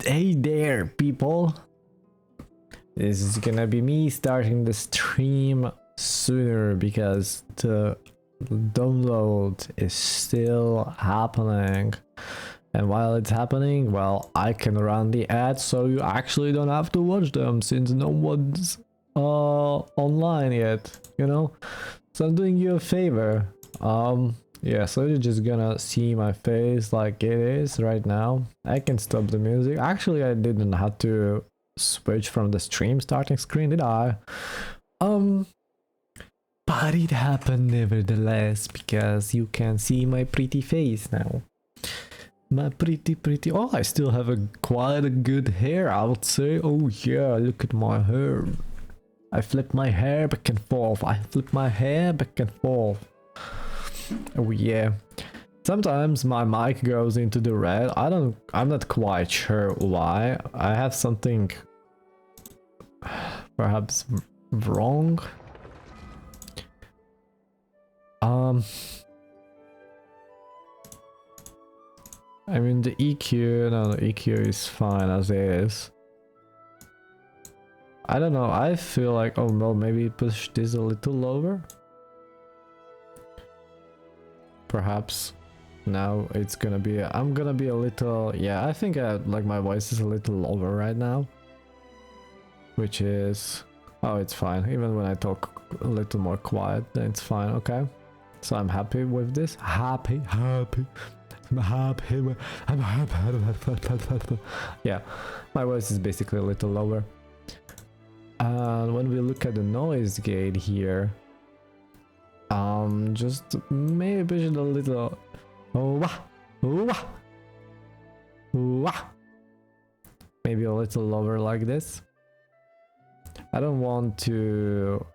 Hey there, people! This is gonna be me starting the stream sooner because the download is still happening. And while it's happening, well, I can run the ads so you actually don't have to watch them since no one's online yet, you know? So I'm doing you a favor. Yeah, so you're just gonna see my face like it is right now. I can stop the music. Actually, I didn't have to switch from the stream starting screen, did I? But it happened nevertheless because you can see my pretty face now. My pretty, oh, I still have quite a good hair, I would say. Oh yeah, look at my hair. I flip my hair back and forth. I flip my hair back and forth. Oh yeah. Sometimes my mic goes into the red. I'm not quite sure why. I have something perhaps wrong. I mean the EQ, no, the EQ is fine as it is. I don't know, I feel like, oh no, maybe push this a little lower. Perhaps now it's gonna be, I'm gonna be a little, yeah, I think like my voice is a little lower right now. Which is, oh, it's fine. Even when I talk a little more quiet, then it's fine, okay? So I'm happy with this. Happy. Yeah, my voice is basically a little lower. And when we look at the noise gate here, just maybe a little, maybe a little lower like this. I don't want to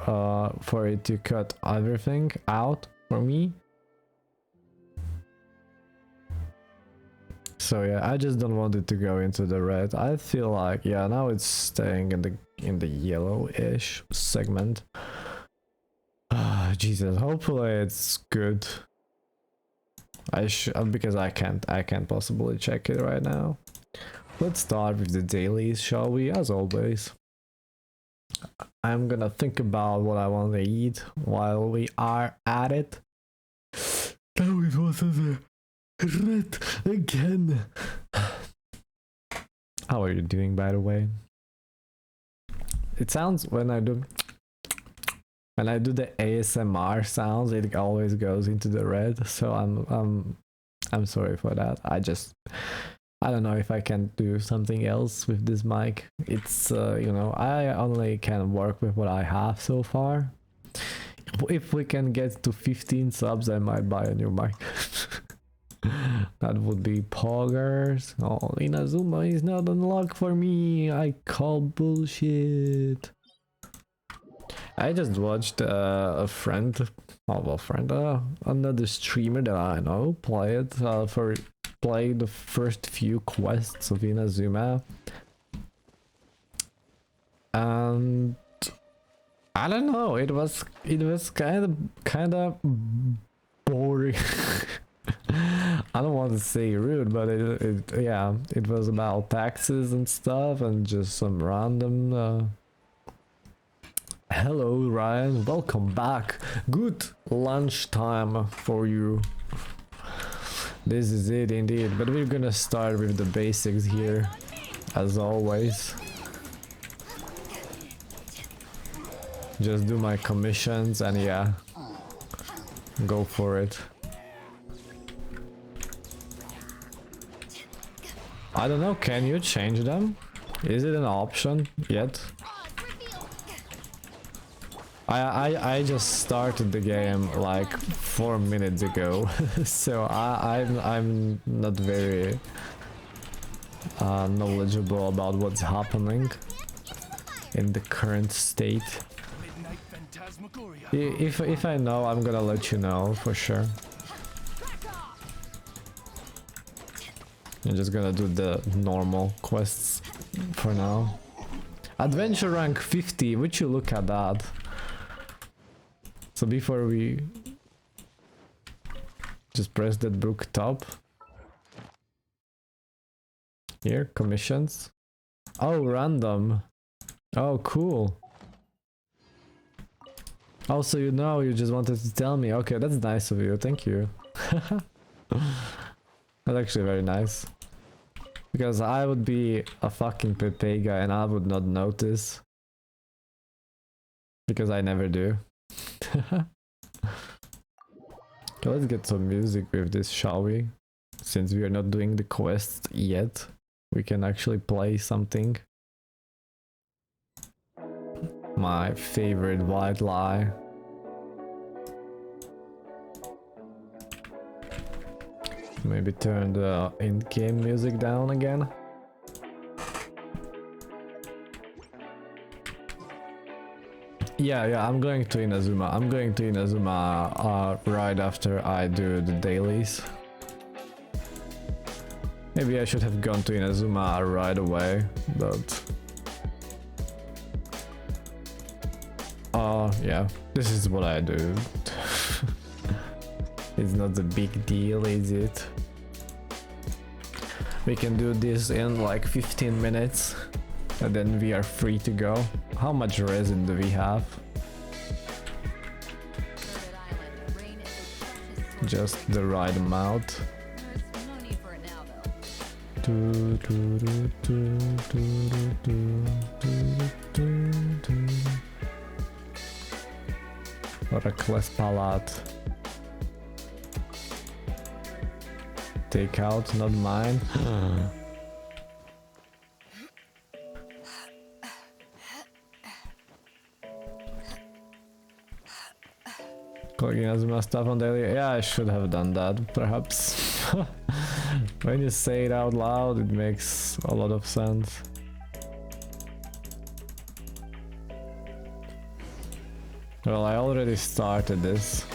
for it to cut everything out for me. So yeah, I just don't want it to go into the red. I feel like, yeah, now it's staying in the yellowish segment. Jesus, hopefully it's good. Because I can't possibly check it right now. Let's start with the dailies, shall we? As always. I'm gonna think about what I want to eat while we are at it. Now it was red again. How are you doing, by the way? It sounds when I do the ASMR sounds, it always goes into the red. So I'm sorry for that. I don't know if I can do something else with this mic. It's you know, I only can work with what I have so far. If we can get to 15 subs, I might buy a new mic. That would be poggers. Oh, INAZUMA is not unlocked for me. I call bullshit. I just watched a friend, another streamer that I know play the first few quests of INAZUMA, and I don't know, it was kind of boring. I don't want to say rude, but it was about taxes and stuff and just some random Hello Ryan, welcome back. Good lunchtime for you. This is it indeed, but we're gonna start with the basics here, as always. Just do my commissions and yeah, go for it. I don't know, can you change them? Is it an option yet? I just started the game like 4 minutes ago, so I'm not very knowledgeable about what's happening in the current state. If I know, I'm gonna let you know for sure. I'm just gonna do the normal quests for now. Adventure rank 50, would you look at that? So before we just press that book top. Here, commissions. Oh, random. Oh, cool. Also, you know, you just wanted to tell me. Okay, that's nice of you. Thank you. That's actually very nice. Because I would be a fucking Pepe guy and I would not notice. Because I never do. Okay, let's get some music with this, shall we? Since we are not doing the quest yet, we can actually play something. My favorite white lie. Maybe turn the in-game music down again. Yeah, I'm going to INAZUMA. I'm going to INAZUMA right after I do the dailies. Maybe I should have gone to INAZUMA right away, but... yeah, this is what I do. It's not a big deal, is it? We can do this in like 15 minutes and then we are free to go. How much resin do we have? Just the right amount. Reckless palette. Take out, not mine. Collecting INAZUMA stuff on daily. Yeah, I should have done that, perhaps. When you say it out loud, it makes a lot of sense. Well, I already started this.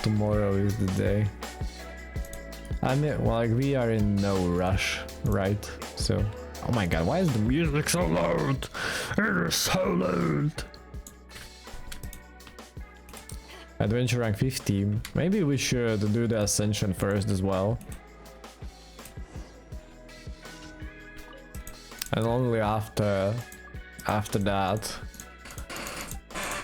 Tomorrow is the day. I mean, well, like, we are in no rush, right? So, oh my god, why is the music so loud? It is so loud. Adventure rank 50. Maybe we should do the ascension first as well. And only after that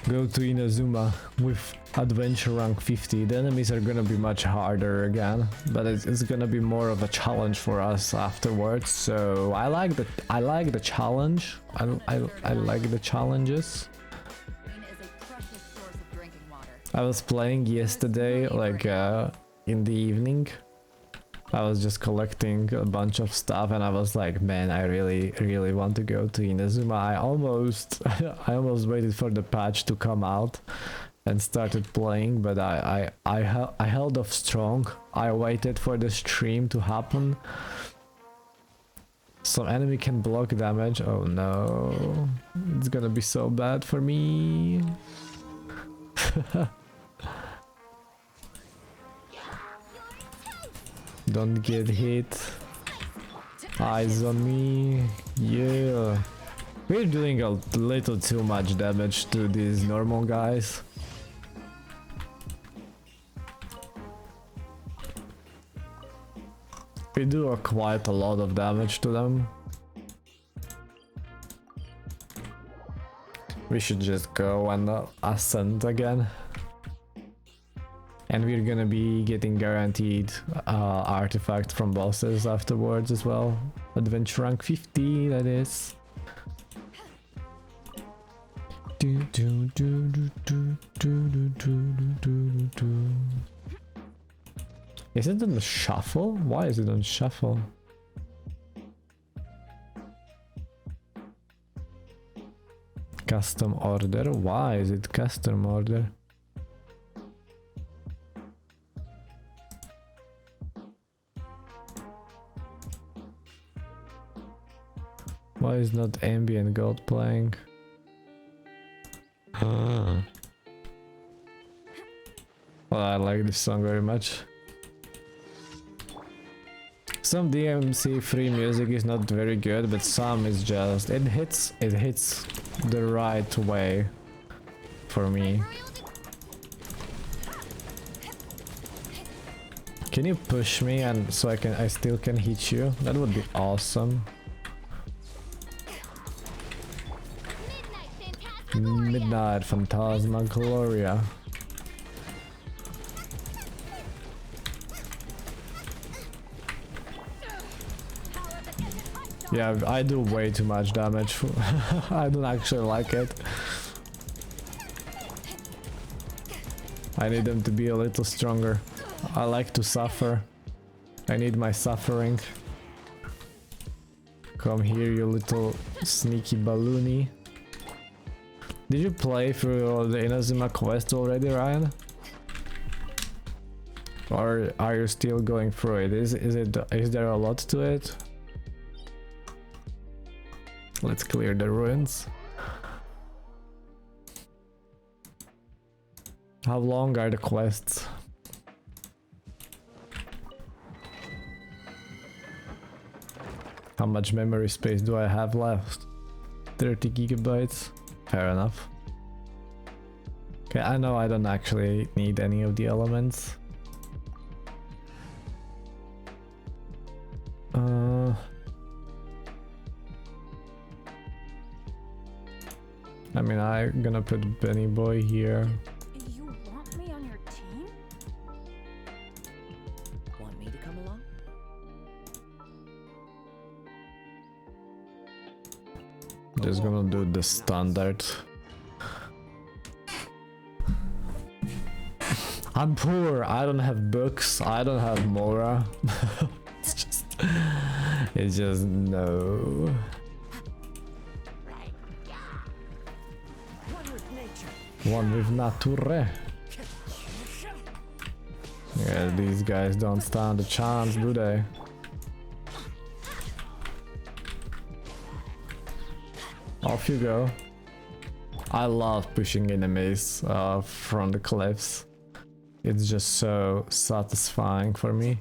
go to INAZUMA with adventure rank 50. The enemies are gonna be much harder again, but it's gonna be more of a challenge for us afterwards. So I like the challenge. I like the challenges. I was playing yesterday, like in the evening. I was just collecting a bunch of stuff and I was like, man, I really want to go to INAZUMA. I almost waited for the patch to come out and started playing, but I held off strong. I waited for the stream to happen. Some enemy can block damage. Oh no, it's gonna be so bad for me. Don't get hit. Eyes on me. Yeah. We're doing a little too much damage to these normal guys. We do quite a lot of damage to them. We should just go and ascend again. And we're gonna be getting guaranteed artifact from bosses afterwards as well. Adventure rank 50, that is. Is it on the shuffle? Why is it on shuffle? Custom order? Why is it custom order? Why is not ambient gold playing? Well, I like this song very much. Some DMC free music is not very good, but some is just it hits the right way for me. Can you push me and so I still can hit you? That would be awesome. Midnight Phantasmagoria. Yeah, I do way too much damage. I don't actually like it. I need them to be a little stronger. I like to suffer. I need my suffering. Come here, you little sneaky balloony. Did you play through the INAZUMA quest already, Ryan? Or are you still going through it? Is there a lot to it? Let's clear the ruins. How long are the quests? How much memory space do I have left? 30 gigabytes. Fair enough. Okay, I know I don't actually need any of the elements. I mean, I'm gonna put Benny Boy here. You want me on your team? Want me to come along? Just gonna do the standard. I'm poor, I don't have books, I don't have Mora. It's just no. One with nature. Yeah, these guys don't stand a chance, do they? Off you go. I love pushing enemies from the cliffs. It's just so satisfying for me.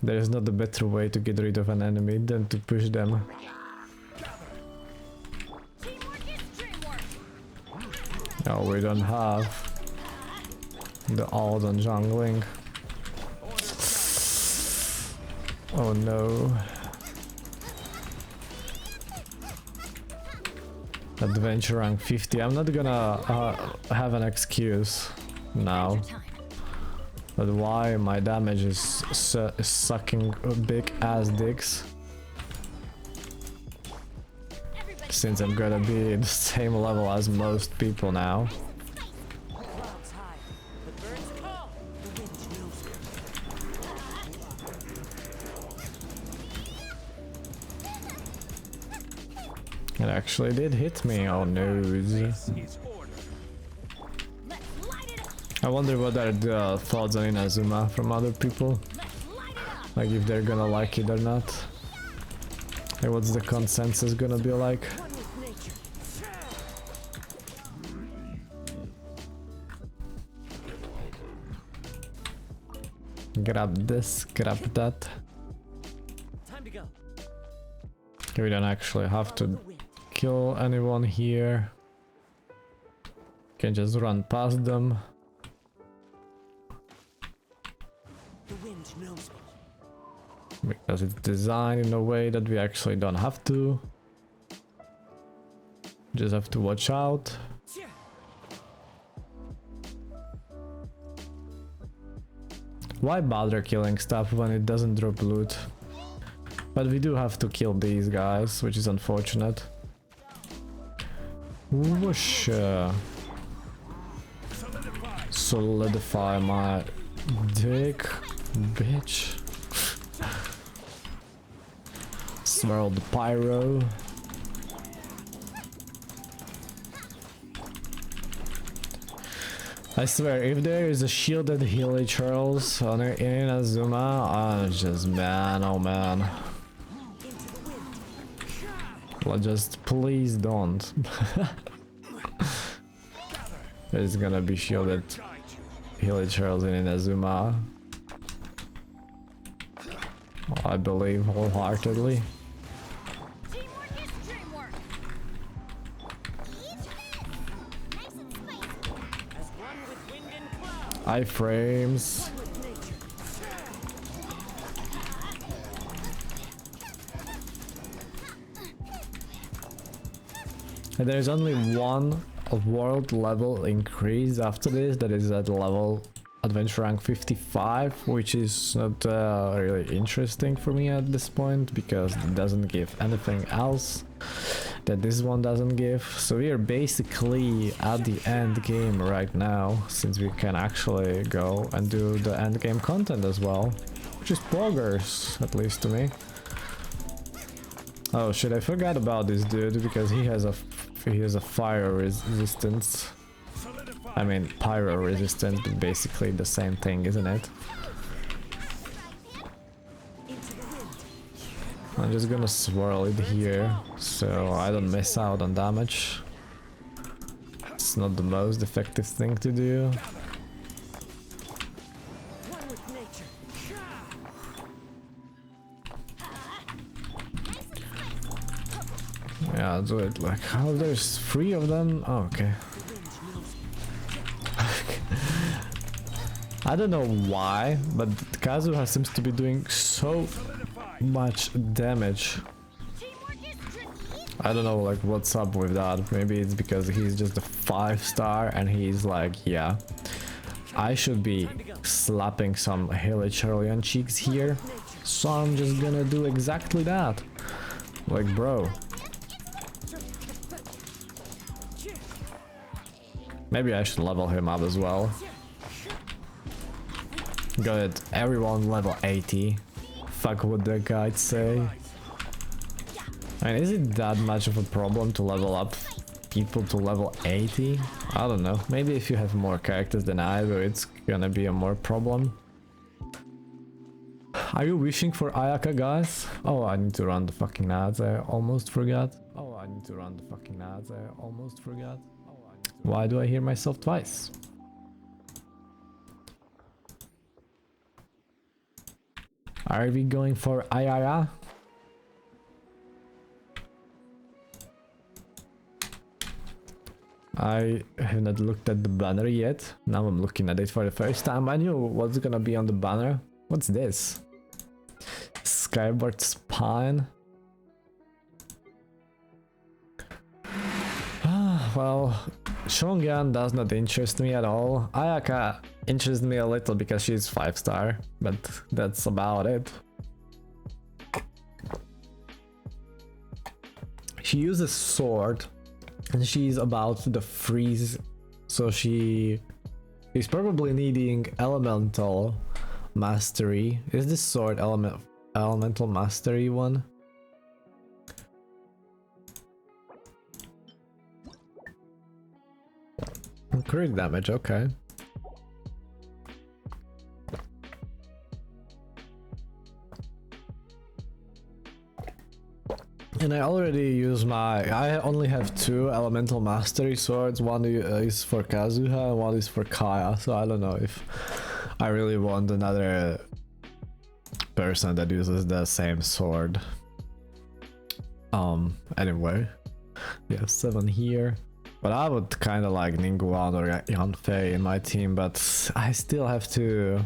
There is not a better way to get rid of an enemy than to push them. No, we don't have the ult on jungling. Oh no. Adventure rank 50. I'm not gonna have an excuse now. But why my damage is sucking big ass dicks? Since I'm gonna be the same level as most people now. It actually did hit me, oh no. I wonder what are the thoughts on INAZUMA from other people. Like if they're gonna like it or not. Like what's the consensus gonna be like? Grab this, grab that. We don't actually have to kill anyone here. Can just run past them. Because it's designed in a way that we actually don't have to. Just have to watch out. Why bother killing stuff when it doesn't drop loot? But we do have to kill these guys, which is unfortunate. Whoosh. Solidify my dick, bitch. Swirl the pyro. I swear, if there is a shielded Healy Charles on in INAZUMA, I'm just man, oh man. Well, just please don't. There's gonna be shielded Healy Charles in INAZUMA. I believe wholeheartedly. Iframes. And there's only one world level increase after this, that is at level adventure rank 55, which is not really interesting for me at this point because it doesn't give anything else that this one doesn't give. So we are basically at the end game right now, since we can actually go and do the end game content as well, which is progress, at least to me. Oh shit, I forgot about this dude because he has a fire resistance. I mean pyro resistance, but basically the same thing, isn't it? I'm just gonna swirl it here so I don't miss out on damage. It's not the most effective thing to do. Yeah, I'll do it like, oh, there's 3 of them? Oh, okay. I don't know why, but Kazuha seems to be doing so much damage. I don't know like what's up with that. Maybe it's because he's just a 5-star and he's like, yeah, I should be slapping some hilly cherry on cheeks here, so I'm just gonna do exactly that. Like, bro. Maybe I should level him up as well. Good, everyone level 80. Fuck what the guys say. I mean, is it that much of a problem to level up people to level 80? I don't know. Maybe if you have more characters than I do, it's gonna be a more problem. Are you wishing for Ayaka, guys? Oh, I need to run the fucking ads. I almost forgot. Oh, I need to run the fucking ads. I almost forgot. Why do I hear myself twice? Are we going for Ayaya? I have not looked at the banner yet. Now I'm looking at it for the first time. I knew what's gonna be on the banner. What's this? Skyward Spine? Well, Shongan does not interest me at all. Ayaka interests me a little because she's 5-star, but that's about it. She uses sword and she's about to freeze, so she's probably needing elemental mastery. Is this sword elemental mastery one? Crit damage, okay. And I already use I only have 2 elemental mastery swords. One is for Kazuha and one is for Kaya, so I don't know if I really want another person that uses the same sword. Anyway, we have 7 here. But I would kind of like Ningguang or Yanfei in my team, but I still have to...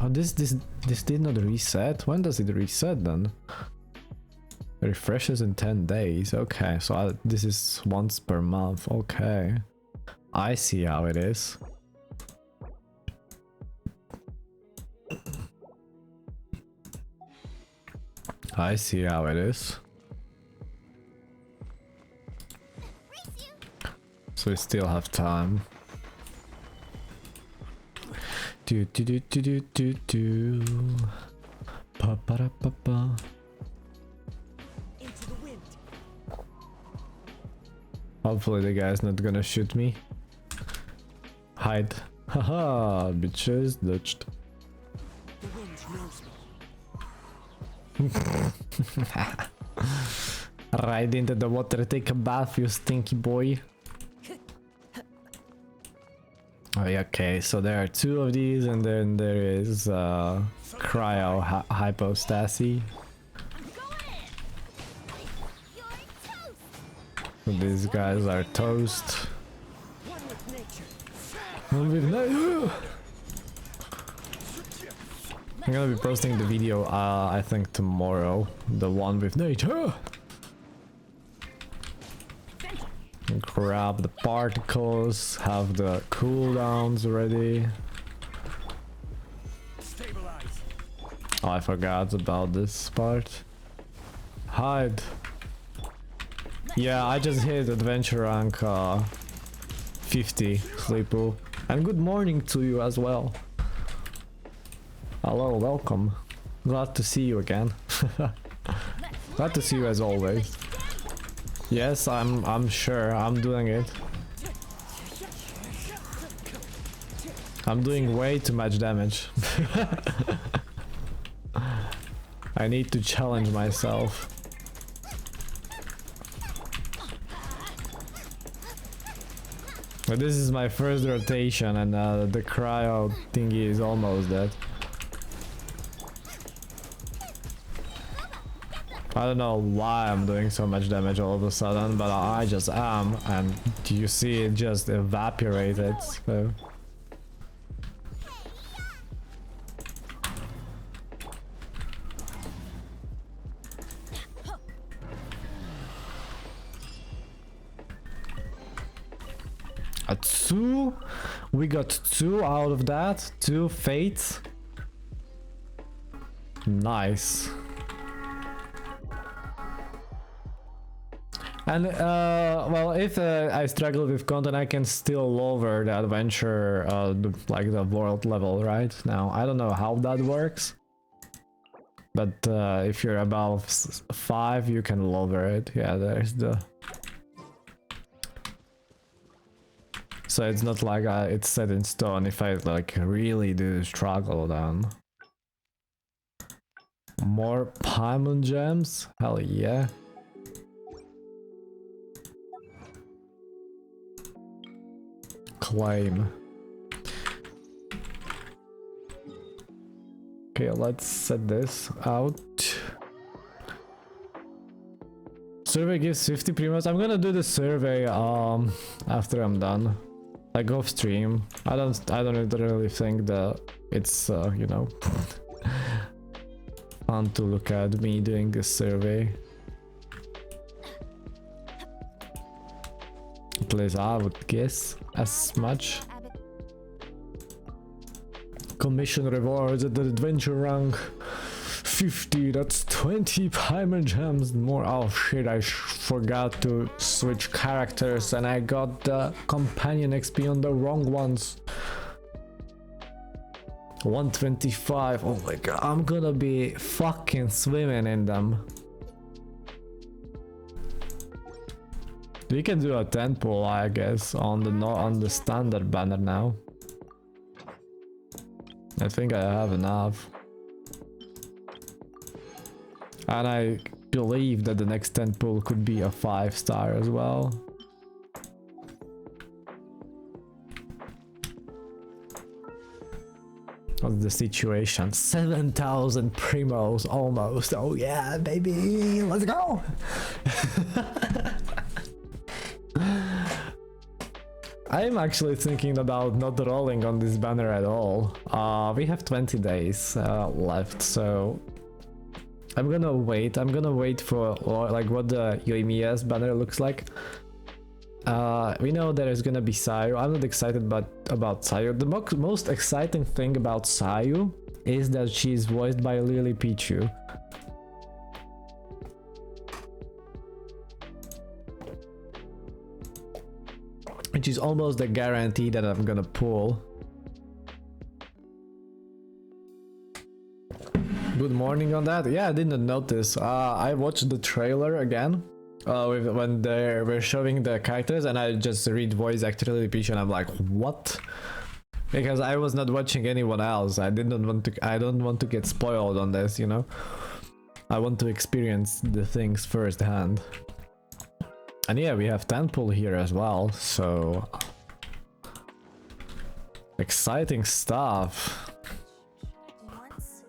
Oh, this did not reset? When does it reset then? It refreshes in 10 days. Okay, so this is once per month. Okay. I see how it is. I see how it is. So we still have time. Do do do do do do do. Pa pa da pa pa. Hopefully the guy's not gonna shoot me. Hide. Haha, bitches dodged. Right into the water, take a bath, you stinky boy. Oh yeah, okay, so there are 2 of these, and then there is cryo hypostasy. So these guys are toast. I'm gonna be posting the video, I think tomorrow, the one with nature. grab the particles, have the cooldowns ready. Oh, I forgot about this part. Hide. Yeah, I just hit adventure rank 50, Sleepu. And good morning to you as well. Hello, welcome. Glad to see you again. Glad to see you as always. Yes, I'm sure I'm doing it. I'm doing way too much damage. I need to challenge myself. But this is my first rotation and the cryo thingy is almost dead. I don't know why I'm doing so much damage all of a sudden, but I just am, and you see it just evaporated, so... A 2? We got 2 out of that, 2 fates. Nice. And well, if I struggle with content, I can still lower the adventure, like the world level right now. I don't know how that works, but if you're above 5, you can lower it. Yeah, there's the. So it's not like it's set in stone. If I like really do struggle, then more Paimon gems. Hell yeah. Claim. Okay, let's set this out. Survey gives 50 primos. I'm gonna do the survey after I'm done, like off stream. I don't really think that it's you know fun to look at me doing this survey. At least I would guess as much. Commission rewards at the adventure rank 50, that's 20 Paimon gems more. Oh shit, I forgot to switch characters and I got the companion XP on the wrong ones. 125, oh my god, I'm gonna be fucking swimming in them. We can do a 10 pull, I guess, on the standard banner now. I think I have enough. And I believe that the next 10 pull could be a 5-star as well. What's the situation? 7,000 primos almost. Oh yeah, baby, let's go. I'm actually thinking about not rolling on this banner at all. We have 20 days left, so I'm gonna wait. I'm gonna wait for like what the Yoimiya's banner looks like. We know there is gonna be Sayu. I'm not excited about Sayu. The most exciting thing about Sayu is that she's voiced by Lily Pichu. Which is almost a guarantee that I'm gonna pull. Good morning on that. Yeah, I didn't notice. I watched the trailer again when they were showing the characters, and I just read voice actor Lily Pichu, and I'm like, what? Because I was not watching anyone else. I don't want to get spoiled on this, you know. I want to experience the things firsthand. And yeah, we have 10 pull here as well, so exciting stuff. Once,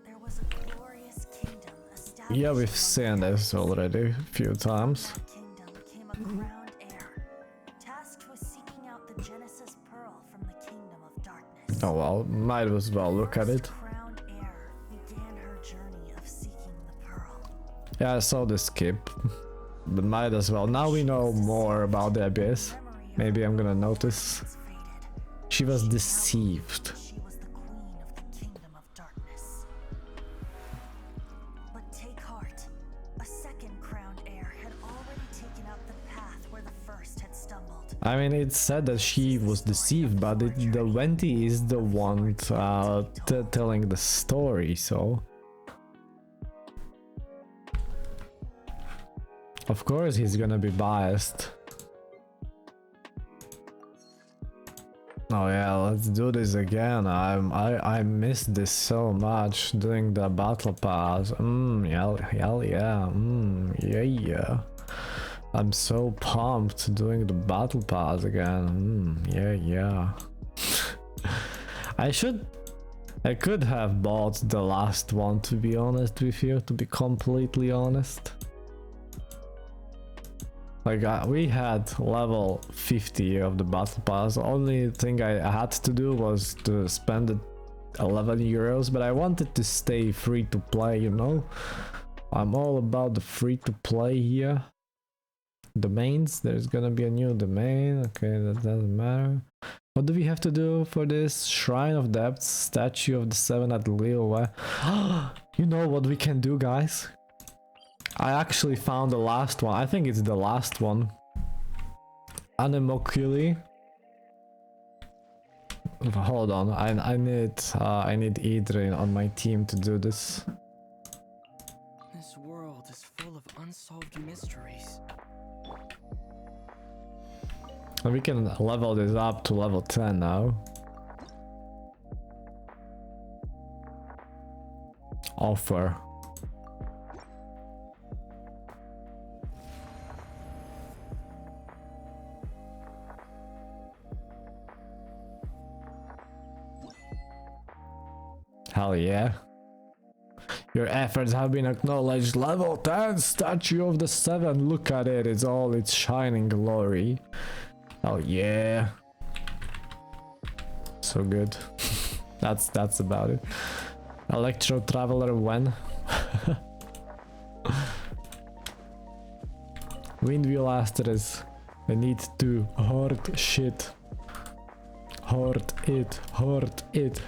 there was a glorious kingdom established. Yeah, we've seen this already a few times. From that kingdom came a crowned heir, tasked with seeking out the Genesis Pearl from the kingdom of darkness. Oh well, might as well look at it. The crowned heir began her journey of seeking the pearl. Yeah, I saw the skip. but might as well. Now we know more about the abyss. Memory of Maybe I'm gonna her notice. was faded. She was She now deceived. believed she was the queen of the kingdom of darkness. But take heart. A second crowned heir had already taken out the path where the first had stumbled. I mean, it said that she was deceived, but the Venti is the one telling the story, so... Of course he's gonna be biased. Oh yeah, let's do this again. I missed this so much doing the battle pass. Yeah. I'm so pumped doing the battle pass again. Yeah. I could have bought the last one, to be honest with you, to be completely honest. Like, we had level 50 of the battle pass. The only thing I had to do was to spend the 11 euros, but I wanted to stay free to play, you know? I'm all about the free to play here. Domains, there's gonna be a new domain. Okay, that doesn't matter. What do we have to do for this? Shrine of Depths, Statue of the Seven at Lille. You know what we can do, guys? I actually found the last one. I think it's the last one. Anemoculi. Hold on, I need Idrin on my team to do this. This world is full of unsolved mysteries. And we can level this up to level 10 now. Offer. Hell yeah. Your efforts have been acknowledged. Level 10 Statue of the Seven. Look at it. It's all its shining glory. Oh yeah. So good. That's about it. Electro Traveler when? Windwheel Asterisk. I need to hoard shit. Hoard it.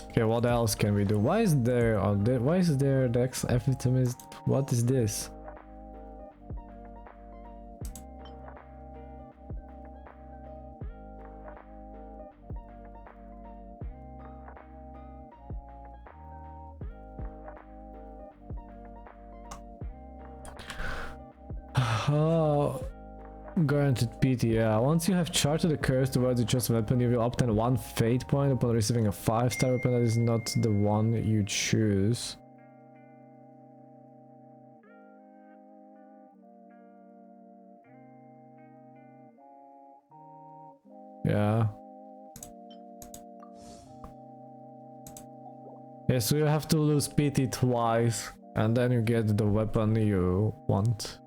Okay, what else can we do? Why is there the ephemeris? What is this? Oh, guaranteed PT, yeah. Once you have charted the curse towards the chosen weapon, you will obtain 1 fate point upon receiving a 5-star weapon that is not the one you choose. Yeah. Yeah, so you have to lose PT twice, and then you get the weapon you want.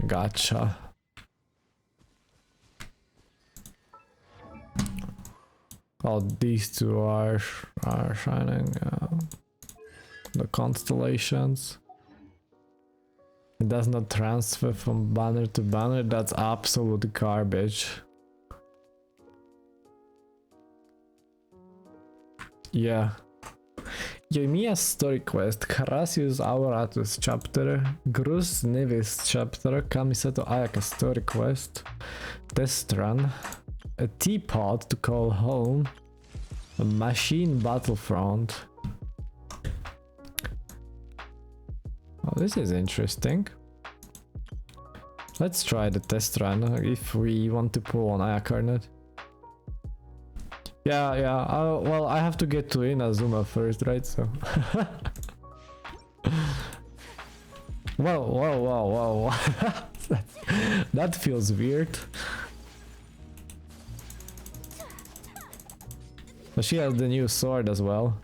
Gotcha. Oh, these two are shining. The constellations. It does not transfer from banner to banner. That's absolute garbage. Yeah. Yemia's story quest, Carasius Auratus chapter, Grus Nivis chapter, Kamisato Ayaka story quest, test run, a teapot to call home, a machine battlefront. Oh, this is interesting. Let's try the test run if we want to pull on Ayakarnet. Yeah, well, I have to get to INAZUMA first, right? So. Whoa. That feels weird. But she has the new sword as well.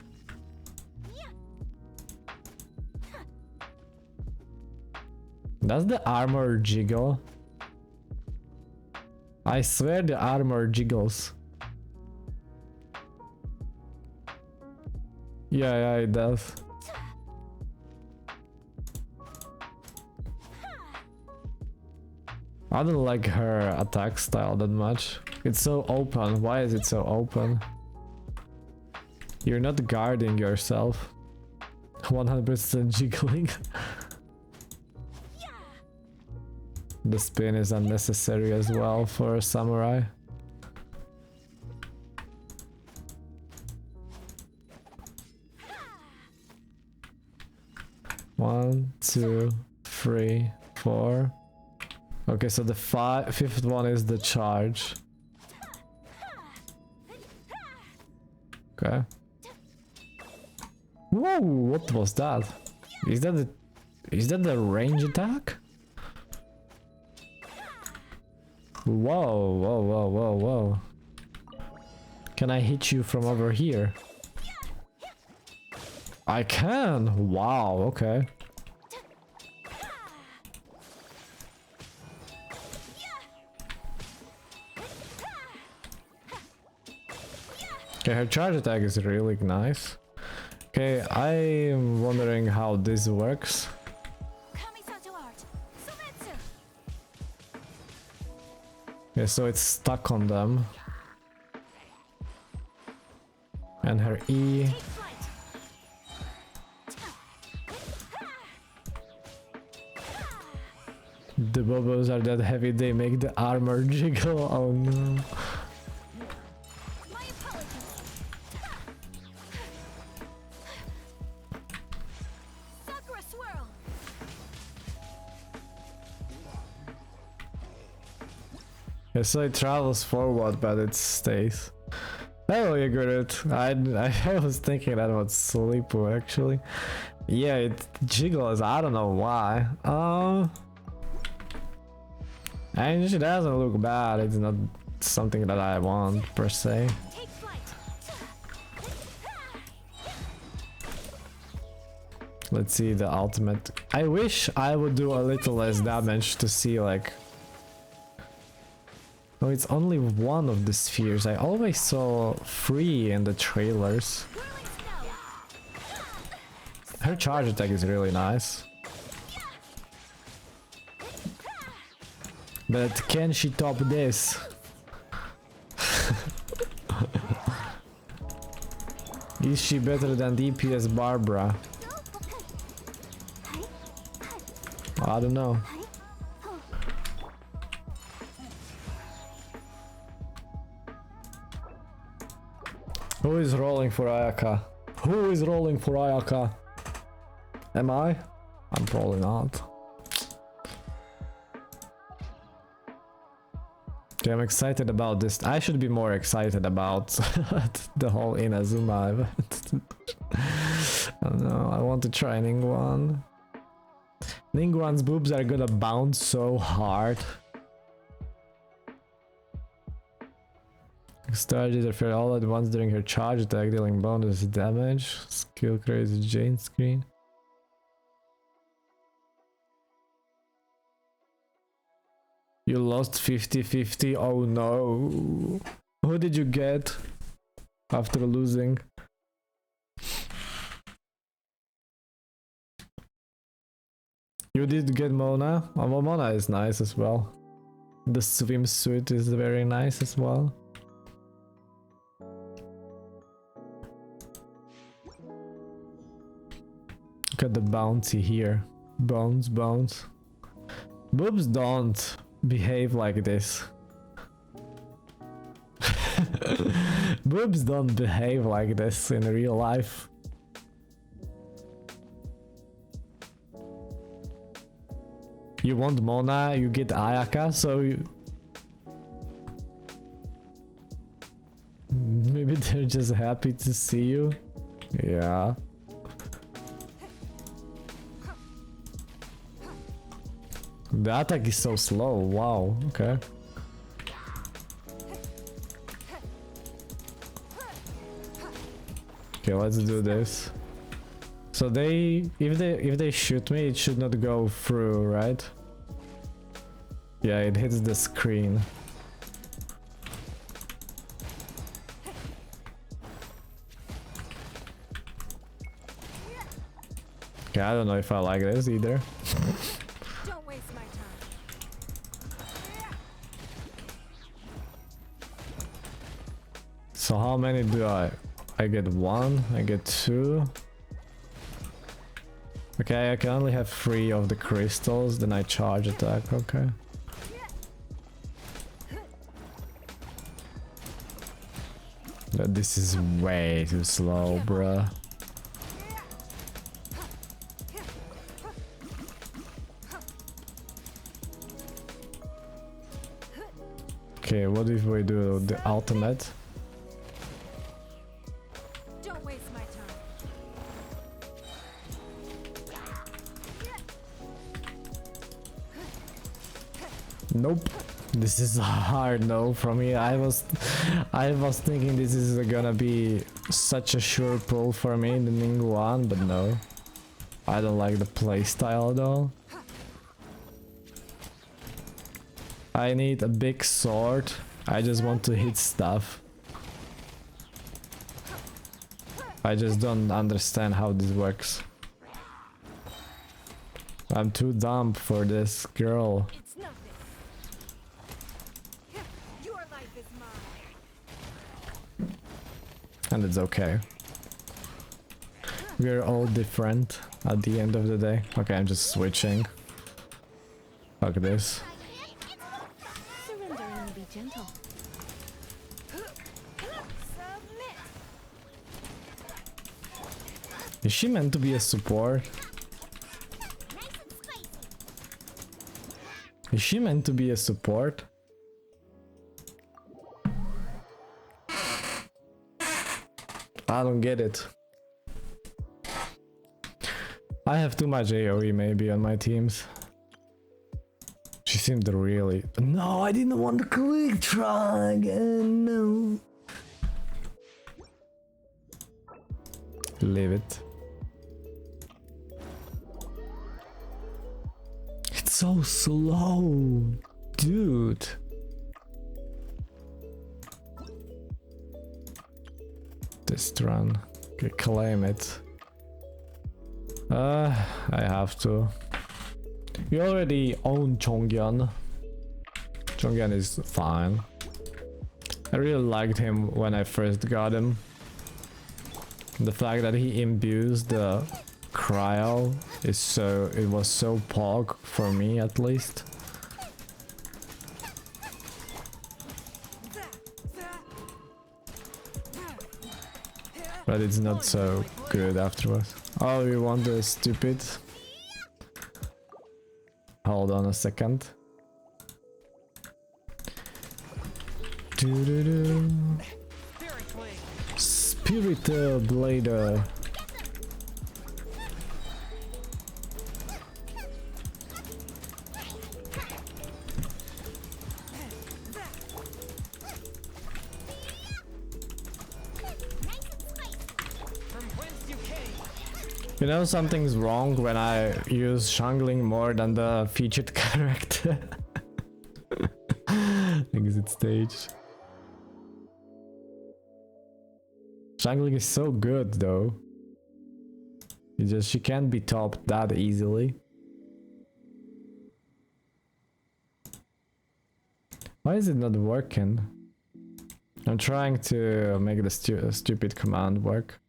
Does the armor jiggle? I swear the armor jiggles. Yeah, it does. I don't like her attack style that much. It's so open. Why is it so open? You're not guarding yourself. 100% jiggling. The spin is unnecessary as well for a samurai. One, two, three, four. Okay, so the fifth one is the charge. Okay. Whoa, what was that? Is that the range attack? Whoa, whoa, whoa, whoa, whoa. Can I hit you from over here? I can! Wow, okay. Okay, her charge attack is really nice. Okay, I am wondering how this works. Okay, so it's stuck on them. And her E. The bubbles are that heavy they make the armor jiggle. Oh no. Yeah, so it travels forward, but it stays. I really good at it. I was thinking that was Sleepo actually. Yeah, it jiggles. I don't know why. And she doesn't look bad. It's not something that I want per se. Let's see the ultimate. I wish I would do a little less damage to see like. Oh, it's only one of the spheres. I always saw 3 in the trailers. Her charge attack is really nice. But can she top this? Is she better than DPS Barbara? I don't know. Who is rolling for Ayaka? Who is rolling for Ayaka? Am I? I'm probably not. Okay, I'm excited about this. I should be more excited about the whole Inazuma event. I don't know, I want to try Ningguang. Ningguang's boobs are gonna bounce so hard. Started interfere all at once during her charge attack, dealing bonus damage. Skill crazy Jane screen. You lost 50-50. Oh no. Who did you get after losing? You did get Mona. Oh, well, Mona is nice as well. The swimsuit is very nice as well. Look at the bounty here. Bones. Boobs don't behave like this. Boobs don't behave like this in real life. You want Mona, you get Ayaka, so you... Maybe they're just happy to see you. Yeah. The attack is so slow, wow, okay. Okay, let's do this. So if they shoot me, it should not go through, right? Yeah, it hits the screen. Okay, I don't know if I like this either. Don't waste my time. So how many do I get 1, I get 2. Okay, I can only have 3 of the crystals, then I charge attack, okay. But this is way too slow, bruh. Okay, what if we do the ultimate? Don't waste my time. Nope. This is a hard no from me. I was thinking this is gonna be such a sure pull for me in the Ning 1, but no. I don't like the playstyle at all. I need a big sword. I just want to hit stuff. I just don't understand how this works. I'm too dumb for this girl. It's nothing. Your life is mine. And it's okay. We're all different at the end of the day. Okay, I'm just switching. Fuck this. Surrender and be gentle. Submit. Is she meant to be a support? Is she meant to be a support? I don't get it. I have too much AoE maybe on my teams. She seemed really... No, I didn't want to quick try again, no. Leave it. It's so slow, dude. Just run. Okay, claim it. I have to. We already own Chongyan. Chongyan is fine. I really liked him when I first got him. The fact that he imbues the cryo is so... it was so pog for me at least. But it's not so good afterwards. Oh, we want the stupid... Hold on a second. Doo-doo-doo. Spirit Blader. You know something's wrong when I use Shangling more than the featured character. Exit stage. Shangling is so good though. She can't be topped that easily. Why is it not working? I'm trying to make the stupid command work.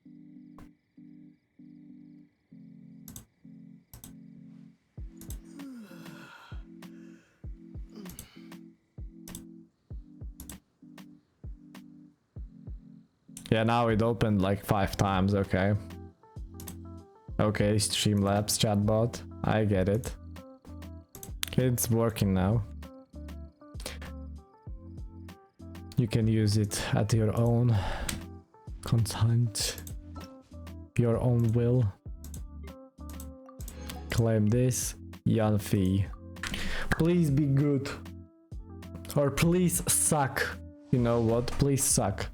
Yeah, now it opened like 5 times, okay. Okay, Streamlabs chatbot, I get it. Okay, it's working now. You can use it at your own content, your own will. Claim this, Yanfi. Please be good. Or please suck. You know what? Please suck.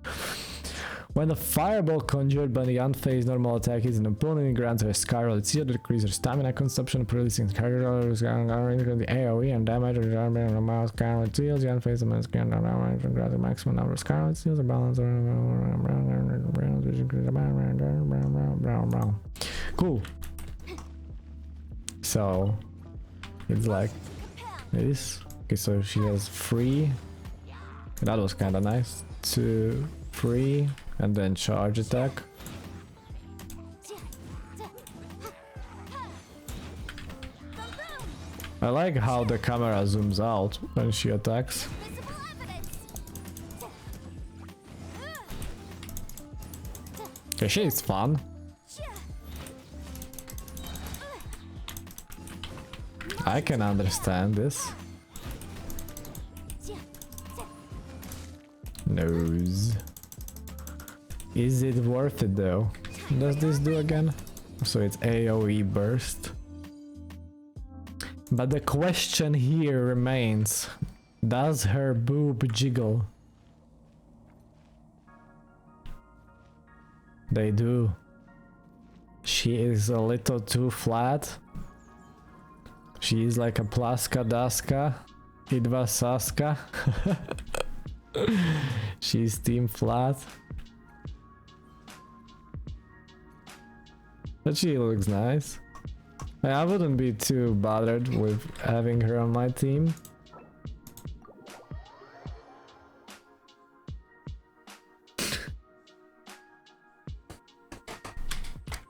When a fireball conjured by the unfazed normal attack is an opponent, it grants her a skyroll. It's either decrease her stamina consumption, releasing the AoE and damage, or the mouse skyroll deals. The unfazed amount can damage and grants the maximum number of skyroll deals. The balance. Cool. So it's like this. Okay, so she has 3. That was kind of nice. 2, free and then charge attack. I like how the camera zooms out when she attacks. Okay, she's fun. I can understand this. Nose. Is it worth it though? Does this do again? So it's AoE burst. But the question here remains, does her boob jiggle? They do. She is a little too flat. She is like a plaska daska, idva saska. She's team flat. But she looks nice. I wouldn't be too bothered with having her on my team.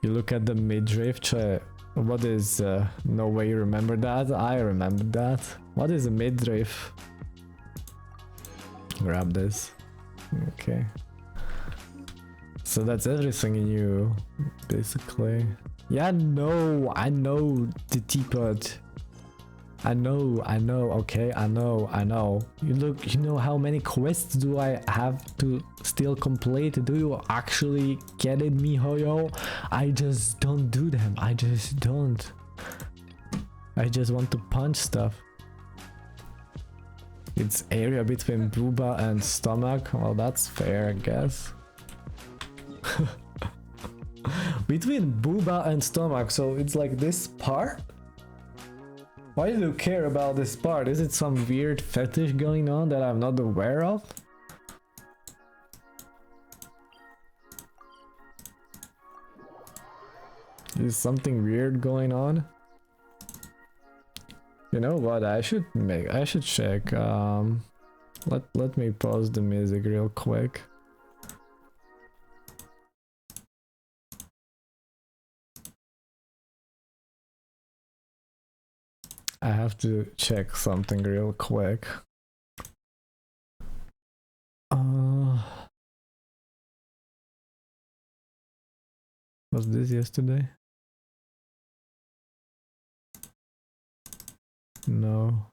You look at the midriff. What is no way you remember that? I remember that. What is a midriff? Grab this. Okay. So that's everything in you, basically. Yeah, no, I know the teapot. I know, okay, I know. You look, you know how many quests do I have to still complete? Do you actually get it, miHoYo? I just don't do them, I just don't. I just want to punch stuff. It's area between booba and stomach. Well, that's fair, I guess. Between booba and stomach, so it's like this part? Why do you care about this part? Is it some weird fetish going on that I'm not aware of? Is something weird going on? You know what, I should check. Let me pause the music real quick. I have to check something real quick. Was this yesterday? No.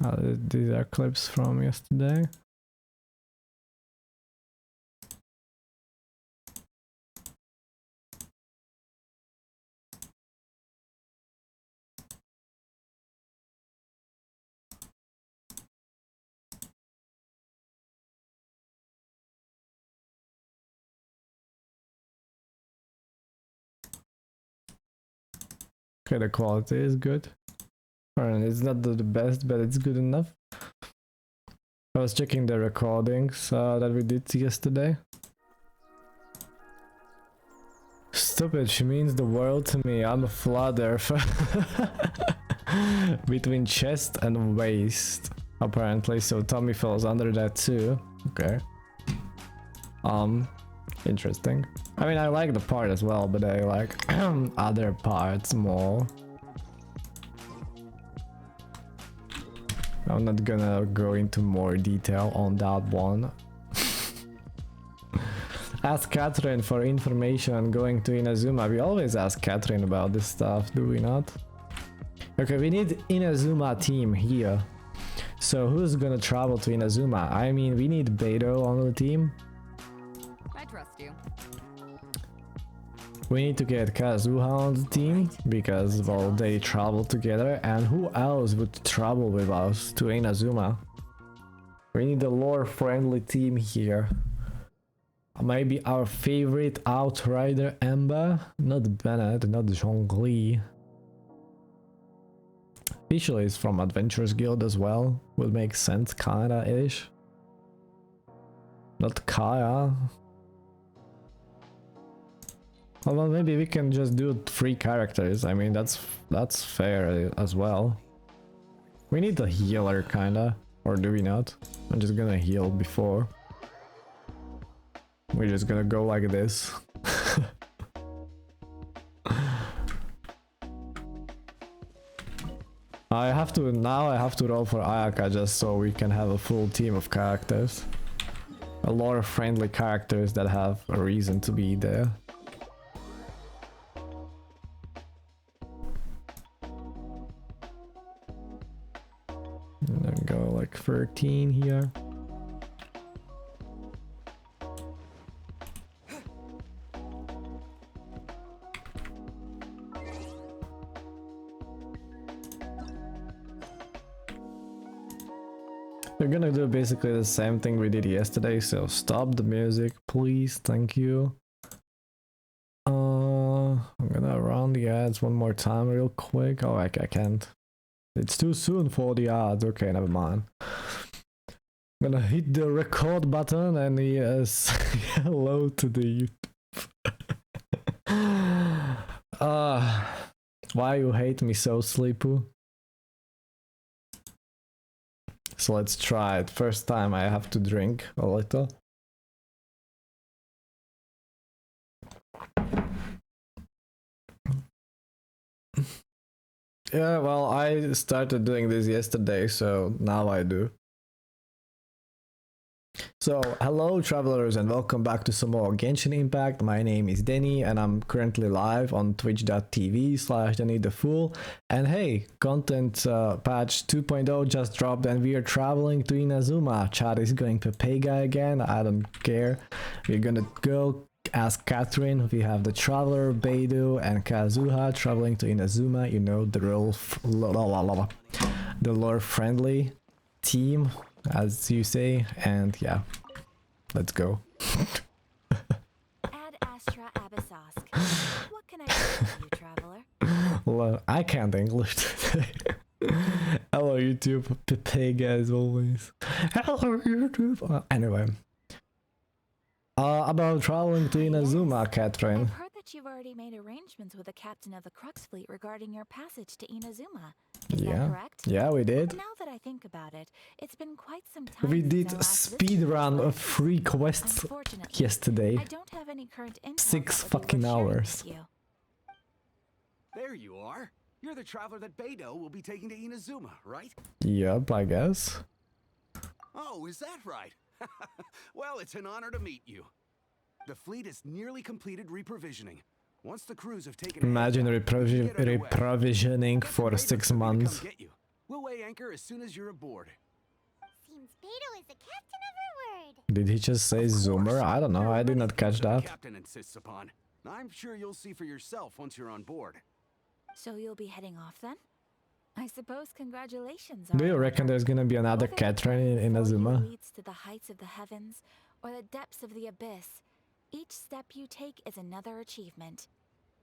These are clips from yesterday. Okay, the quality is good. Alright, it's not the best, but it's good enough. I was checking the recordings that we did yesterday. Stupid, she means the world to me. I'm a flat earther. Between chest and waist, apparently, so Tommy falls under that too. Okay. Interesting. I mean, I like the part as well, but I like other parts more. I'm not gonna go into more detail on that one. Ask Catherine for information on going to Inazuma. We always ask Catherine about this stuff, do we not? Okay, we need Inazuma team here. So who's gonna travel to Inazuma? I mean, we need Beto on the team. I trust you. We need to get Kazuha on the team, because, well, they travel together, and who else would travel with us to Inazuma? We need a lore-friendly team here. Maybe our favorite outrider, Ember? Not Bennett, not Zhongli. Officially is from Adventurers Guild as well. Would make sense, kinda-ish. Not Kaya. Although maybe we can just do 3 characters. I mean, that's fair as well. We need a healer, kinda. Or do we not? I'm just gonna heal before. We're just gonna go like this. I have to roll for Ayaka just so we can have a full team of characters. A lot of friendly characters that have a reason to be there. And then go like 13 here. We're gonna do basically the same thing we did yesterday, so stop the music, please, thank you. I'm gonna run the ads one more time real quick. Oh, I can't. It's too soon for the ads. Okay, never mind. I'm gonna hit the record button and yes, hello to the YouTube. Why you hate me so, Sleepoo? So let's try it. First time I have to drink a little. Yeah, well, I started doing this yesterday, so now I do. So, hello travelers and welcome back to some more Genshin Impact. My name is Denny and I'm currently live on twitch.tv/DennyTheFool. And hey, content patch 2.0 just dropped and we are traveling to Inazuma. Chad is going Pepega again, I don't care. We're gonna go ask Catherine. We have the Traveler, Beidou and Kazuha traveling to Inazuma. You know, the lore friendly team, as you say, and yeah, let's go. Ad Astra Abyssosque. What can I do for you, traveler? Well, I can't English today. Hello YouTube, Pepega as always. Hello YouTube. Anyway, about traveling to Inazuma, Catherine. I've heard that you've already made arrangements with the captain of the Crux fleet regarding your passage to Inazuma. Is that correct? Yeah, we did. Now that I think about it, it's been quite some time. We since did I a last speed visited run this of place. 3 quests Unfortunately, yesterday. I don't have any current intel 6 that would be fucking worth sharing hours. with you. There you are. You're the traveler that Beidou will be taking to Inazuma, right? Yep, I guess. Oh, is that right? Well, it's an honor to meet you. The fleet is nearly completed reprovisioning. Once the crews have taken Imagine reprovisioning That's a for raider 6 for me to come months. get you. We'll weigh anchor as soon as you're aboard. Seems Beidou is the captain of her word. Did he just say Of Zoomer? course. I don't know, There are I did many not catch things that the that. captain insists upon. I'm sure you'll see for yourself once you're on board. So you'll be heading off then? I suppose congratulations. Do are you in reckon order. there's gonna be another Whether Catherine in the path before you Inazuma? leads to the heights of the heavens or the depths of the abyss, each step you take is another achievement.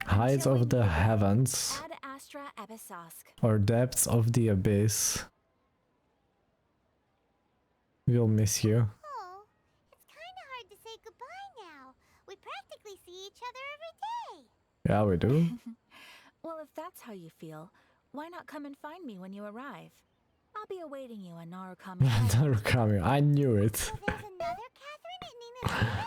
Heights Until we of the meet again, heavens Ad Astra Abyssosque. or depths of the abyss. We'll miss you. Oh, it's kind of hard to say goodbye now. We practically see each other every day. Yeah, we do. Well, if that's how you feel, why not come and find me when you arrive? I'll be awaiting you in Narukami Island. Narukami, I knew it. So there's another Catherine in Inazuma?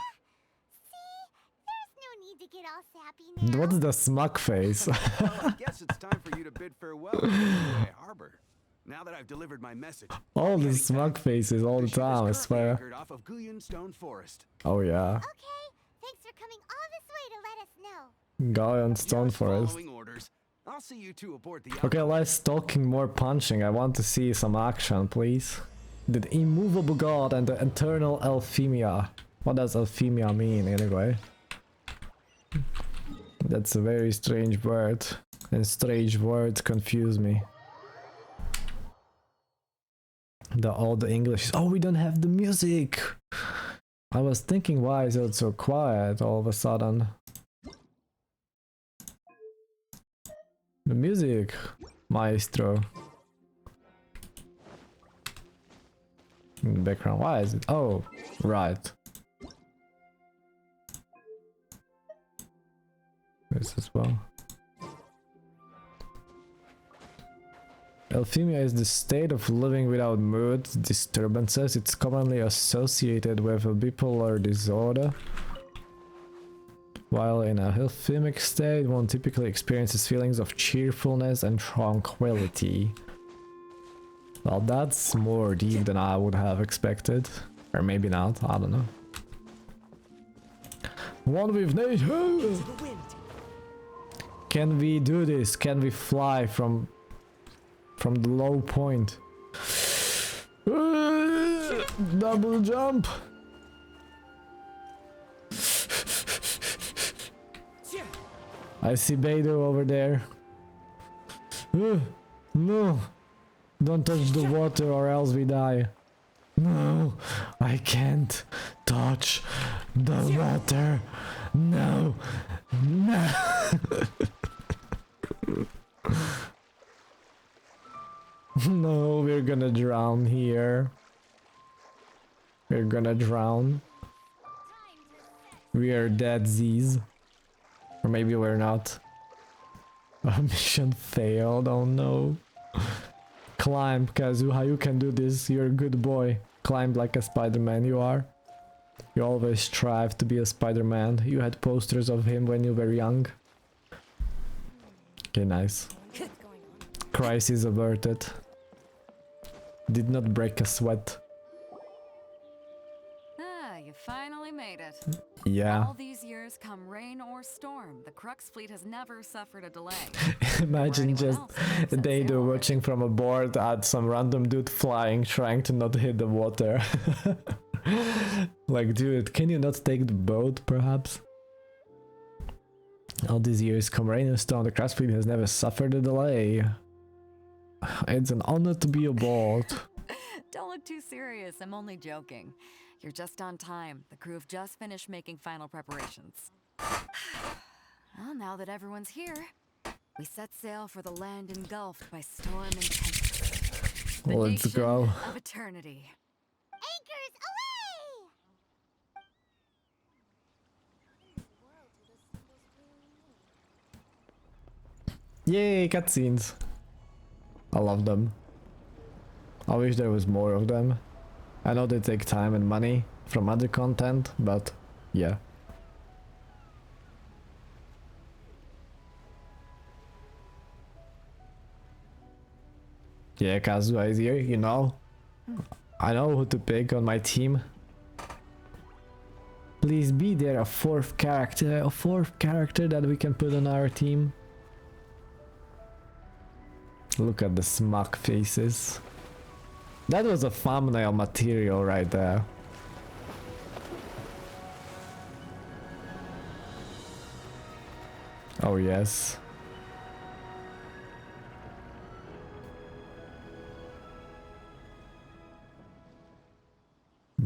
See? There's no need to get all sappy now. What's the smug face? Well, I guess it's time for you to bid farewell to Niue Harbor. Now that I've delivered my message. All I'm the heading smug back. faces all the ship is time, I currently swear. anchored off of Guyan Stone Forest. Oh yeah. Okay, thanks for coming all this way to let us know. Guy on Stone Just Forest. following orders. I'll see you two aboard the Okay, less talking, more punching. I want to see some action, please. The immovable god and the eternal Euphemia. What does Euphemia mean, anyway? That's a very strange word. And strange words confuse me. All the English. Oh, we don't have the music! I was thinking, why is it so quiet all of a sudden? The music, maestro. in the background. Why is it? Oh, right. This as well. Euphemia is the state of living without mood disturbances. It's commonly associated with a bipolar disorder. While in a euphemic state, one typically experiences feelings of cheerfulness and tranquility. Well, that's more deep than I would have expected. Or maybe not, I don't know. One with nature! Can we do this? Can we fly from the low point? Double jump! I see Beidou over there. No! Don't touch the water or else we die. No! I can't touch the water! No! No! No, we're gonna drown here. We're gonna drown. We are dead Z's. Or maybe we're not. Our mission failed, oh no. Climb, Kazuha, you can do this, you're a good boy. Climb like a Spider-Man you are. You always strive to be a Spider-Man. You had posters of him when you were young. Okay, nice. Crisis averted. Did not break a sweat. Ah, you finally made it. Yeah. All these years, come rain or storm, the Crux fleet has never suffered a delay. Imagine just They they do watching from a board at some random dude flying, trying to not hit the water. Like, dude, can you not take the boat, perhaps? All these years, come rain or storm, the Crux fleet has never suffered a delay. It's an honor to be aboard. Don't look too serious, I'm only joking. You're just on time. The crew have just finished making final preparations. Well, now that everyone's here, we set sail for the land engulfed by storm and tempest. The Let's nation go. of eternity. Anchors away! Yay, cutscenes. I love them. I wish there was more of them. I know they take time and money from other content, but yeah. Yeah, Kazuha is here, you know. I know who to pick on my team. Please be there a fourth character that we can put on our team. Look at the smug faces. That was a thumbnail material right there. Oh yes.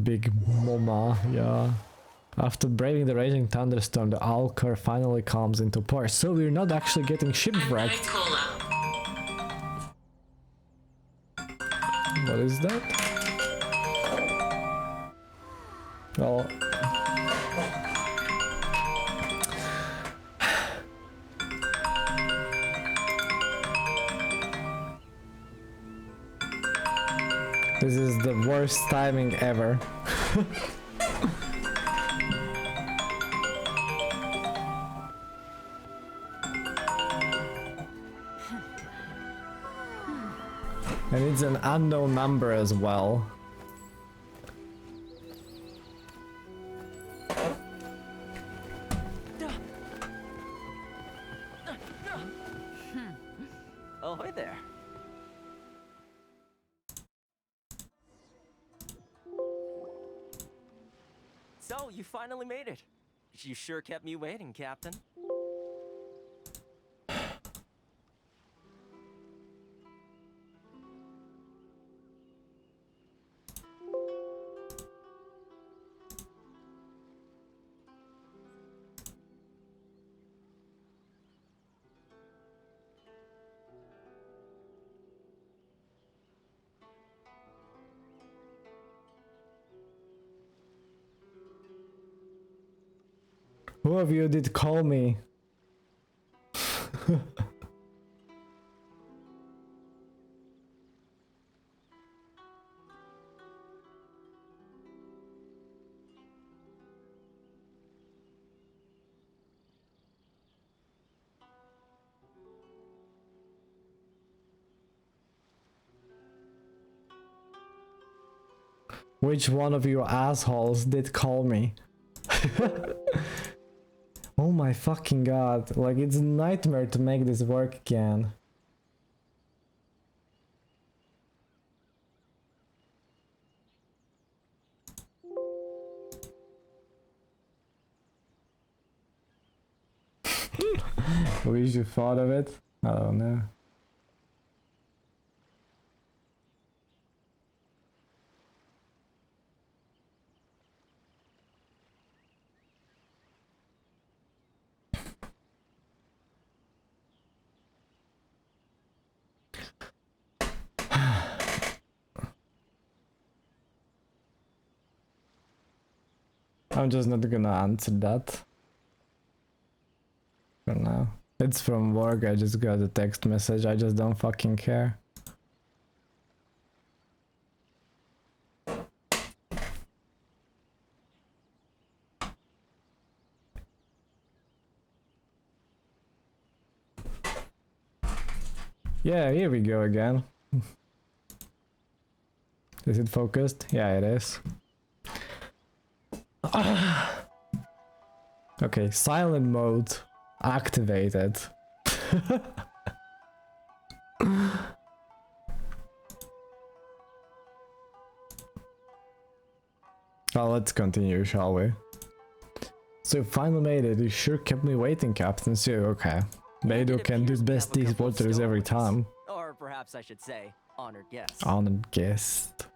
Big Mama, yeah. After braving the raging thunderstorm, the Alcar finally comes into port. So we're not actually getting shipwrecked. What is that? Well... This is the worst timing ever. And it's an unknown number as well. Ahoy there. So, you finally made it. You sure kept me waiting, Captain. of you did call me. Which one of you assholes did call me? Oh my fucking god, like it's a nightmare to make this work again. Wish you thought of it? I don't know. I'm just not gonna answer that for now. It's from work, I just got a text message, I just don't fucking care. Yeah, here we go again. Is it focused? Yeah, it is. Okay, silent mode activated. Well, let's continue, shall we? So you finally made it. You sure kept me waiting, Captain. So okay, Beidou can do best these waters every time. Or perhaps I should say, honored guest. Honored guest.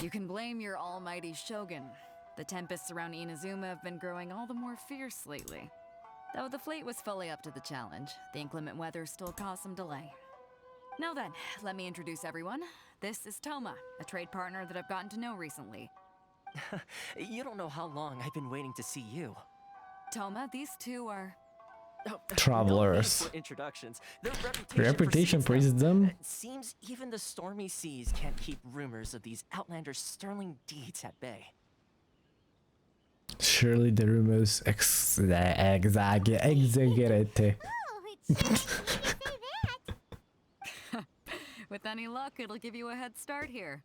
You can blame your almighty shogun. The tempests around Inazuma have been growing all the more fierce lately. Though the fleet was fully up to the challenge, the inclement weather still caused some delay. Now then, let me introduce everyone. This is Toma, a trade partner that I've gotten to know recently. You don't know how long I've been waiting to see you. Toma, these two are... Oh, Travelers. No need for introductions. Their Reputation precedes precedes them. It seems even the stormy seas can't keep rumors of these outlanders' sterling deeds at bay. Surely the rumors exaggerate. Oh, it's funny you say that. With any luck, it'll give you a head start here.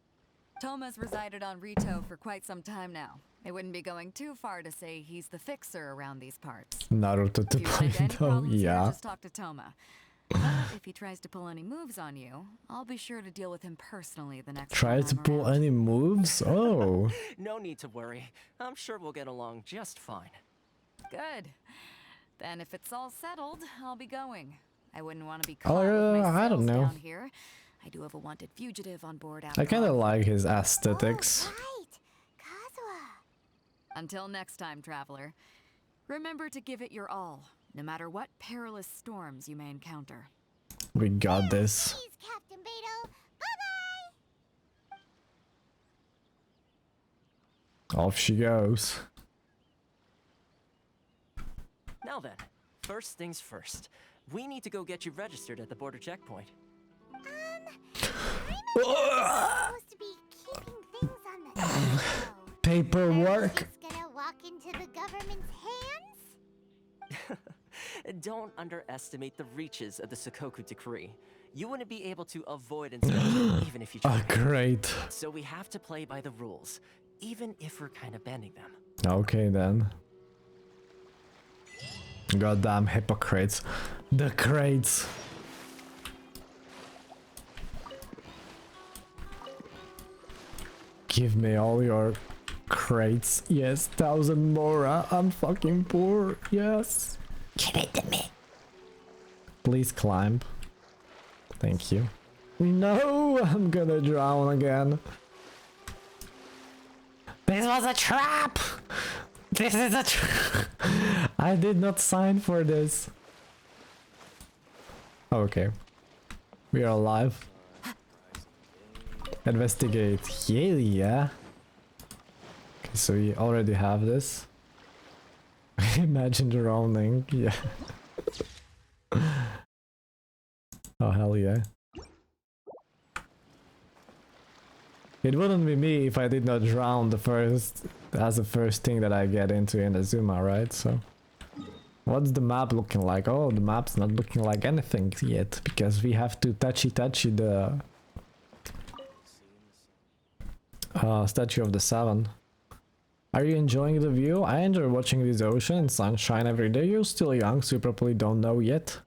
Toma's resided on Rito for quite some time now. It wouldn't be going too far to say he's the fixer around these parts. Naruto If you run into any 2.0, problems here, yeah. just talk to Toma. But if he tries to pull any moves on you, I'll be sure to deal with him personally the next Try time to I'm pull around. any moves? Oh. No need to worry. I'm sure we'll get along just fine. Good. Then if it's all settled, I'll be going. I wouldn't want to be caught with my I don't sails know. down here. I do have a wanted fugitive on board after I kind of all. like his aesthetics. Oh, right. Kazuha. Until next time, traveler. Remember to give it your all, no matter what perilous storms you may encounter. We got this. Please, Captain Beidou. Bye-bye. Off she goes. Now then, first things first. We need to go get you registered at the border checkpoint. I'm supposed to be keeping things on the down low. Paperwork. Just gonna walk into the government's hands? Don't underestimate the reaches of the Sakoku decree. You wouldn't be able to avoid inspection even if you Oh, tried. great. So we have to play by the rules, even if we're kind of bending them. Okay then. Goddamn hypocrites. The crates. Give me all your crates. Yes, 1,000 more. I'm fucking poor. Yes. Give it to me. Please climb. Thank you. No, I'm gonna drown again. This was a trap! This is a trap! I did not sign for this. Okay. We are alive. Investigate. Yeah. Okay, So we already have this. Imagine drowning, yeah. Oh hell yeah. It wouldn't be me if I did not drown as the first thing that I get into INAZUMA, right? So what's the map looking like? Oh, the map's not looking like anything yet because we have to touchy the Statue of the Seven. Are you enjoying the view? I enjoy watching this ocean and sunshine every day. You're still young, so you probably don't know yet.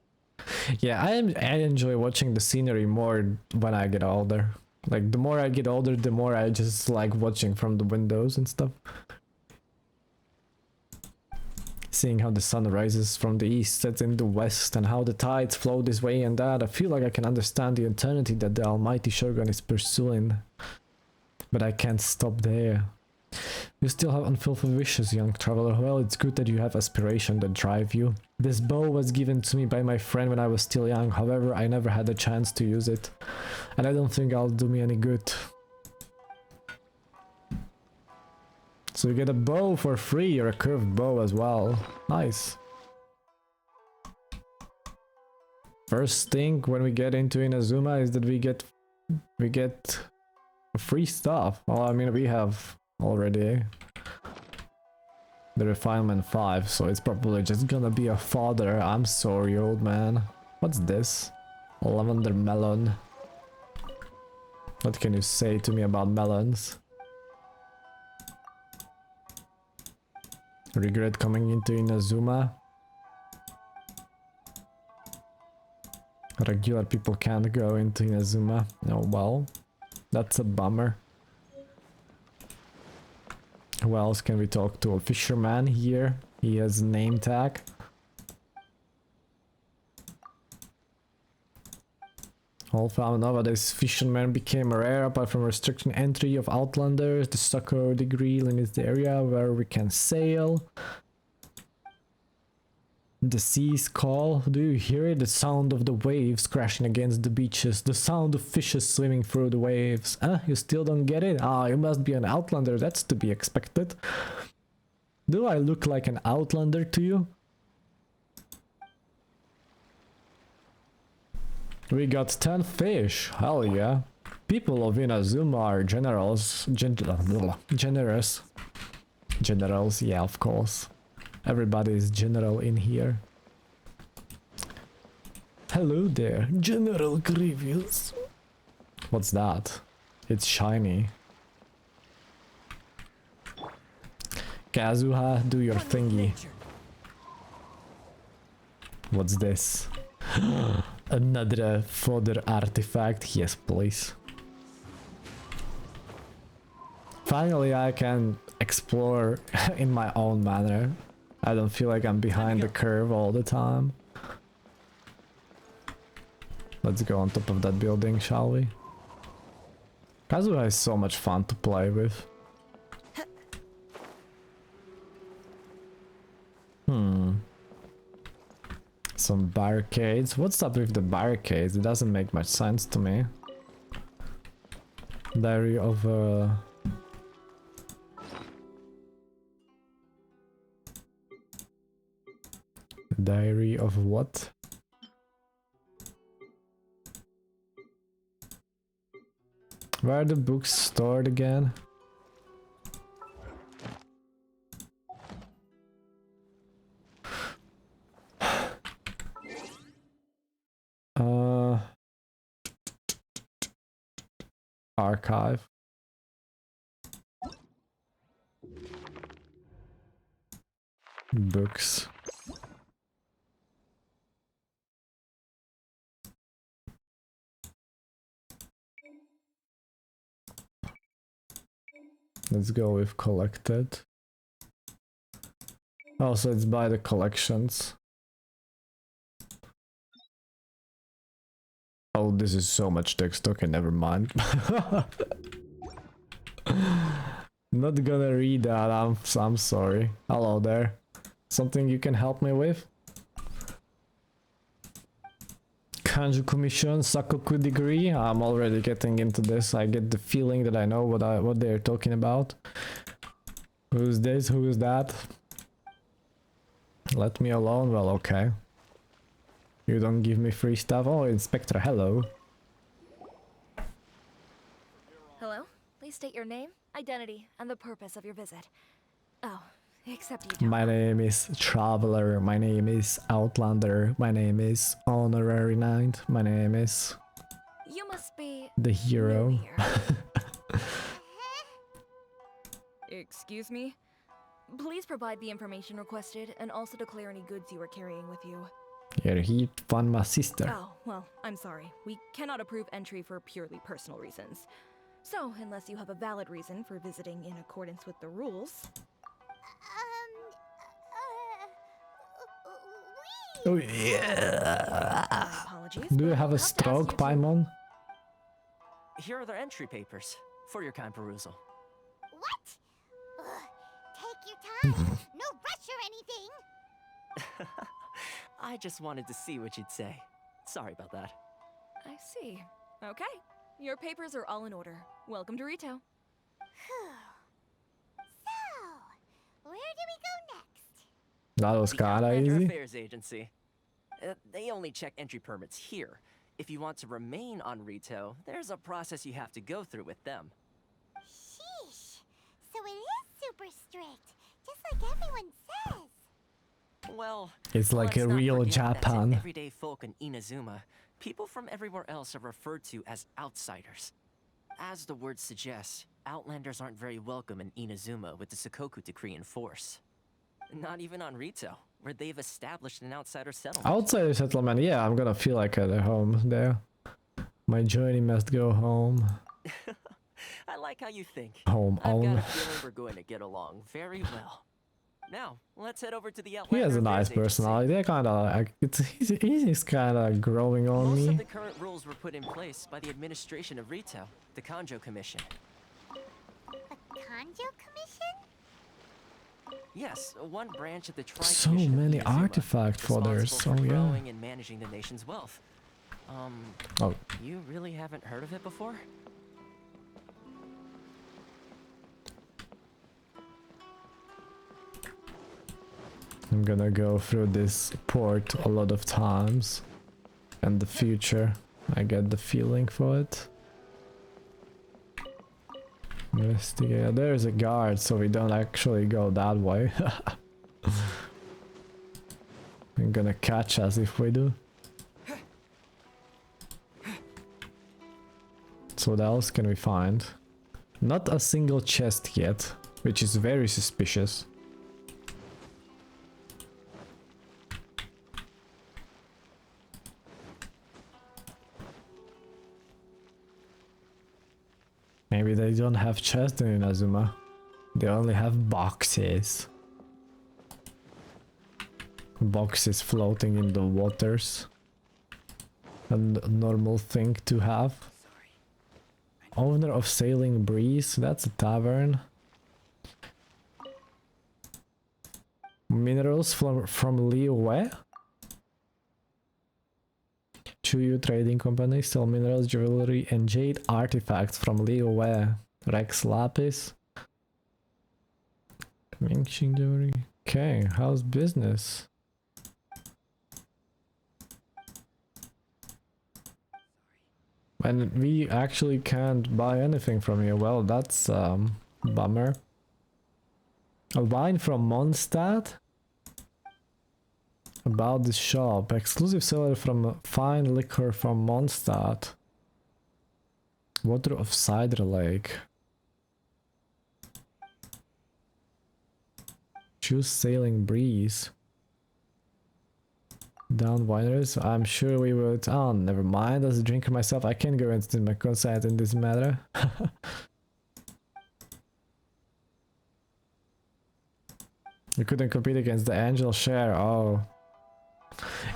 Yeah, I enjoy watching the scenery more when I get older. Like, the more I get older, the more I just like watching from the windows and stuff. Seeing how the sun rises from the east, sets in the west, and how the tides flow this way and that, I feel like I can understand the eternity that the almighty Shogun is pursuing. But I can't stop there. You still have unfulfilled wishes, young traveler. Well, it's good that you have aspiration that drive you. This bow was given to me by my friend when I was still young, however, I never had a chance to use it. And I don't think it'll do me any good. So you get a bow for free, or a curved bow as well. Nice. First thing when we get into INAZUMA is that we get free stuff. Well, I mean, we have already the refinement 5, so it's probably just gonna be a fodder. I'm sorry, old man. What's this? Lavender melon. What can you say to me about melons? Regret coming into INAZUMA. Regular people can't go into INAZUMA. Oh well, that's a bummer. Who else can we talk to? A fisherman here. He has a name tag. Alpha nowadays fishermen became rare apart from restricting entry of outlanders. The Sakura degree limits the area where we can sail. The seas call. Do you hear it? The sound of the waves crashing against the beaches. The sound of fishes swimming through the waves. You still don't get it? Ah, you must be an outlander. That's to be expected. Do I look like an outlander to you? We got 10 fish. Hell yeah. People of INAZUMA are generous. Generals, yeah, of course. Everybody is general in here. Hello there, General Grievous. What's that? It's shiny. Kazuha, do your thingy. What's this? Another fodder artifact. Yes, please. Finally, I can explore in my own manner. I don't feel like I'm behind the curve all the time. Let's go on top of that building, shall we? Kazuha is so much fun to play with. Some barricades. What's up with the barricades? It doesn't make much sense to me. Diary of Diary of what? Where are the books stored again? Archive. Books. Let's go with collected. Oh, so it's by the collections. Oh, this is so much text. Okay, never mind. Not gonna read that. I'm sorry. Hello there. Something you can help me with? Kanjuku mission, Sakoku degree. I'm already getting into this. I get the feeling that I know what they're talking about. Who's this? Who is that? Let me alone? Well, okay. You don't give me free stuff? Oh, Inspector, hello. Hello? Please state your name, identity, and the purpose of your visit. Oh, except you don't. My name is Traveler, my name is Outlander, my name is Honorary Knight, my name is You must be the hero. new here. Excuse me? Please provide the information requested and also declare any goods you are carrying with you. Here, he found my sister. Oh, well, I'm sorry. We cannot approve entry for purely personal reasons. So, unless you have a valid reason for visiting in accordance with the rules... Oh yeah. My apologies. Do but you I'll have a to ask stroke, you to- Paimon? Here are their entry papers for your kind perusal. What? Ugh, take your time. No rush or anything. I just wanted to see what you'd say. Sorry about that. I see. Okay. Your papers are all in order. Welcome to Rito. So, where do we go next? That was The kinda Outlander easy. Affairs Agency. They only check entry permits here. If you want to remain on Rito, there's a process you have to go through with them. Sheesh. So it is super strict, just like everyone says. Well, It's like let's a not real forget that to Japan. everyday folk in Inazuma, people from everywhere else are referred to as outsiders. As the word suggests, outlanders aren't very welcome in Inazuma with the Sakoku decree in force. Not even on Rito, where they've established an outsider settlement. Outside settlement, yeah, I'm gonna feel like at home there. My journey must go home. I like how you think. Home I've got own. a feeling we're going to get along very well. Now, let's head over to the He Outlander has a nice Affairs Agency. personality. They're kinda he's kinda growing on Most of me. the current rules were put in place by the administration of Rito, the Kanjo Commission. A Kanjo commission? Yes, one branch of the So Tri-Commission of many Inazuma, artifact folders. responsible Oh for yeah. growing and managing the nation's wealth. Oh, You really haven't heard of it before? I'm gonna go through this port a lot of times. And the future, I get the feeling for it. Investigate. There's a guard, so we don't actually go that way. They're gonna catch us if we do. So what else can we find? Not a single chest yet, which is very suspicious. Maybe they don't have chests in Inazuma. They only have boxes. Boxes floating in the waters. A normal thing to have. Owner of Sailing Breeze, that's a tavern. Minerals from Liyue? Chuyu Trading Company sell minerals, jewelry, and jade artifacts from Liyue. Rex Lapis. Mingxing jewelry. Okay, how's business? And we actually can't buy anything from here. Well, that's bummer. A wine from Mondstadt? About this shop. Exclusive seller from fine liquor from Mondstadt. Water of Cider Lake. Choose Sailing Breeze. Down wineries, I'm sure we would. Oh, never mind. As a drinker myself, I can't go into my consent in this matter. You couldn't compete against the Angel Share. Oh,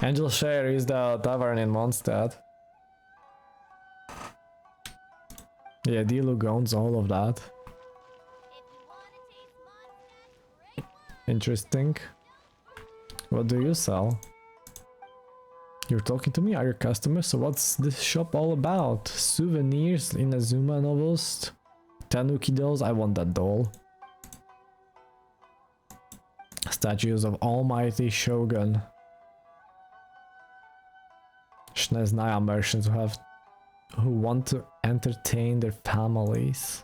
Angel Share is the tavern in Mondstadt. Yeah, Dilug owns all of that. Interesting. What do you sell? You're talking to me? Are you a customer? So what's this shop all about? Souvenirs, Inazuma novels, Tanuki dolls. I want that doll. Statues of Almighty Shogun. Shneznaya merchants who want to entertain their families.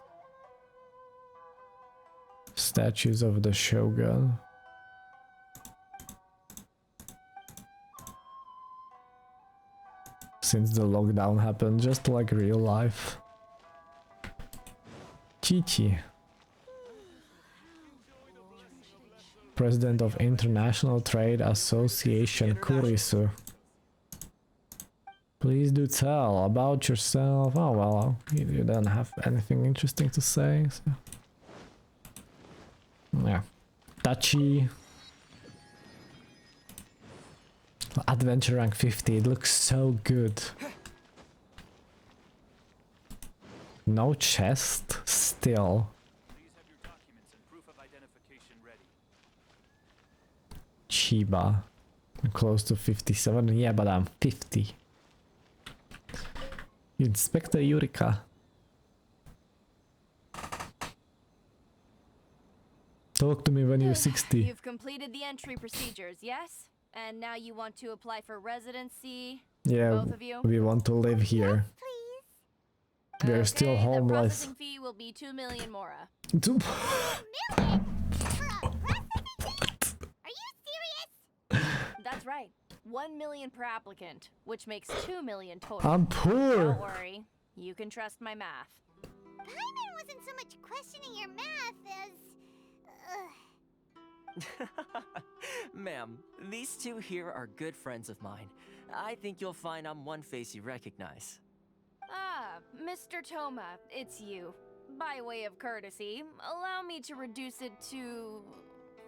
Statues of the Shogun. Since the lockdown happened, just like real life. Chichi. President of International Trade Association Kurisu. Please do tell about yourself. Oh well, you don't have anything interesting to say. So. Yeah. Tachi. Adventure rank 50, it looks so good. No chest, still. Please have your documents and proof of identification ready. Chiba. I'm close to 57, yeah, but I'm 50. Inspector Eureka. Talk to me when you're 60. You've completed the entry procedures, yes? And now you want to apply for residency? Yeah, Both of you? we want to live here. Please. We are still Okay, homeless. The processing fee will be 2 million mora. Million? For a processing? Are you serious? That's right. 1 million per applicant, which makes 2 million total. I'm Don't poor. worry. You can trust my math. Paimon wasn't so much questioning your math as... Ma'am, these two here are good friends of mine. I think you'll find I'm one face you recognize. Ah, Mr. Toma, it's you. By way of courtesy, allow me to reduce it to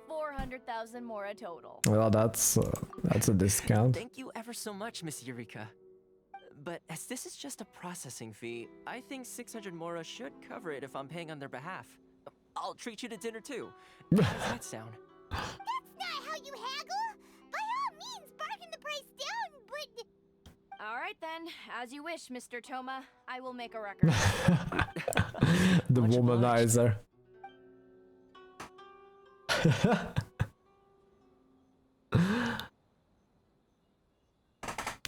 400,000 mora total. Well, that's a discount. Thank you ever so much, Miss Eureka. But as this is just a processing fee, I think 600 mora should cover it if I'm paying on their behalf. I'll treat you to dinner too. How does that sound? That's not how you haggle! By all means, bargain the price down, but... All right then, as you wish, Mr. Toma. I will make a record. The Much obliged. womanizer.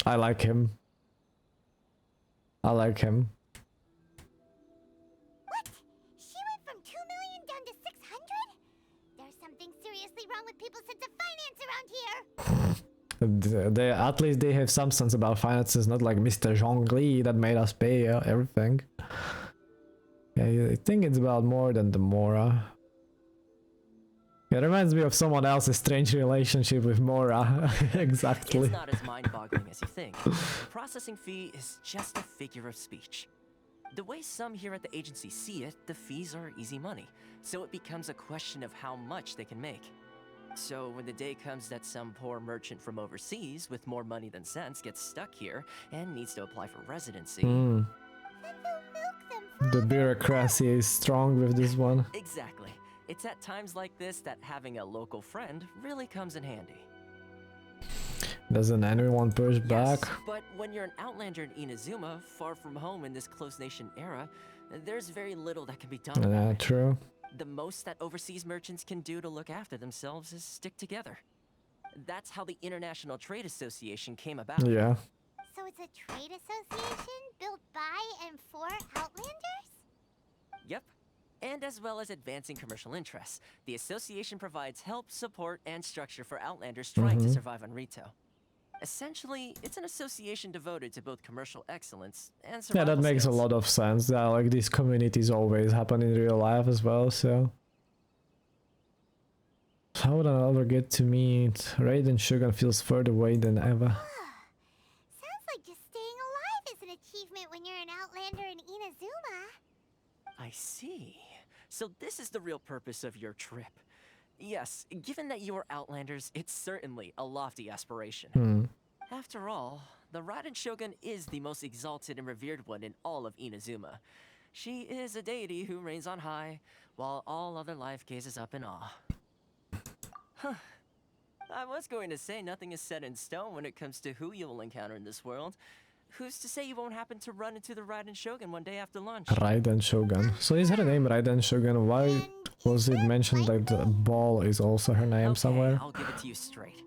I like him. I like him. What? She went from 2 million down to 600? There's something seriously wrong with people's sense of finance around here. They at least they have some sense about finances, not like Mr. Zhongli that made us pay everything. Yeah, I think it's about more than the Mora. It reminds me of someone else's strange relationship with Mora. Exactly. It's not as mind-boggling as you think. The processing fee is just a figure of speech. The way some here at the agency see it, the fees are easy money, so it becomes a question of how much they can make. So when the day comes that some poor merchant from overseas with more money than sense gets stuck here and needs to apply for residency... Mm. Then they'll milk them The bureaucracy is strong with this one. Exactly. It's at times like this that having a local friend really comes in handy. Doesn't anyone push back? Yes, but when you're an outlander in Inazuma, far from home in this closed nation era, there's very little that can be done about it. True. The most that overseas merchants can do to look after themselves is stick together. That's how the International Trade Association came about. Yeah. So it's a trade association built by and for Outlanders? Yep. And as well as advancing commercial interests, the association provides help, support, and structure for Outlanders trying to survive on Rito. Essentially, it's an association devoted to both commercial excellence and Yeah, survival that makes a skills. lot of sense. Yeah, like these communities always happen in real life as well, so... How would I ever get to meet? Raiden Shogun feels further away than ever. Sounds like just staying alive is an achievement when you're an Outlander in Inazuma. I see. So this is the real purpose of your trip. Yes, given that you are Outlanders, it's certainly a lofty aspiration. After all, the Raiden Shogun is the most exalted and revered one in all of Inazuma. She is a deity who reigns on high, while all other life gazes up in awe. Huh. I was going to say nothing is set in stone when it comes to who you will encounter in this world. Who's to say you won't happen to run into the Raiden Shogun one day after lunch? Raiden Shogun. So is her name Raiden Shogun? Why Was it mentioned that the ball is also her name Okay, somewhere? I'll give it to you straight.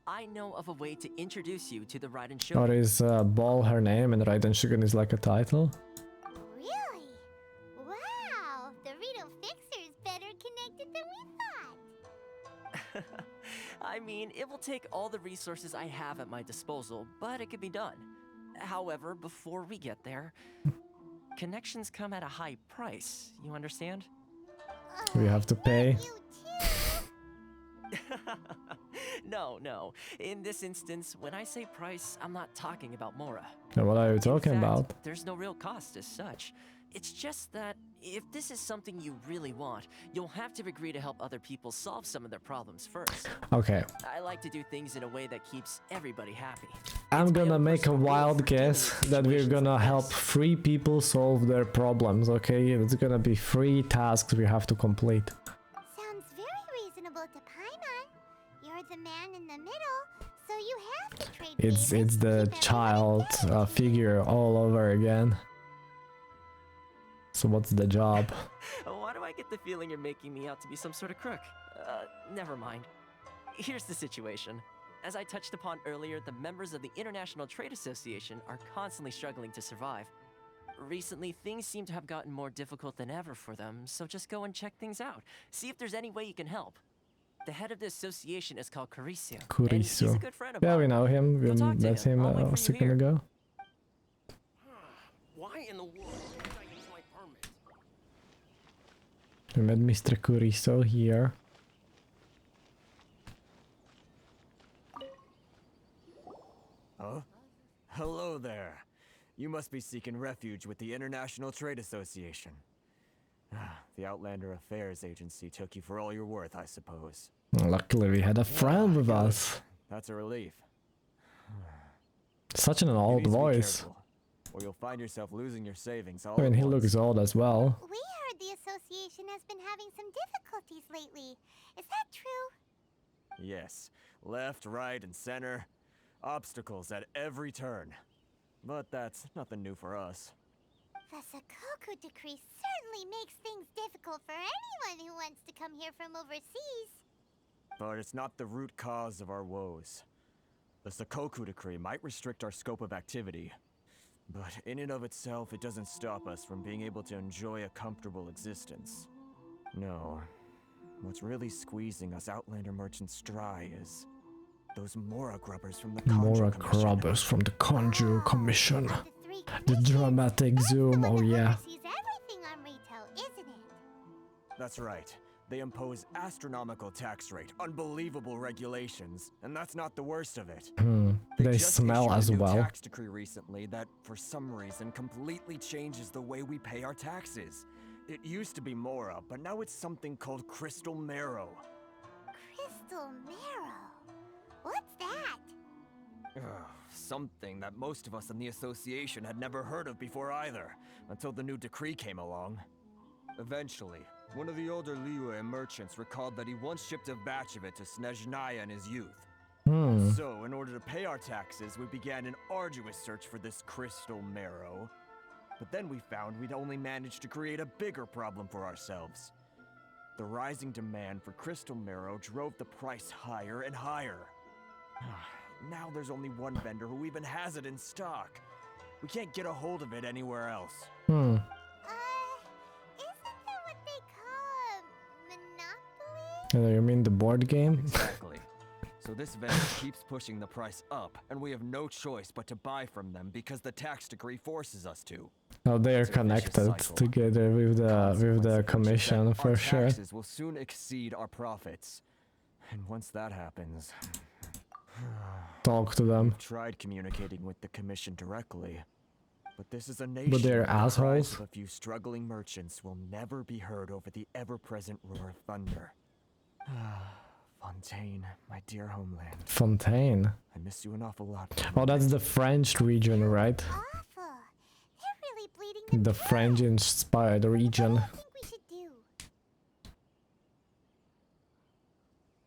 I know of a way to introduce you to the Raiden Or Shogun. is ball her name and Raiden Shogun is like a title? Really? Wow, the Rito Fixer is better connected than we thought. I mean, it will take all the resources I have at my disposal, but it could be done. However, before we get there, connections come at a high price, you understand? We have to pay. You too? No. In this instance, when I say price, I'm not talking about Mora. And what are you talking In fact, about? There's no real cost as such. It's just that if this is something you really want, you'll have to agree to help other people solve some of their problems first. Okay, I like to do things in a way that keeps everybody happy. I'm It's my gonna own make a personal rule wild for dealing guess with that we're situations gonna like help this. 3 people solve their problems, okay? It's gonna be 3 tasks we have to complete. Sounds very reasonable to Paimon. You're the man in the middle, so you have to trade It's favors to the keep everyone child happy. figure all over again. So what's the job? Why do I get the feeling you're making me out to be some sort of crook? Never mind. Here's the situation. As I touched upon earlier, the members of the International Trade Association are constantly struggling to survive. Recently, things seem to have gotten more difficult than ever for them, so just go and check things out. See if there's any way you can help. The head of the association is called Kurisu. And he's a Kurisu. good friend of Yeah, mine. we know him. We Go talk to met him I'll wait a for you second here. ago. Why in the world can't I use my permit? We met Mr. Kurisu here. Huh? Hello there. You must be seeking refuge with the International Trade Association. The Outlander Affairs Agency took you for all you're worth, I suppose. Luckily, we had a friend with us. That's a relief. Such an You need old to be voice. careful, or you'll find yourself losing your savings all I mean, at he once. looks old as well. We heard the association has been having some difficulties lately. Is that true? Yes. Left, right, and center. Obstacles at every turn. But that's nothing new for us. The Sakoku decree certainly makes things difficult for anyone who wants to come here from overseas. But it's not the root cause of our woes. The Sakoku decree might restrict our scope of activity, but in and of itself, it doesn't stop us from being able to enjoy a comfortable existence. No. What's really squeezing us Outlander merchants dry is those Mora grubbers from the Mora Conjure Commission. Grubbers from the Conjure Commission. Of the 3 The commissions, dramatic that's the zoom, one oh that yeah. oversees everything on retail, isn't it? That's right. They impose astronomical tax rate, unbelievable regulations, and that's not the worst of it. They just smell issued as a new well. tax decree recently that, for some reason, completely changes the way we pay our taxes. It used to be Mora, but now it's something called Crystal Marrow. Crystal Marrow. What's that? Something that most of us in the association had never heard of before either, until the new decree came along. Eventually, one of the older Liyue merchants recalled that he once shipped a batch of it to Snezhnaya in his youth. So, in order to pay our taxes, we began an arduous search for this crystal marrow. But then we found we'd only managed to create a bigger problem for ourselves. The rising demand for crystal marrow drove the price higher and higher. Now there's only one vendor who even has it in stock. We can't get a hold of it anywhere else. Isn't that what they call a monopoly? You mean the board game? Exactly. So this vendor keeps pushing the price up, and we have no choice but to buy from them because the tax decree forces us to. Oh, they are It's a vicious connected cycle. together with the Consequence commission is that for our sure. taxes will soon exceed our profits. And once that happens, Talk to them. I've tried communicating with the commission directly. But this is a nation But they're where the cries assholes. of a few struggling merchants will never be heard over the ever-present roar of thunder. Fontaine, my dear homeland. Fontaine. I miss you an awful lot. Oh, that's the French region, right? Awful. They're really bleeding them The too. French-inspired region. What do you think we should do?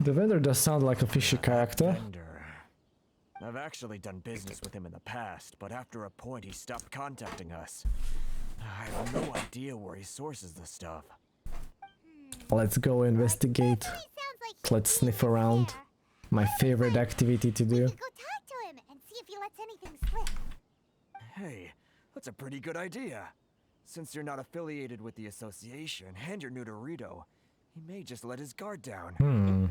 The vendor does sound like a fishy character. Vendor. I've actually done business with him in the past, but after a point he stopped contacting us. I have no idea where he sources the stuff. Let's go investigate. Sounds like Let's sniff around. My favorite activity to we do. could go talk to him and see if he lets anything slip. Hey, that's a pretty good idea. Since you're not affiliated with the association and you're new to Rito, he may just let his guard down.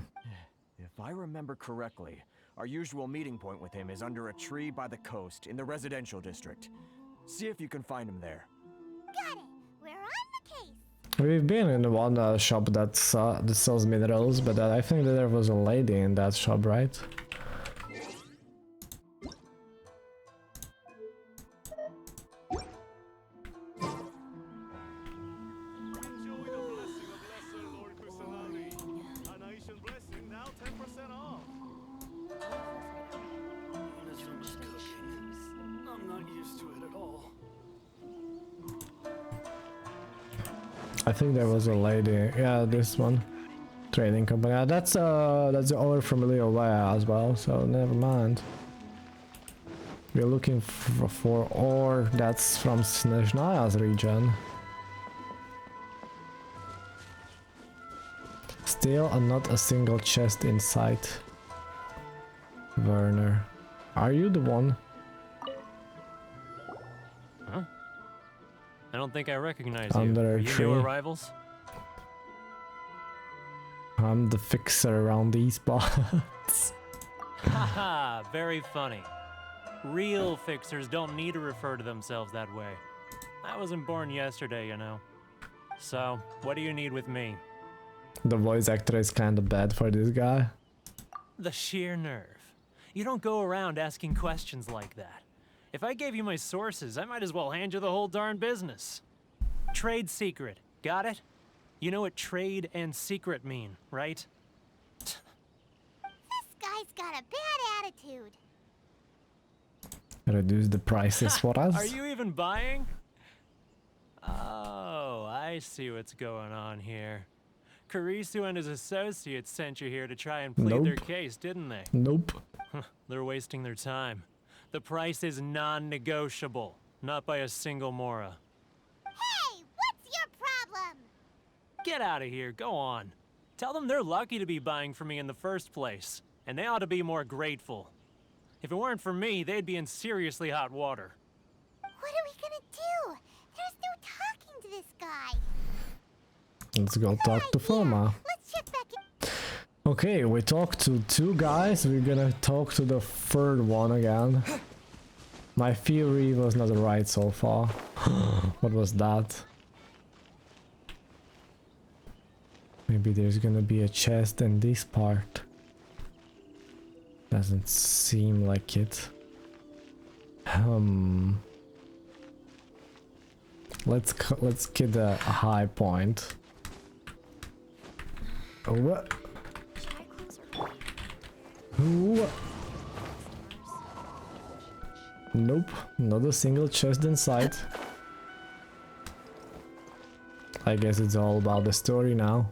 If I remember correctly, our usual meeting point with him is under a tree by the coast in the residential district. See if you can find him there. Got it. We're on the case. We've been in one shop that sells minerals, but I think that there was a lady in that shop, right? I think there was a lady. Yeah, this one. Trading company. That's the owner from Liyue as well, so never mind. We're looking for ore that's from Snezhnaya's region. Still not a single chest in sight. Werner. Are you the one? Huh? I don't think I recognize Under you. a Are you tree. new arrivals? I'm the fixer around these spots. Haha, very funny. Real fixers don't need to refer to themselves that way. I wasn't born yesterday, you know. So, what do you need with me? The voice actor is kinda bad for this guy. The sheer nerve. You don't go around asking questions like that. If I gave you my sources, I might as well hand you the whole darn business. Trade secret, got it? You know what trade and secret mean, right? This guy's got a bad attitude. Reduce the prices for us. Are you even buying? Oh, I see what's going on here. Kurisu and his associates sent you here to try and plead their Nope. case, didn't they? Nope. They're wasting their time. The price is non-negotiable, not by a single Mora. Hey, what's your problem? Get out of here, go on. Tell them they're lucky to be buying from me in the first place, and they ought to be more grateful. If it weren't for me, they'd be in seriously hot water. What are we gonna do? There's no talking to this guy. Let's go talk to Foma. Let's check back in. Okay, we talked to two guys. We're gonna talk to the third one again. My theory was not right so far. What was that? Maybe there's gonna be a chest in this part. Doesn't seem like it. Let's get a high point. What? What? Nope, not a single chest in sight. I guess it's all about the story now.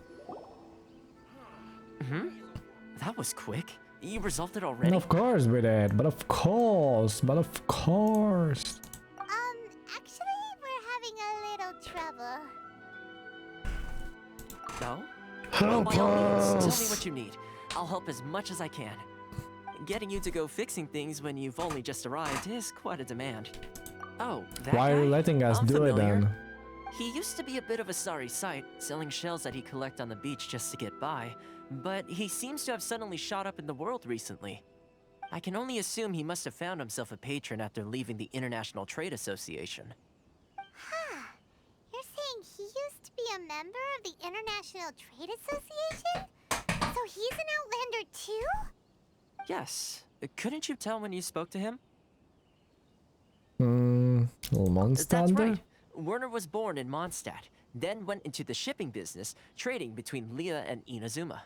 That was quick. You resolved it And already? of course we did, but of course. Actually, we're having a little trouble. No? Help By all means, tell me us! what you need. I'll help as much as I can. Getting you to go fixing things when you've only just arrived is quite a demand. Oh, that Why are you guy? letting us I'm do it familiar. then? He used to be a bit of a sorry sight, selling shells that he'd collect on the beach just to get by, but he seems to have suddenly shot up in the world recently. I can only assume he must have found himself a patron after leaving the International Trade Association. Huh. You're saying he used to be a member of the International Trade Association? So he's an Outlander too? Yes. Couldn't you tell when you spoke to him? Little monster That's there? right. Werner was born in Mondstadt, then went into the shipping business, trading between Liyue and INAZUMA.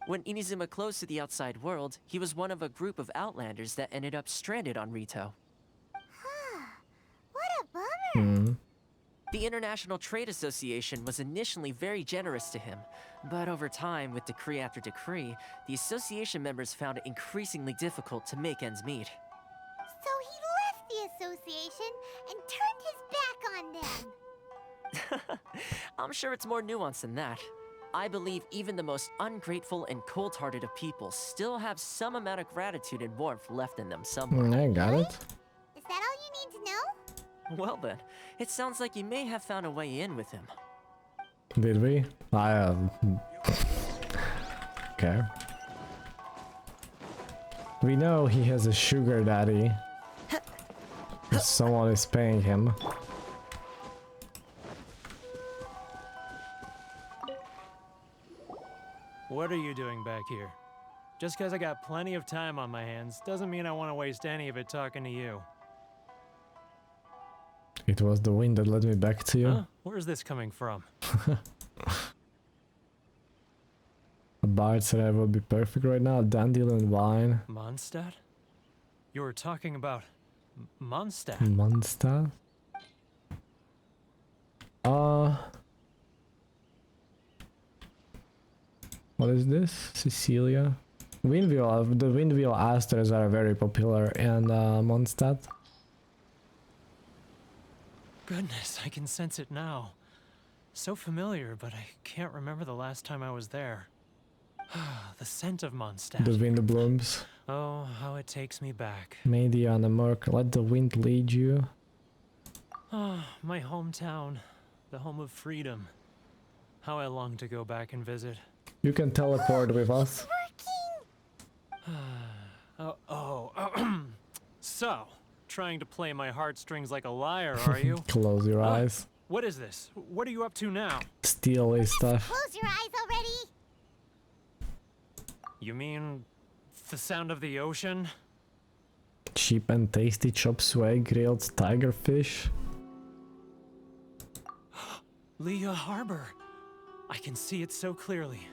When INAZUMA closed to the outside world, he was one of a group of Outlanders that ended up stranded on Rito. Huh. What a bummer. The International Trade Association was initially very generous to him, but over time, with decree after decree, the association members found it increasingly difficult to make ends meet. So he left the association and turned his back on them. I'm sure it's more nuanced than that. I believe even the most ungrateful and cold-hearted of people still have some amount of gratitude and warmth left in them somewhere. I got it. Is that all you need to know? Well then, it sounds like you may have found a way in with him. Did we? Okay. We know he has a sugar daddy. Someone is paying him. What are you doing back here? Just because I got plenty of time on my hands doesn't mean I want to waste any of it talking to you. It was the wind that led me back to you. Huh? Where's this coming from? A bard said I would be perfect right now. Dandelion wine. Mondstadt? You were talking about Mondstadt. Mondstadt? What is this? Cecilia? Windwheel. The windwheel asters are very popular in Mondstadt. Goodness, I can sense it now. So familiar, but I can't remember the last time I was there. The scent of Mondstadt. The wind blooms. Oh, how it takes me back. Mediana Merc, let the wind lead you. Oh, my hometown. The home of freedom. How I long to go back and visit. You can teleport with us. So, trying to play my heartstrings like a liar, are you? Close your eyes. What is this? What are you up to now? Steal his stuff. Close your eyes already. You mean the sound of the ocean? Cheap and tasty chop suey grilled tiger fish. Leah Harbor. I can see it so clearly.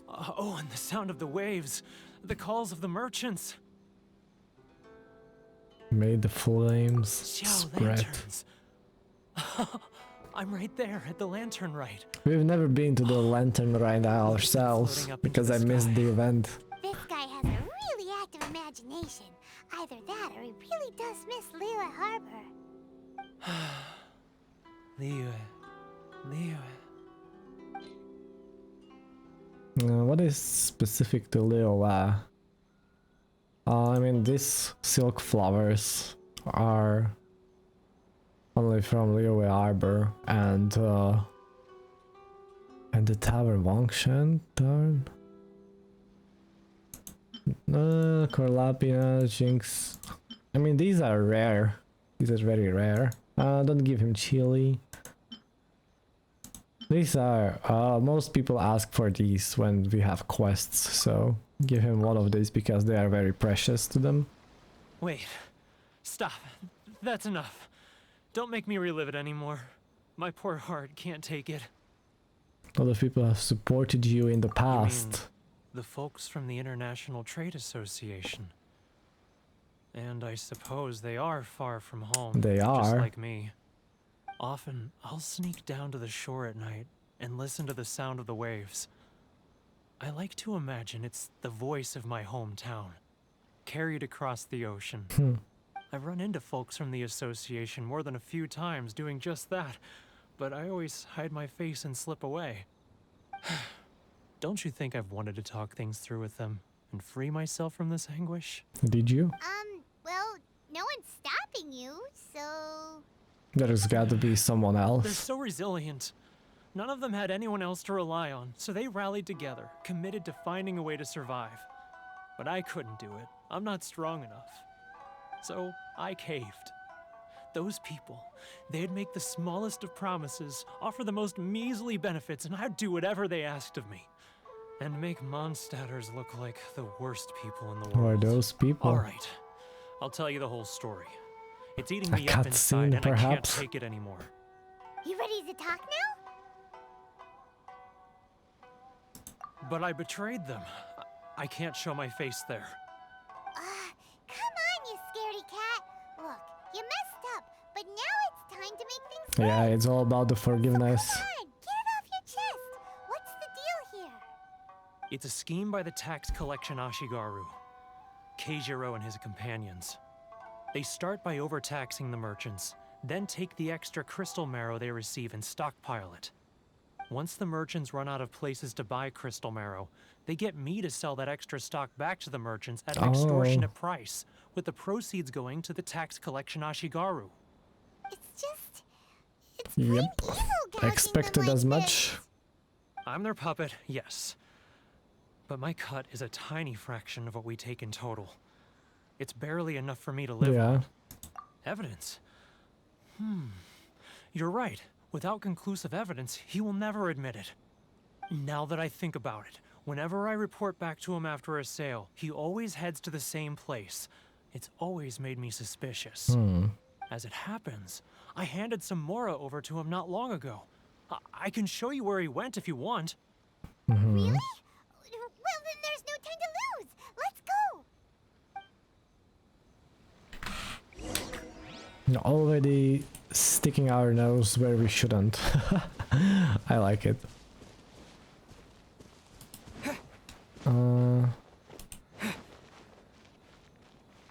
Oh, and the sound of the waves. The calls of the merchants. May the flames spread. Lanterns. I'm right there at the lantern rite. We've never been to the lantern right now ourselves because I missed the event. This guy has a really active imagination. Either that or he really does miss Liyue Harbor. Liyue. What is specific to Liyue? I mean, these silk flowers are only from Liyue Harbor and the Tower Wangshan Tarn. Corlapia, Jinx. I mean, these are rare. These are very rare. Don't give him chili. These are, most people ask for these when we have quests, so give him one of these because they are very precious to them. Wait. Stop. That's enough. Don't make me relive it anymore. My poor heart can't take it. A lot of people have supported you in the past. You mean the folks from the International Trade Association. And I suppose they are far from home. They are. Just like me. Often, I'll sneak down to the shore at night and listen to the sound of the waves. I like to imagine it's the voice of my hometown, carried across the ocean. I've run into folks from the association more than a few times doing just that, but I always hide my face and slip away. Don't you think I've wanted to talk things through with them and free myself from this anguish? Did you? Well, no one's stopping you, so... There's got to be someone else. They're so resilient. None of them had anyone else to rely on, so they rallied together, committed to finding a way to survive. But I couldn't do it. I'm not strong enough. So I caved. Those people, they'd make the smallest of promises, offer the most measly benefits, and I'd do whatever they asked of me. And make Mondstadters look like the worst people in the Who are world. those people? Alright, I'll tell you the whole story. It's eating A me up inside, cutscene, and I can't perhaps? take it anymore. You ready to talk now? But I betrayed them. I can't show my face there. Come on, you scaredy cat. Look, you messed up, but now it's time to make things right. Yeah, it's all about the forgiveness. Come on, get it off your chest. What's the deal here? It's a scheme by the tax collection Ashigaru, Keijiro and his companions. They start by overtaxing the merchants, then take the extra crystal marrow they receive and stockpile it. Once the merchants run out of places to buy crystal marrow, they get me to sell that extra stock back to the merchants at an extortionate price, with the proceeds going to the tax collection Ashigaru. It's plain evil gouging Expected them as like much. this. I'm their puppet, yes. But my cut is a tiny fraction of what we take in total. It's barely enough for me to live on. Evidence? You're right. Without conclusive evidence, he will never admit it. Now that I think about it, whenever I report back to him after a sale, he always heads to the same place. It's always made me suspicious. As it happens, I handed some Mora over to him not long ago. I can show you where he went if you want. Really? Well, then there's no time to lose. Let's go. Already sticking our nose where we shouldn't. I like it.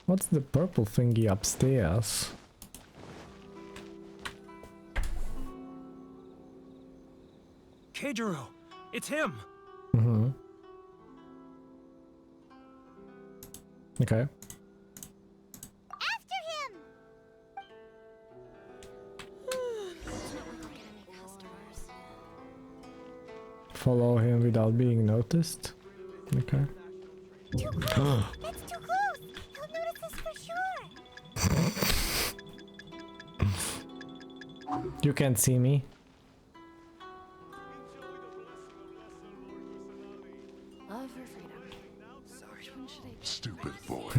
What's the purple thingy upstairs? Keijiro! It's him! Okay. After him. Follow him without being noticed. Okay. Too close. That's too close. He'll notice us for sure. You can't see me. Love for freedom. Sorry, when should I... Stupid boy.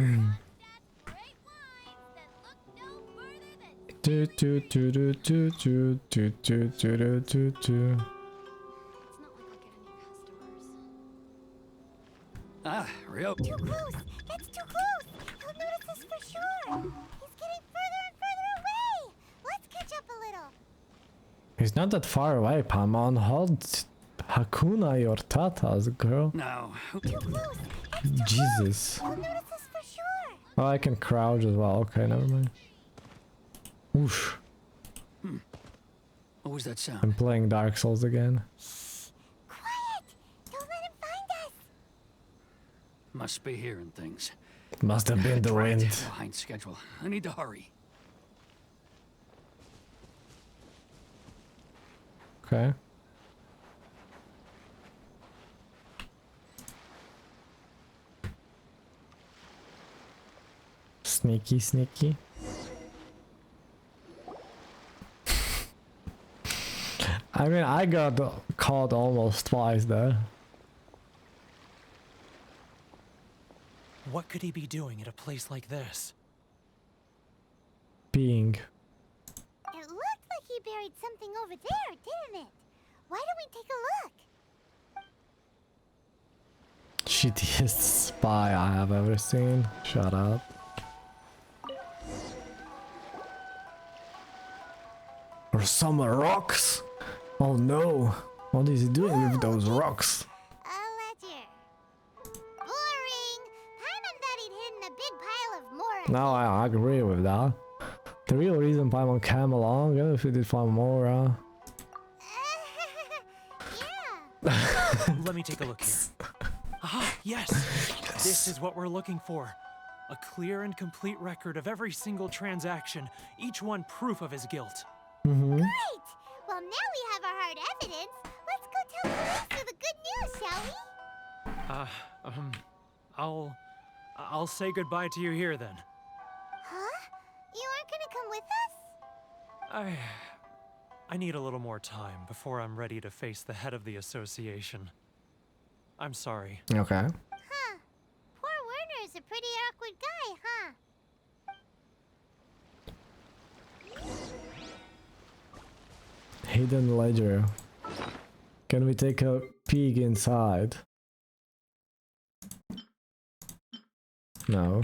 Do do do do do do do do do do do. Ah, real. Too close. That's too close. He'll notice us for sure. He's getting further and further away. Let's catch up a little. He's not that far away, Paimon. Hold Hakuna your tatas, girl. No. Too close. That's too Jesus. close. He'll notice us for sure. Oh, I can crouch as well. Okay, never mind. Whoosh. What was that sound? I'm playing Dark Souls again. Quiet. Don't let him find us. Must be hearing things. Must have been the Right, wind. behind schedule. I need to hurry. Okay. Sneaky, sneaky. I mean, I got caught almost twice there. What could he be doing at a place like this? Being. It looked like he buried something over there, didn't it? Why don't we take a look? Shittiest spy I have ever seen. Shut up. Or some rocks. Oh no. What is he doing with those rocks? A ledger. Boring. Paimon thought he'd hidden a big pile of more. No, I agree with that. The real reason Paimon came along, if he did find more, Yeah. Let me take a look here. Ah, yes! This is what we're looking for. A clear and complete record of every single transaction, each one proof of his guilt. Great. Well, now we have our hard evidence. Let's go tell police the good news, shall we? I'll say goodbye to you here then. Huh? You aren't gonna come with us? I need a little more time before I'm ready to face the head of the association. I'm sorry. Okay. Huh. Poor Werner's a pretty awkward guy, huh? Hidden ledger. Can we take a peek inside? No.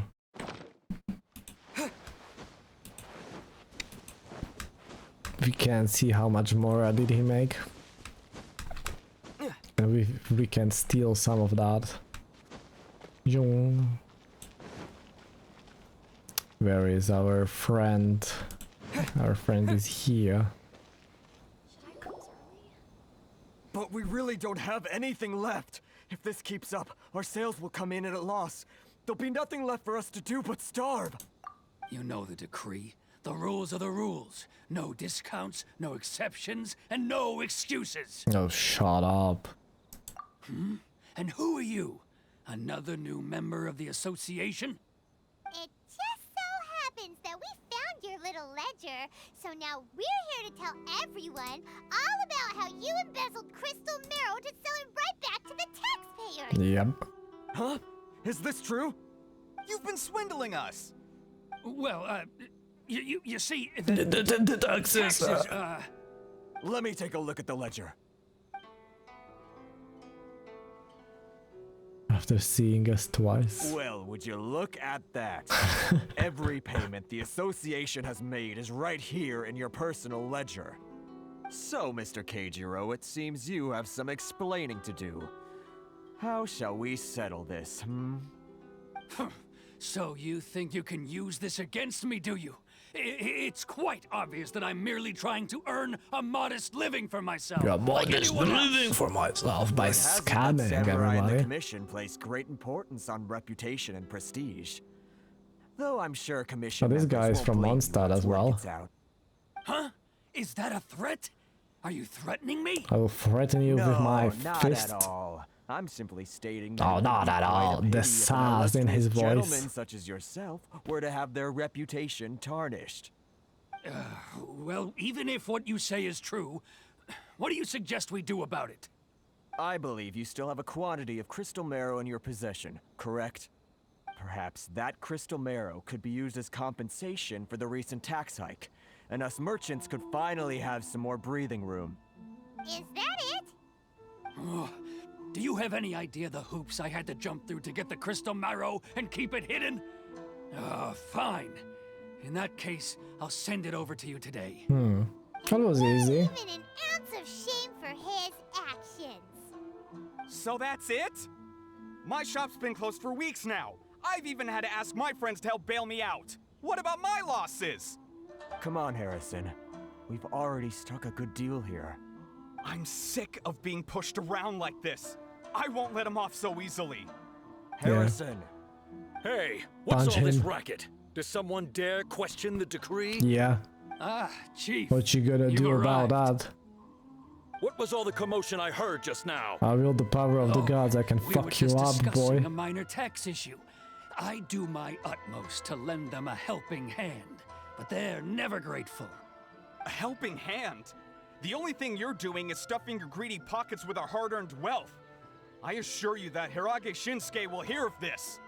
We can't see how much more did he make. And we can steal some of that. Yung. Where is our friend? Our friend is here. But we really don't have anything left. If this keeps up, our sales will come in at a loss. There'll be nothing left for us to do but starve. You know the decree. The rules are the rules. No discounts, no exceptions, and no excuses. Oh, shut up. And who are you? Another new member of the association? It just so happens that we found your little ledger, so now we're here to tell everyone all about how you embezzled crystal marrow to sell it right back to the taxpayers. Yep. Huh? Is this true? You've been swindling us. Well, you see, The taxes. Let me take a look at the ledger. After seeing us twice. Well, would you look at that? Every payment the association has made is right here in your personal ledger. So, Mr. Keijiro, it seems you have some explaining to do. How shall we settle this, So you think you can use this against me, do you? It's quite obvious that I'm merely trying to earn a modest living for myself. Yeah, modest living for myself by scamming everybody. The commission place great importance on reputation and prestige. Though I'm sure commission. Oh, this guy is members from won't blame Mondstadt you as once word well. gets out. Huh? Is that a threat? Are you threatening me? I will threaten you with my not fist. at all. I'm simply stating that Oh, it would not be at quite a all. pity The if an sass in his illustrious voice. gentlemen such as yourself were to have their reputation tarnished. Well, even if what you say is true, what do you suggest we do about it? I believe you still have a quantity of crystal marrow in your possession, correct? Perhaps that crystal marrow could be used as compensation for the recent tax hike, and us merchants could finally have some more breathing room. Is that it? Oh, do you have any idea the hoops I had to jump through to get the crystal marrow and keep it hidden? Fine. In that case, I'll send it over to you today. That was easy. Even an ounce of shame for his actions. So that's it? My shop's been closed for weeks now. I've even had to ask my friends to help bail me out. What about my losses? Come on, Harrison. We've already struck a good deal here. I'm sick of being pushed around like this. I won't let him off so easily. Harrison! Hey, what's Punch all this him. racket? Does someone dare question the decree? Yeah. Chief. What you gonna do about that? What was all the commotion I heard just now? I wield the power of the gods. I can We were fuck you just up, discussing boy. a minor tax issue. I do my utmost to lend them a helping hand, but they're never grateful. A helping hand? The only thing you're doing is stuffing your greedy pockets with our hard-earned wealth. I assure you that Hirage Shinsuke will hear of this.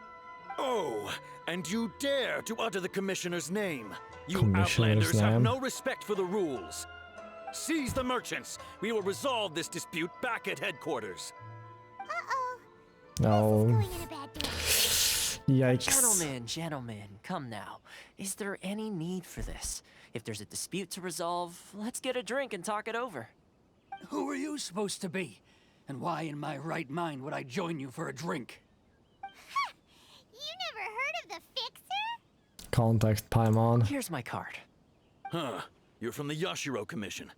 Oh, and you dare to utter the commissioner's name. You Commissioner's outlanders have name? no respect for the rules. Seize the merchants. We will resolve this dispute back at headquarters. Oh. Going in a bad direction. Yikes. Gentlemen, come now. Is there any need for this? If there's a dispute to resolve, let's get a drink and talk it over. Who are you supposed to be? And why in my right mind would I join you for a drink? You never heard of the Fixer? Contact Paimon. Here's my card. Huh. You're from the Yashiro Commission.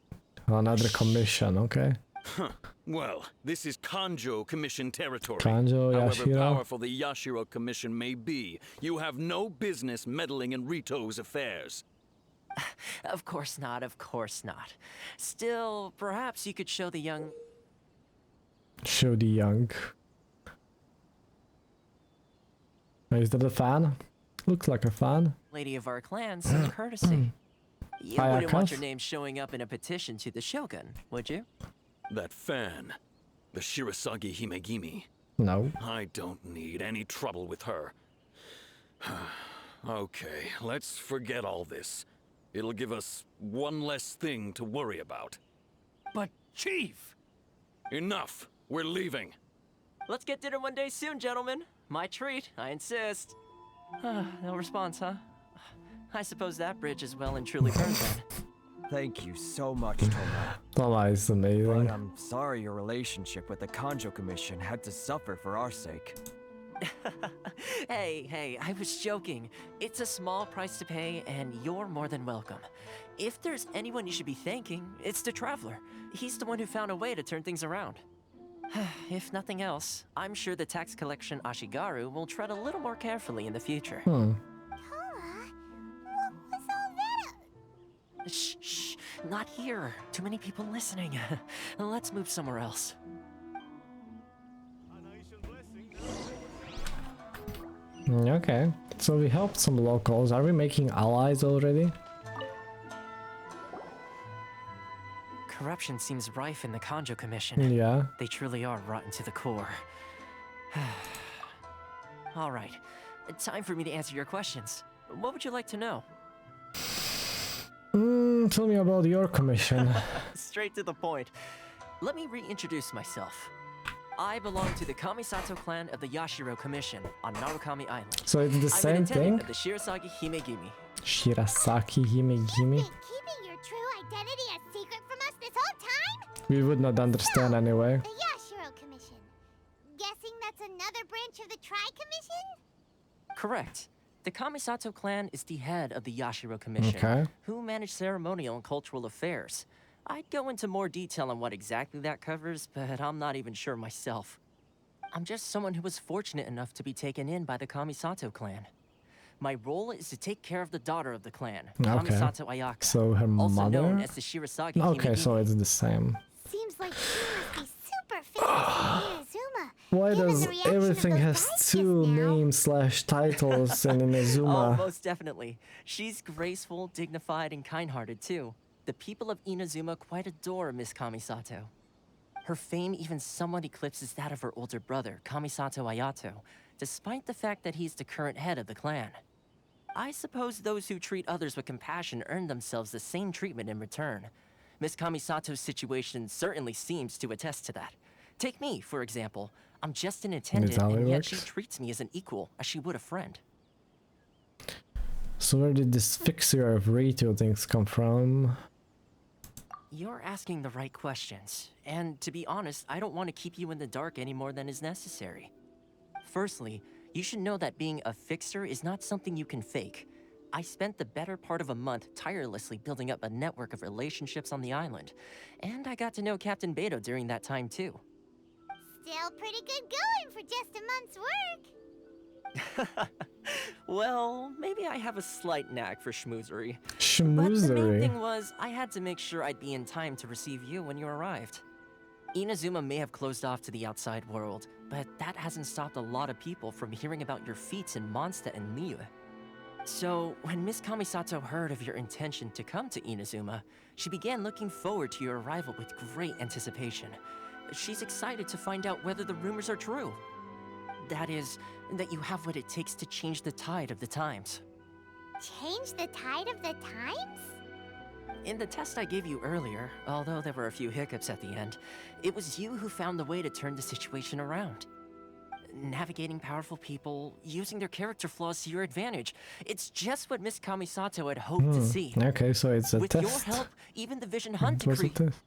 Another commission, okay. Huh. Well, this is Kanjo Commission territory. Kanjo, However Yashiro. powerful the Yashiro Commission may be, you have no business meddling in Rito's affairs. Of course not, of course not. Still, perhaps you could show the young... Show the young. Is that a fan? Looks like a fan. lady of our clan some courtesy. You wouldn't want your name showing up in a petition to the Shogun, would you? That fan, the Shirasagi Himegimi. No. I don't need any trouble with her. Okay, let's forget all this. It'll give us one less thing to worry about. But, Chief! Enough! We're leaving. Let's get dinner one day soon, gentlemen. My treat, I insist. No response, huh? I suppose that bridge is well and truly burned then. Thank you so much, Toma. Toma is amazing. But I'm sorry your relationship with the Kanjo Commission had to suffer for our sake. Hey, I was joking. It's a small price to pay, and you're more than welcome. If there's anyone you should be thanking, it's the Traveler. He's the one who found a way to turn things around. If nothing else, I'm sure the tax collection Ashigaru will tread a little more carefully in the future. Toma, what was all that? Shh, not here. Too many people listening. Let's move somewhere else. Okay, so we helped some locals. Are we making allies already? Corruption seems rife in the Kanjo Commission. Yeah. They truly are rotten to the core. Alright, time for me to answer your questions. What would you like to know? Tell me about your commission. Straight to the point. Let me reintroduce myself. I belong to the Kamisato clan of the Yashiro Commission on Narukami Island. So it's the same I'm an thing? attendant of the Shirasagi Himegimi. Shirasaki Himegimi? Keeping your true identity a secret from us this whole time? We would not understand anyway. The Yashiro Commission. Guessing that's another branch of the Tri-Commission? Correct. The Kamisato clan is the head of the Yashiro Commission, Okay. who manage ceremonial and cultural affairs. I'd go into more detail on what exactly that covers, but I'm not even sure myself. I'm just someone who was fortunate enough to be taken in by the Kamisato clan. My role is to take care of the daughter of the clan, Okay. Kamisato Ayaka, So her also known mother? as the Shirasagi Okay, Himegimi. so it's the same. Seems like she must be super famous in Inazuma. Why given does the reaction of everything those has guys two just now. names/titles in Oh, Inazuma? most definitely. She's graceful, dignified, and kind-hearted too. The people of Inazuma quite adore Miss Kamisato. Her fame even somewhat eclipses that of her older brother, Kamisato Ayato, despite the fact that he's the current head of the clan. I suppose those who treat others with compassion earn themselves the same treatment in return. Miss Kamisato's situation certainly seems to attest to that. Take me, for example. I'm just an attendant, how it and yet she works? treats me as an equal, as she would a friend. So where did this fixer of retail things come from? You're asking the right questions, and to be honest, I don't want to keep you in the dark any more than is necessary. Firstly, you should know that being a fixer is not something you can fake. I spent the better part of a month tirelessly building up a network of relationships on the island, and I got to know Captain Beto during that time too. Still pretty good going for just a month's work. Well, maybe I have a slight knack for schmoozery. But the main Schmoozery. thing was, I had to make sure I'd be in time to receive you when you arrived. Inazuma may have closed off to the outside world, but that hasn't stopped a lot of people from hearing about your feats in Mondstadt and Liyue. So, when Miss Kamisato heard of your intention to come to Inazuma, she began looking forward to your arrival with great anticipation. She's excited to find out whether the rumors are true. That is, that you have what it takes to change the tide of the times. Change the tide of the times? In the test I gave you earlier, although there were a few hiccups at the end, it was you who found the way to turn the situation around. Navigating powerful people, using their character flaws to your advantage. It's just what Miss Kamisato had hoped to see. Okay, so it's a With test. your help, even the Vision Hunt It was a decree. test.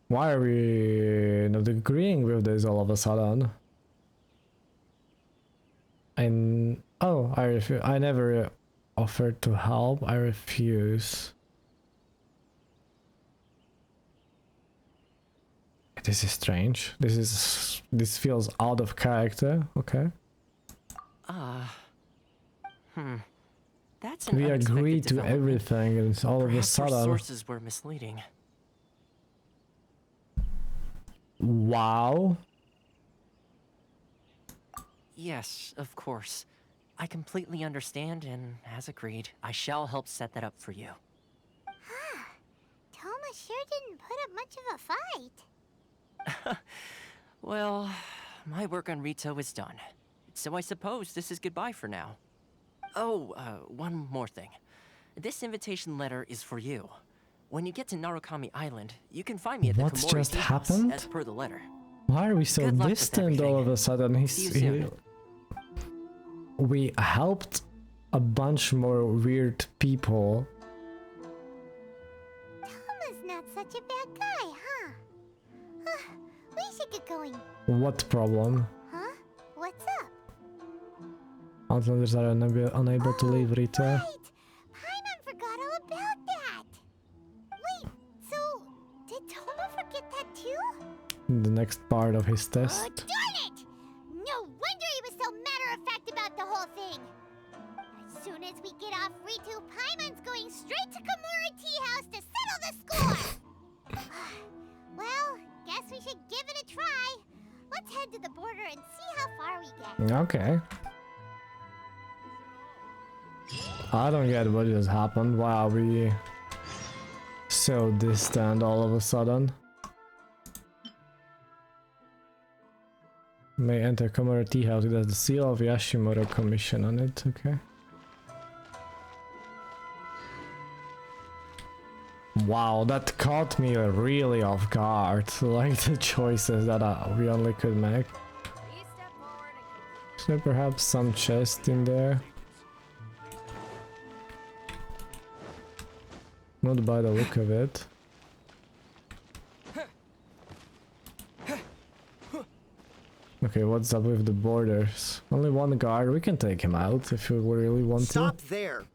Why are we not agreeing with this all of a sudden? And oh, I refuse. I never offered to help. I refuse. This is strange. This feels out of character. Okay. That's an We unexpected agreed to development. everything, and all of a Perhaps our sudden. sources were misleading. Wow. Yes, of course. I completely understand, and as agreed, I shall help set that up for you. Toma sure didn't put up much of a fight. Well, my work on Rito is done. So I suppose this is goodbye for now. Oh, one more thing. This invitation letter is for you. When you get to Narukami Island, you can find me at the What's Komori just Tea House, happened? as per the letter. Why are we so Good luck with distant all of a sudden? See you soon. We helped a bunch more weird people. Toma's not such a bad guy, huh? What problem? Huh? What's up? Outlanders are unable to leave Rito. Right! Paimon forgot all about that! Wait, so did Toma forget that too? The next part of his Oh, test. darn it! No wonder he was so matter-of-fact about the whole thing! As soon as we get off Ritu, Paimon's going straight to Kimura Tea House to settle the score! Well, guess we should give it a try. Let's head to the border and see how far we get. Okay. I don't get what just happened. Why are we so distant all of a sudden? May enter Komura Tea House. It has the seal of Yashimoto Commission on it. Okay. Wow, that caught me really off guard. Like the choices that we only could make. Is there perhaps some chest in there? Not by the look of it. Okay, what's up with the borders? Only one guard. We can take him out if we really want to. Stop there!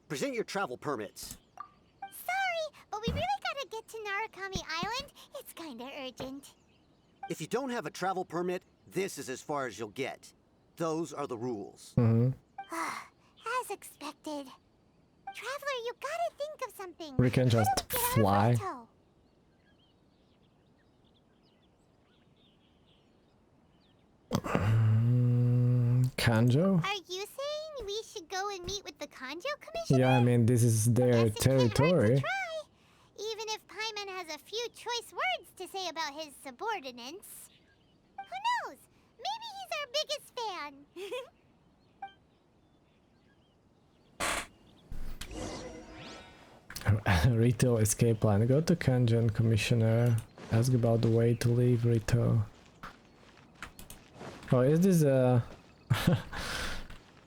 Present your travel permits. Sorry, but we really gotta get to Narukami Island. It's kinda urgent. If you don't have a travel permit, this is as far as you'll get. Those are the rules. As expected. Traveler, you gotta think of something. We can just fly. Kanjo? Are you saying we should go and meet with the Kanjo Commissioner? Yeah, I mean, this is their territory. Even if Paimon has a few choice words to say about his subordinates. Who knows? Maybe he's our biggest fan. Rito escape plan. Go to Kanjon Commissioner. Ask about the way to leave Rito. Oh, is this a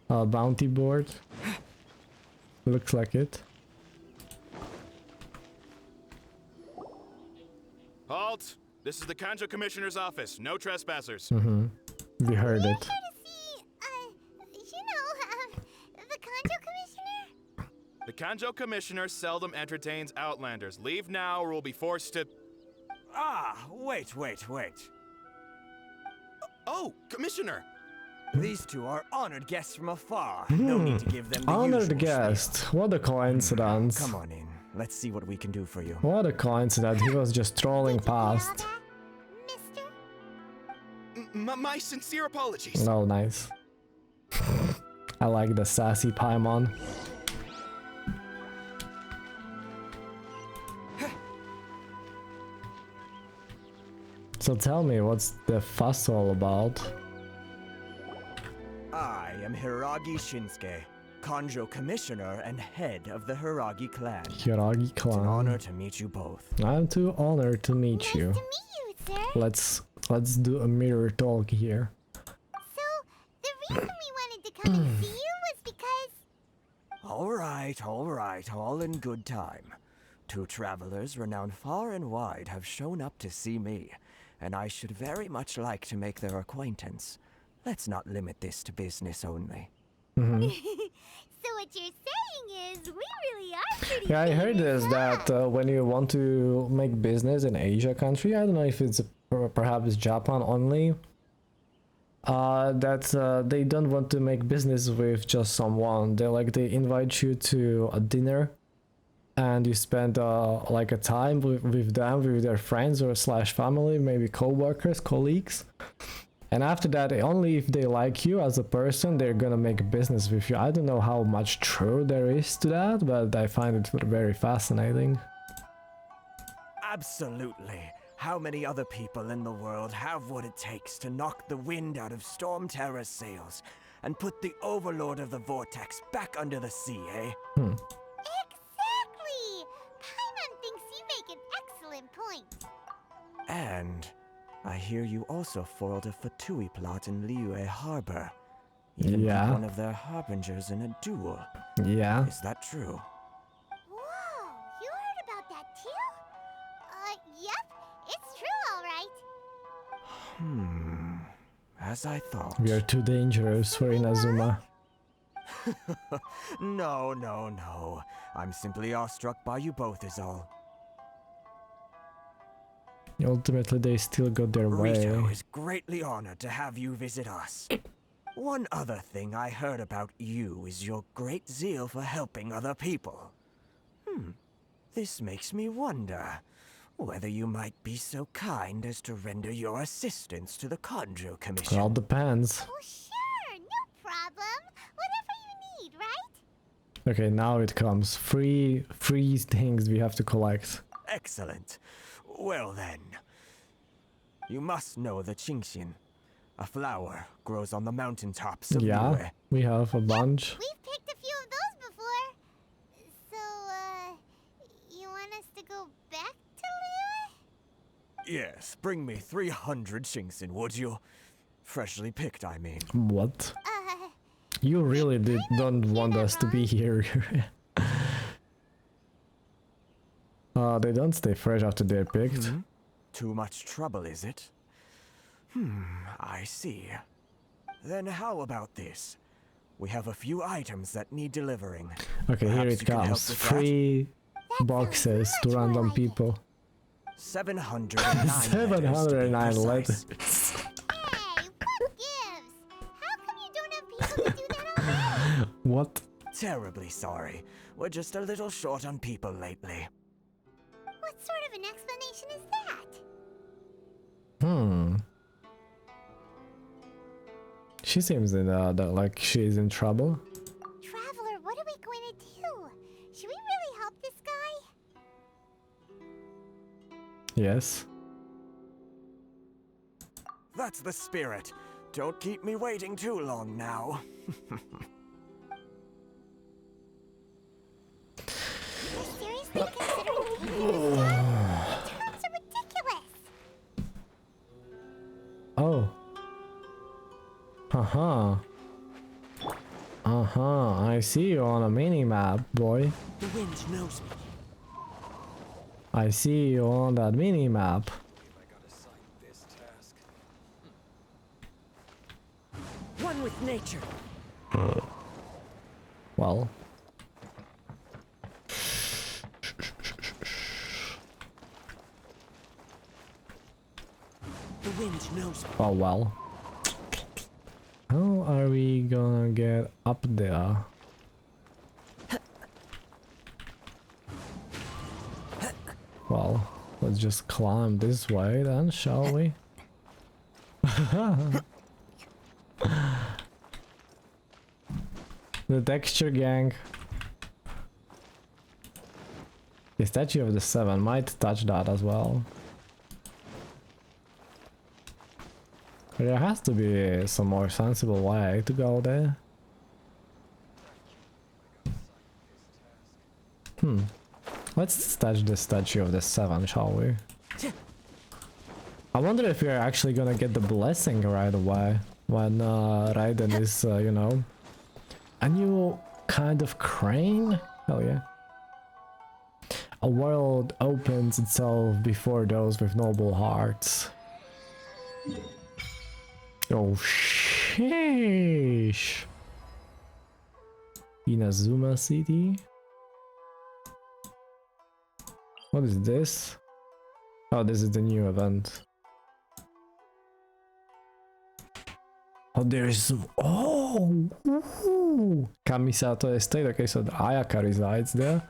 bounty board? Looks like it. Halt! This is the Kanjo Commissioner's office. No trespassers. We heard it. The Kanjo Commissioner? The Kanjo Commissioner seldom entertains Outlanders. Leave now or we'll be forced to... Ah, wait. Oh, Commissioner! These two are honored guests from afar. No need to give them the Honored usual guest. What a coincidence. Come on in. Let's see what we can do for you. What a coincidence. He was just strolling past. My sincere apologies. Oh, nice. I like the sassy Paimon. So tell me, what's the fuss all about? I am Hiragi Shinsuke, Kanjo Commissioner and head of the Hiragi clan. Hiragi clan. It's an honor to meet you both. I'm too honored to meet you. Nice to meet you, sir. Let's do a mirror talk here. So, the reason we wanted to come and see you was because... Alright, all in good time. Two travelers renowned far and wide have shown up to see me, and I should very much like to make their acquaintance. Let's not limit this to business only. So what you're saying is, we really are pretty Yeah, I heard this, that when you want to make business in Asia country, I don't know if it's perhaps Japan only, that they don't want to make business with just someone. They invite you to a dinner, and you spend like a time with them, with their friends or / family, maybe co-workers, colleagues. And after that, only if they like you as a person, they're gonna make business with you. I don't know how much true there is to that, but I find it very fascinating. Absolutely. How many other people in the world have what it takes to knock the wind out of Storm Terror's sails and put the Overlord of the Vortex back under the sea, eh? Exactly! Paimon thinks you make an excellent point. And I hear you also foiled a Fatui plot in Liyue Harbor. Even Yeah. one of their harbingers in a duel. Yeah. Is that true? Whoa, you heard about that too? Yep, it's true, all right. As I thought. We are too dangerous for Inazuma. No, no, no. I'm simply awestruck by you both is all. Ultimately, they still got their way. Rito is greatly honored to have you visit us. One other thing I heard about you is your great zeal for helping other people. This makes me wonder whether you might be so kind as to render your assistance to the Conjo Commission. It all depends. Oh, sure, no problem. Whatever you need, right? Okay, now it comes. Free things we have to collect. Excellent. Well then, you must know the Qingxian. A flower grows on the mountaintops of Yeah, Liyue. we have a bunch. We've picked a few of those before. So, you want us to go back to Liyue? Yes, bring me 300 Qingxian, would you? Freshly picked, I mean. What? You really don't want us to be here. They don't stay fresh after they're picked. Too much trouble, is it? I see. Then how about this? We have a few items that need delivering. Okay, here Perhaps it you can help comes. with Free boxes to random people. 709 709 letters. Hey, what gives? How come you don't have people to do that already? What? Terribly sorry. We're just a little short on people lately. What sort of an explanation is that? She seems in like she's in trouble. Traveler, what are we going to do? Should we really help this guy? Yes. That's the spirit. Don't keep me waiting too long now. Seriously considering taking this guy? The terms are ridiculous. Oh. I see you on a mini-map, boy. The wind knows me. I see you on that mini-map. One with nature. Well. The wind knows me. Oh well. How are we gonna get up there? Well, let's just climb this way then, shall we? The texture gang. The statue of the 7 might touch that as well. There has to be some more sensible way to go there. Let's touch the statue of the 7, shall we? I wonder if we're actually gonna get the blessing right away when Raiden is, you know, a new kind of crane? Hell yeah. A world opens itself before those with noble hearts. Oh sheesh. Inazuma City? What is this? Oh, this is the new event. Oh, there is... Oh! Woohoo! Kamisato Estate. Okay, so the Ayaka resides there.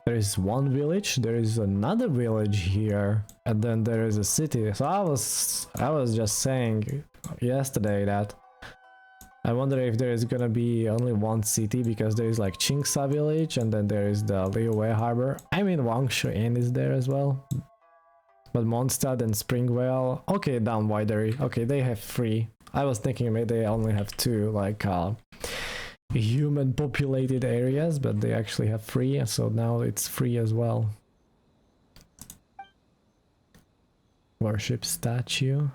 There is one village, there is another village here, and then there is a city. So I was just saying yesterday that I wonder if there is gonna be only one city, because there is like Qingsa village, and then there is the Liyue harbor. I mean Wangshu Inn is there as well. But Mondstadt and Springvale, okay, Downwidery, okay, they have 3. I was thinking maybe they only have 2, like human populated areas, but they actually have 3, so now it's free as well. Worship statue.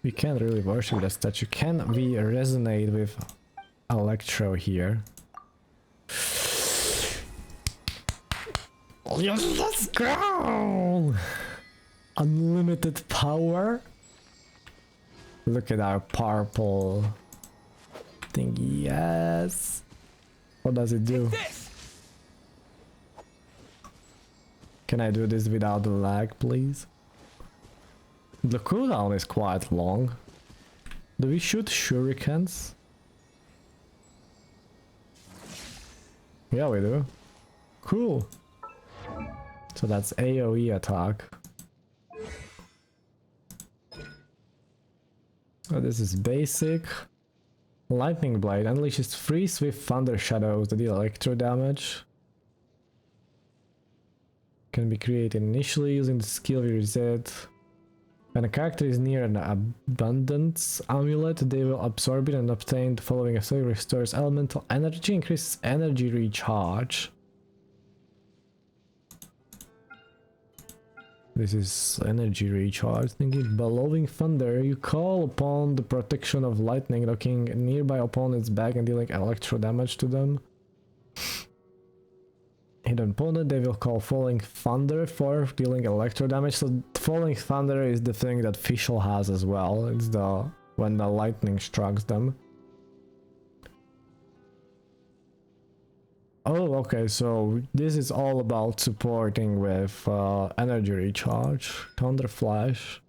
We can't really worship the statue. Can we resonate with Electro here? Yes, let's go! Unlimited power. Look at our purple thing. Yes. What does it do? Can I do this without the lag, please? The cooldown is quite long. Do we shoot shurikens? Yeah, we do. Cool. So that's AoE attack. Oh, this is basic. Lightning Blade unleashes 3 swift thunder shadows that deal electro damage. Can be created initially using the skill we reset. When a character is near an abundance amulet, they will absorb it and obtain the following effect: restores elemental energy, increases energy recharge. This is energy recharge. Thinking bellowing thunder. You call upon the protection of lightning, knocking nearby opponents back and dealing electro damage to them. Hit an opponent, they will call falling thunder for dealing electro damage. So falling thunder is the thing that Fischl has as well. It's the when the lightning strikes them. Oh, okay, so this is all about supporting with energy recharge. Thunder Flash.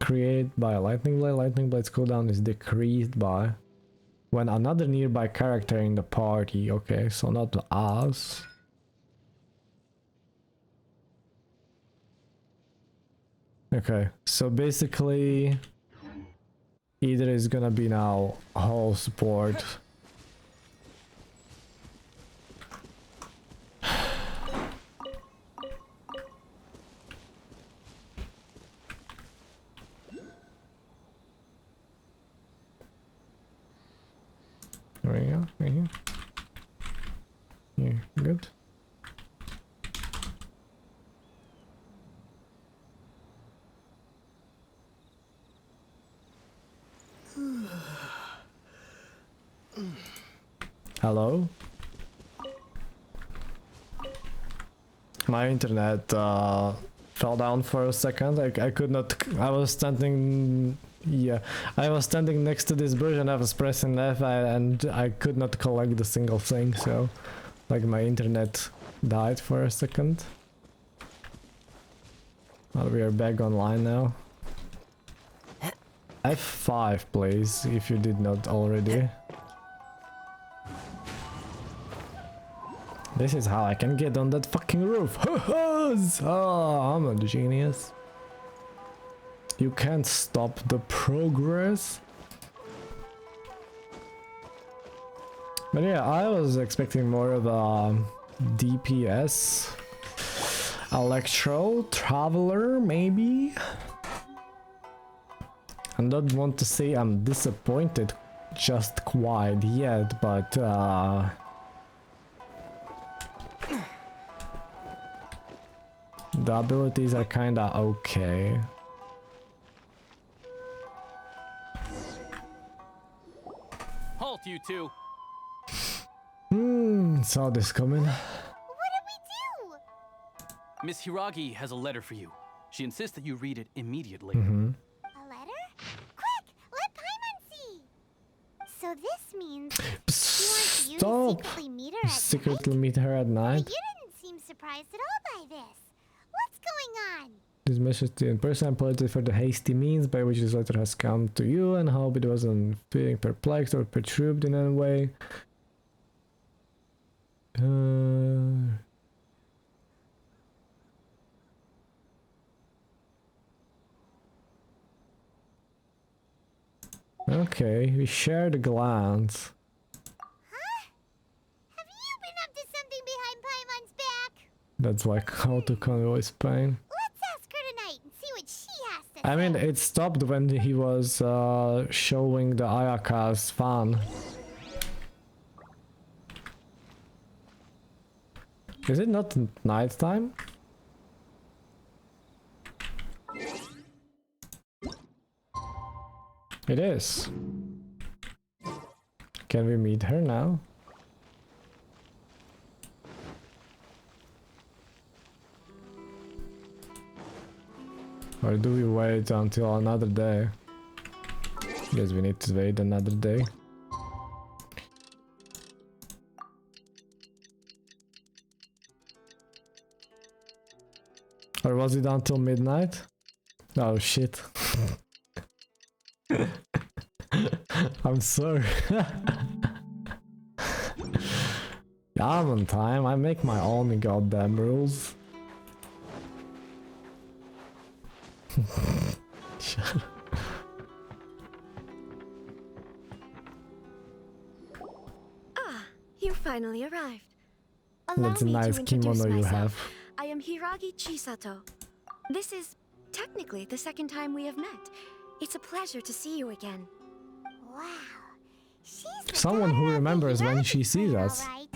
Create by a Lightning Blade. Lightning Blade's cooldown is decreased by when another nearby character in the party. Okay, so not us. Okay, so basically either is gonna be now whole support. There we go, right here. Here, good. Hello? My internet fell down for a second. I could not. I was standing. Yeah, I was standing next to this bridge and I was pressing F and I could not collect a single thing. So, like, my internet died for a second. Well, we are back online now. F5, please, if you did not already. This is how I can get on that fucking roof. Oh, I'm a genius. You can't stop the progress. But yeah, I was expecting more of a DPS Electro Traveler, maybe. I don't want to say I'm disappointed just quite yet, but the abilities are kinda okay. Halt, you two! What Saw this coming. do we do? Miss Hiragi has a letter for you. She insists that you read it immediately. A letter? Quick, let Paimon see. So this means she wants you to secretly meet her at Secretly meet her at night. But you didn't seem surprised at all by this. What's going on? This message to you in person. I apologize for the hasty means by which this letter has come to you and hope it wasn't feeling perplexed or perturbed in any way. Okay, we shared a glance. Huh? Have you been up to something behind Paimon's back? That's like how to convey pain. Let's ask her tonight and see what she has to say. I mean, it stopped when he was showing the Ayaka's fan. Is it not night time? It is. Can we meet her now? Or do we wait until another day? Guess we need to wait another day. Or was it until midnight? Oh shit. I'm sorry. Yeah, I'm on time. I make my own goddamn rules. Shut up. You finally arrived. Allow That's a me nice to introduce kimono you myself. have. I am Hiragi Chisato. This is technically the second time we have met. It's a pleasure to see you again. Wow. She's the Someone who remembers when she sees us. alright.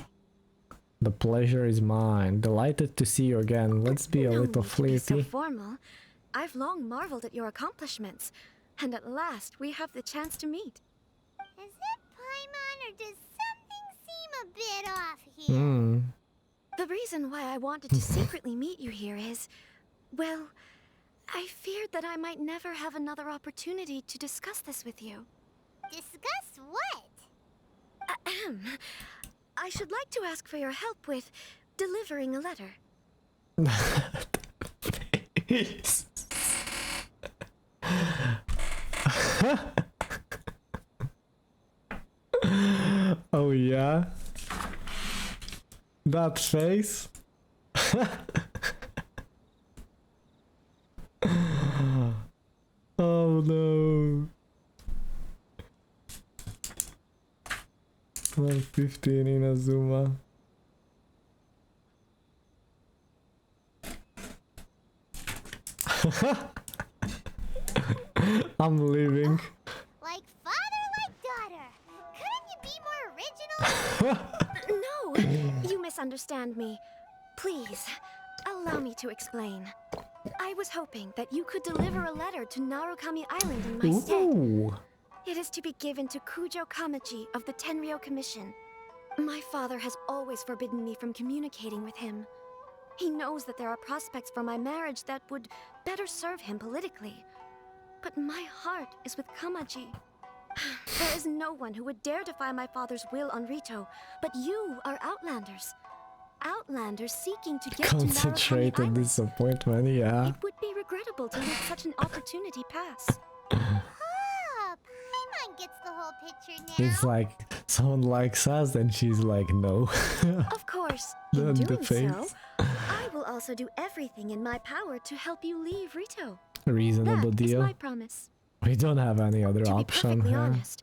The pleasure is mine. Delighted to see you again. Let's be a No little need to be so flirty. formal. I've long marveled at your accomplishments, and at last we have the chance to meet. Is it Paimon or does something seem a bit off here? Hmm. The reason why I wanted to secretly meet you here is, well, I feared that I might never have another opportunity to discuss this with you. Discuss what? Ahem. I should like to ask for your help with delivering a letter. Oh yeah? That face? Oh no. 115 INAZUMA. I'm leaving. Like father, like daughter. Couldn't you be more original? No, you misunderstand me. Please, allow me to explain. I was hoping that you could deliver a letter to Narukami Island in my stead. Ooh. It is to be given to Kujo Kamaji of the Tenryou Commission. My father has always forbidden me from communicating with him. He knows that there are prospects for my marriage that would better serve him politically. But my heart is with Kamaji. There is no one who would dare defy my father's will on Rito, but you are Outlanders. Outlanders seeking to get to Narukami Concentrated Island. disappointment, yeah. It would be regrettable to let such an opportunity pass. Oh, Paimon gets the whole picture now. It's like someone likes us, then she's like, no. Of course, The in doing face. so, I will also do everything in my power to help you leave Rito. Reasonable That is deal. my promise. We don't have any other To be option, perfectly huh? honest,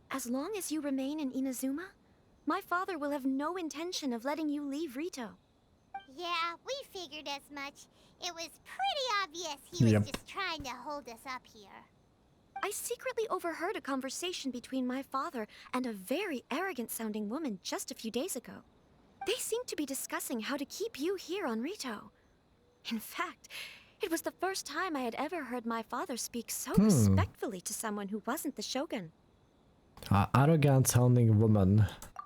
as long as you remain in Inazuma, my father will have no intention of letting you leave Rito. Yeah, we figured as much. It was pretty obvious he was Yep. just trying to hold us up here. I secretly overheard a conversation between my father and a very arrogant-sounding woman just a few days ago. They seemed to be discussing how to keep you here on Rito. In fact, it was the first time I had ever heard my father speak so respectfully to someone who wasn't the Shogun. Arrogant sounding woman.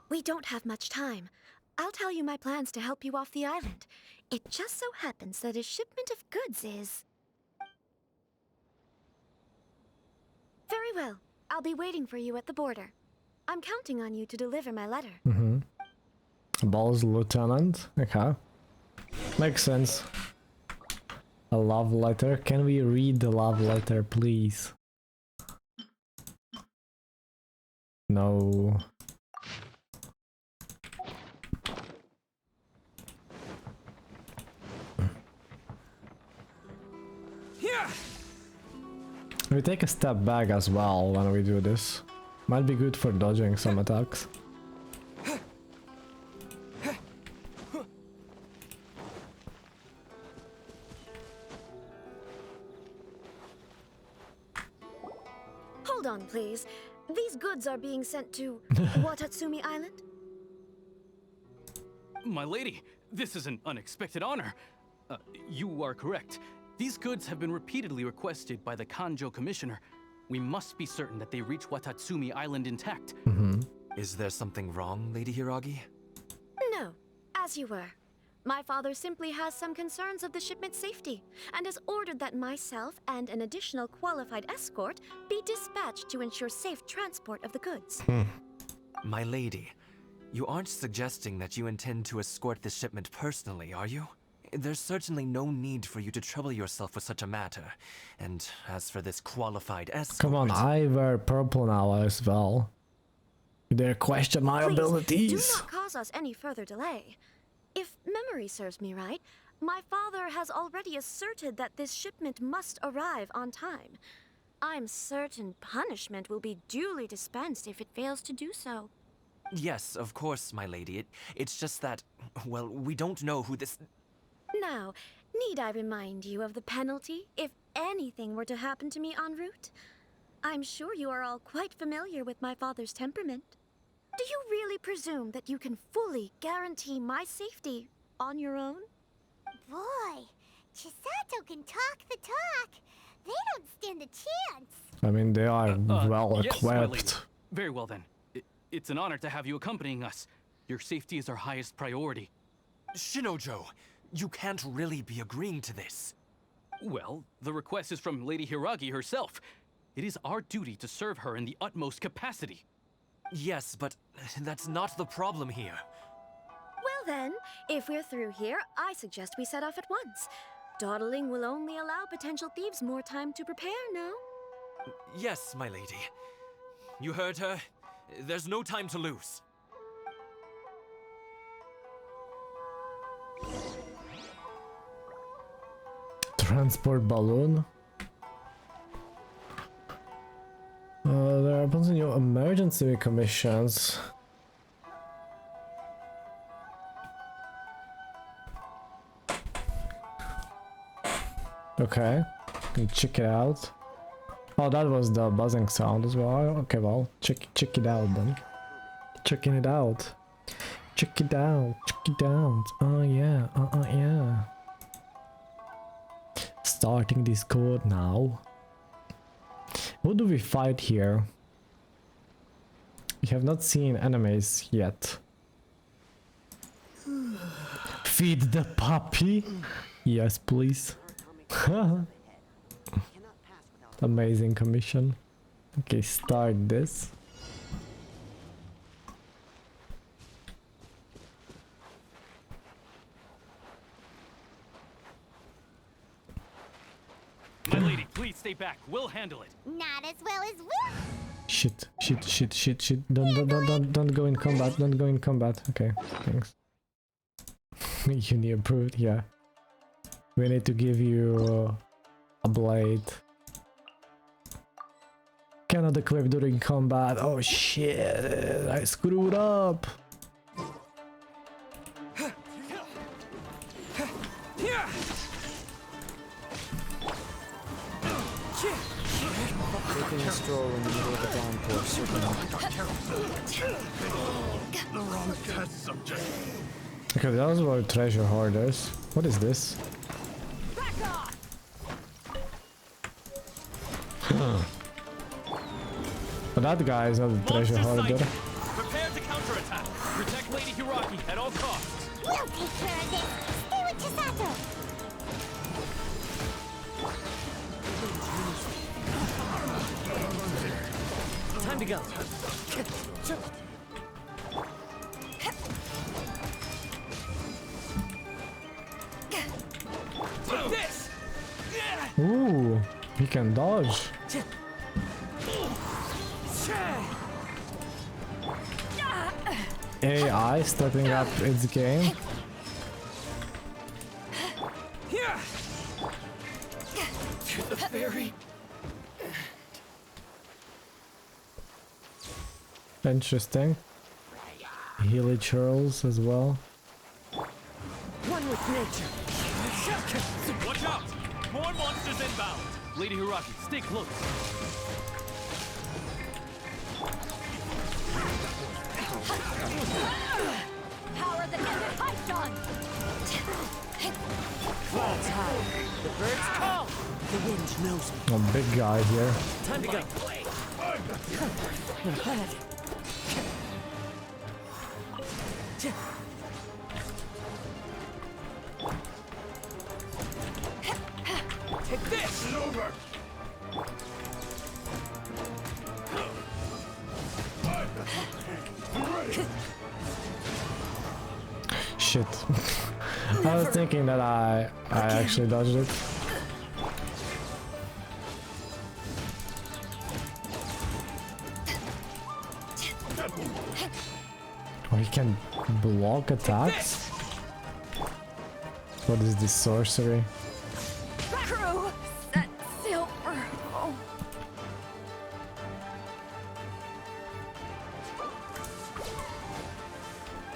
We don't have much time. I'll tell you my plans to help you off the island. It just so happens that a shipment of goods is... Very well. I'll be waiting for you at the border. I'm counting on you to deliver my letter. Mm-hmm. Balls lieutenant. Okay. Makes sense. A love letter. Can we read the love letter, please? No. We take a step back as well when we do this. Might be good for dodging some attacks. Hold on, please. These goods are being sent to Watatsumi Island? My lady, this is an unexpected honor. You are correct. These goods have been repeatedly requested by the Kanjo Commissioner. We must be certain that they reach Watatsumi Island intact. Is there something wrong, Lady Hiragi? No, as you were. My father simply has some concerns of the shipment's safety and has ordered that myself and an additional qualified escort be dispatched to ensure safe transport of the goods. My lady, you aren't suggesting that you intend to escort this shipment personally, are you? There's certainly no need for you to trouble yourself with such a matter. And as for this qualified escort... Come on, I wear purple now as well. You dare question my abilities? Do not cause us any further delay. If memory serves me right, my father has already asserted that this shipment must arrive on time. I'm certain punishment will be duly dispensed if it fails to do so. Yes, of course, my lady. It's just that, well, we don't know who this... Now, need I remind you of the penalty if anything were to happen to me en route? I'm sure you are all quite familiar with my father's temperament. Do you really presume that you can fully guarantee my safety on your own? Boy, Chisato can talk the talk. They don't stand a chance. I mean, they are well yes, my lady. equipped. Very well then. It's an honor to have you accompanying us. Your safety is our highest priority. Shinojo, you can't really be agreeing to this. Well, the request is from Lady Hiragi herself. It is our duty to serve her in the utmost capacity. Yes, but that's not the problem here. Well then, if we're through here, I suggest we set off at once. Dawdling will only allow potential thieves more time to prepare, no? Yes, my lady. You heard her. There's no time to lose. Transport balloon. There are a bunch of new emergency commissions. Okay, can check it out. Oh, that was the buzzing sound as well. Okay, well, check it out then. Checking it out. Check it out. Check it out. Oh yeah. Yeah. Starting Discord now. Who do we fight here? We have not seen enemies yet. Feed the puppy? Yes, please. Amazing commission. Okay, start this. My lady, please stay back. We'll handle it. Not as well as we. Shit. Don't go in combat. Don't go in combat. Okay, thanks. You need approved, yeah. We need to give you a blade. Cannot equip during combat. Oh shit, I screwed up. Taking a stroll in the middle of a downpour, certainly. The wrong test subject. Okay, those were treasure hoarders. What is this? But that guy is not a treasure hoarder. Prepare to counterattack. Protect Lady Hiragi at all costs. We'll take care of this. Stay with Chisato. Time to go. This! Ooh, he can dodge. AI stepping up its game. To the ferry. Interesting. Healy churls as well. One with nature. Watch out! More monsters inbound. Lady Hiragi, stay close. Power the nether python! Clouds high. The birds call. The wind knows me. A big guy here. Time to go. Shit. I was thinking that I actually dodged it. Oh, he can block attacks? What is this sorcery? Crew, set sail for home.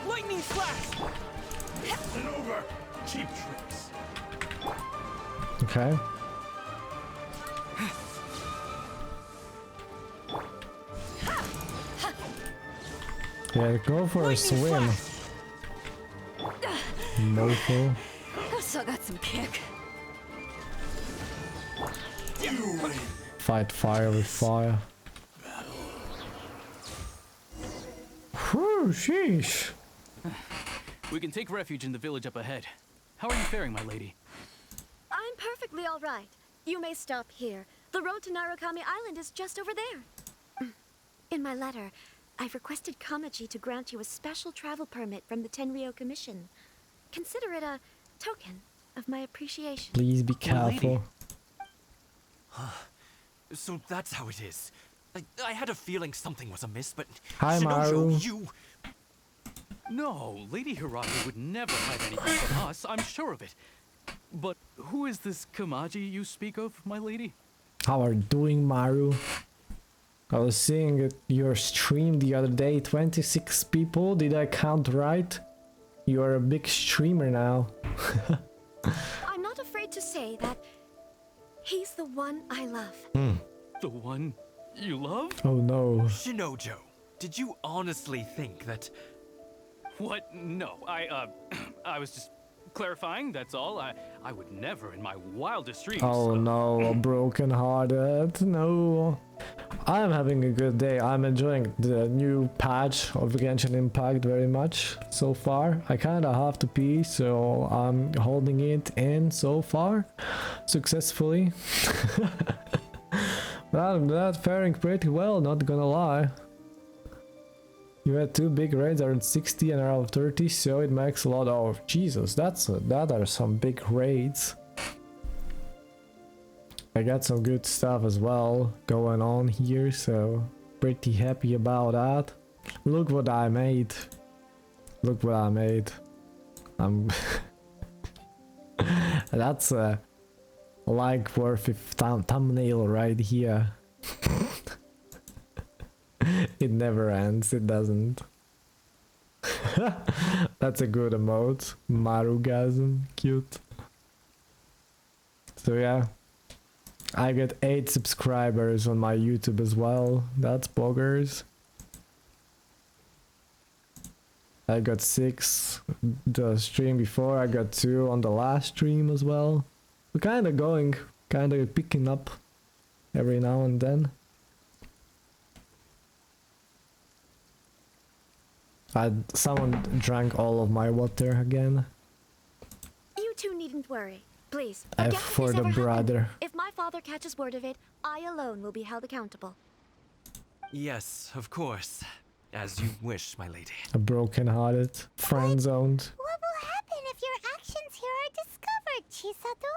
Lightning flash! And over! Cheap tricks. Okay. Yeah, go for a swim. Mofo. So got some kick. Fight fire with fire. Whew, sheesh. We can take refuge in the village up ahead. How are you faring, my lady? I'm perfectly all right. You may stop here. The road to Narukami Island is just over there. In my letter, I've requested Kamaji to grant you a special travel permit from the Tenryou Commission. Consider it a token of my appreciation. Please be careful. So that's how it is. I had a feeling something was amiss, but Hi, Maru. you... No, Lady Hiragi would never hide anything from us, I'm sure of it. But who is this Kamaji you speak of, my lady? How are you doing, Maru? I was seeing your stream the other day. 26 people, did I count right? You are a big streamer now. I'm not afraid to say that he's the one I love. The one you love? Oh no. Shinojo, did you honestly think that... What? No, I was just clarifying, that's all. I would never in my wildest dreams. Oh no, broken hearted. No. I'm having a good day. I'm enjoying the new patch of Genshin Impact very much so far. I kinda have to pee, so I'm holding it in so far successfully. That's faring pretty well, not gonna lie. You had 2 big raids, around 60 and around 30, so it makes a lot of... Jesus, that are some big raids. I got some good stuff as well going on here, so pretty happy about that. Look what I made. Look what I made. That's a like worthy thumbnail right here. It never ends, it doesn't. That's a good emote. Marugasm, cute. So yeah. I got 8 subscribers on my YouTube as well. That's boggers. I got 6 the stream before. I got 2 on the last stream as well. We're kinda going, kinda picking up every now and then. Someone drank all of my water again. You two needn't worry. Please, F forget for that the this ever happened. brother. If my father catches word of it, I alone will be held accountable. Yes, of course. As you wish, my lady. A broken-hearted, friend-zoned. What will happen if your actions here are discovered, Chisato?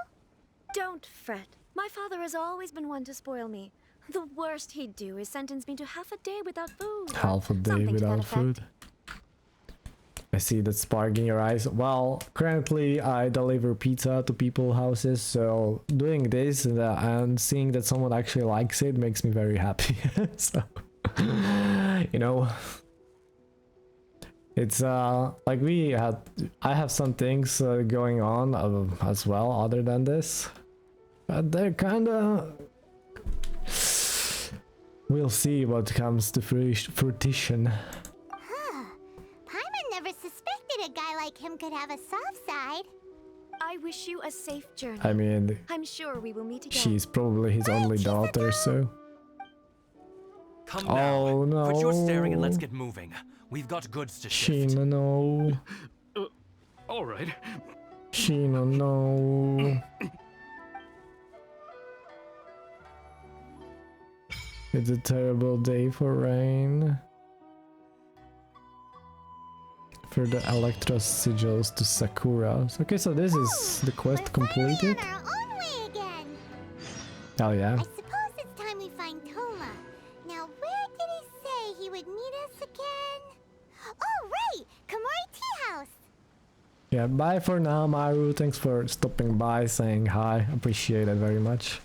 Don't fret. My father has always been one to spoil me. The worst he'd do is sentence me to half a day without food. Half a day without food. I see that spark in your eyes. Well, currently I deliver pizza to people's houses, so doing this and seeing that someone actually likes it makes me very happy. So, you know, it's like I have some things going on as well other than this, but they're kinda... We'll see what comes to fruition. Paimon never suspected a guy like him could have a soft side. I wish you a safe journey. I mean, I'm sure we will meet again. she's probably his only daughter, so... Come now. Oh no. Quit your staring and let's get moving. We've got goods to shift. Sheena, no. Alright. Sheena, no. It's a terrible day for rain. transfer the Electro sigils to Sakura. Okay, so this is the quest completed. On our own way again. Oh yeah. I suppose it's time we find Toma. Now, where did he say he would meet us again? Oh, right! Komori Tea House! Yeah, bye for now, Maru. Thanks for stopping by, saying hi. Appreciate it very much.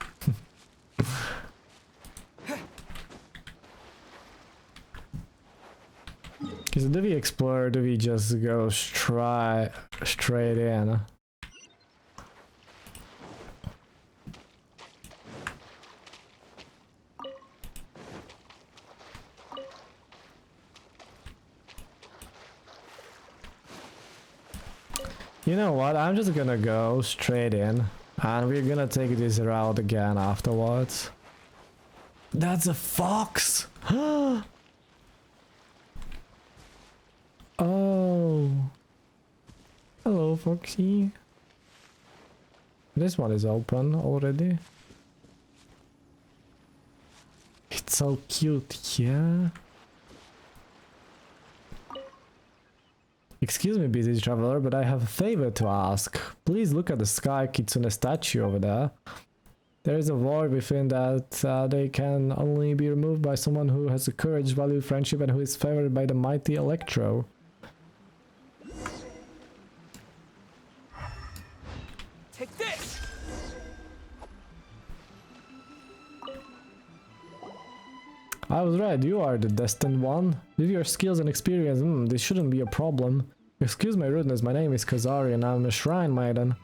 So do we explore or do we just go straight in? You know what, I'm just gonna go straight in and we're gonna take this route again afterwards. That's a fox! Oh. Hello, Foxy. This one is open already. It's so cute, yeah. Excuse me, busy traveler, but I have a favor to ask. Please look at the Sky Kitsune statue over there. There is a word within that they can only be removed by someone who has the courage, value, friendship, and who is favored by the mighty Electro. Take this! I was right, you are the destined one. With your skills and experience, this shouldn't be a problem. Excuse my rudeness, my name is Kazari and I'm a shrine maiden.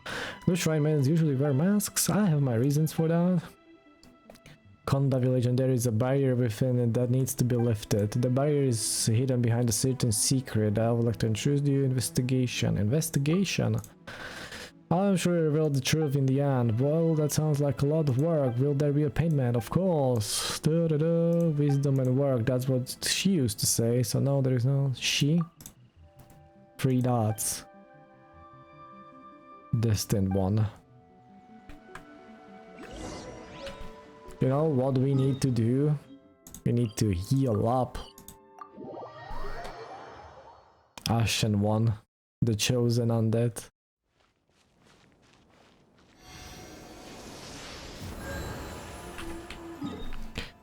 Those shrine maidens usually wear masks, I have my reasons for that. Konda village and there is a barrier within it that needs to be lifted. The barrier is hidden behind a certain secret. I would like to introduce you investigation. Investigation? I'm sure you reveal the truth in the end. Well, that sounds like a lot of work. Will there be a payment? Of course. Wisdom and work. That's what she used to say. So no, there is no she. 3 dots. Destined one. You know what we need to do? We need to heal up. Ashen one. The chosen undead.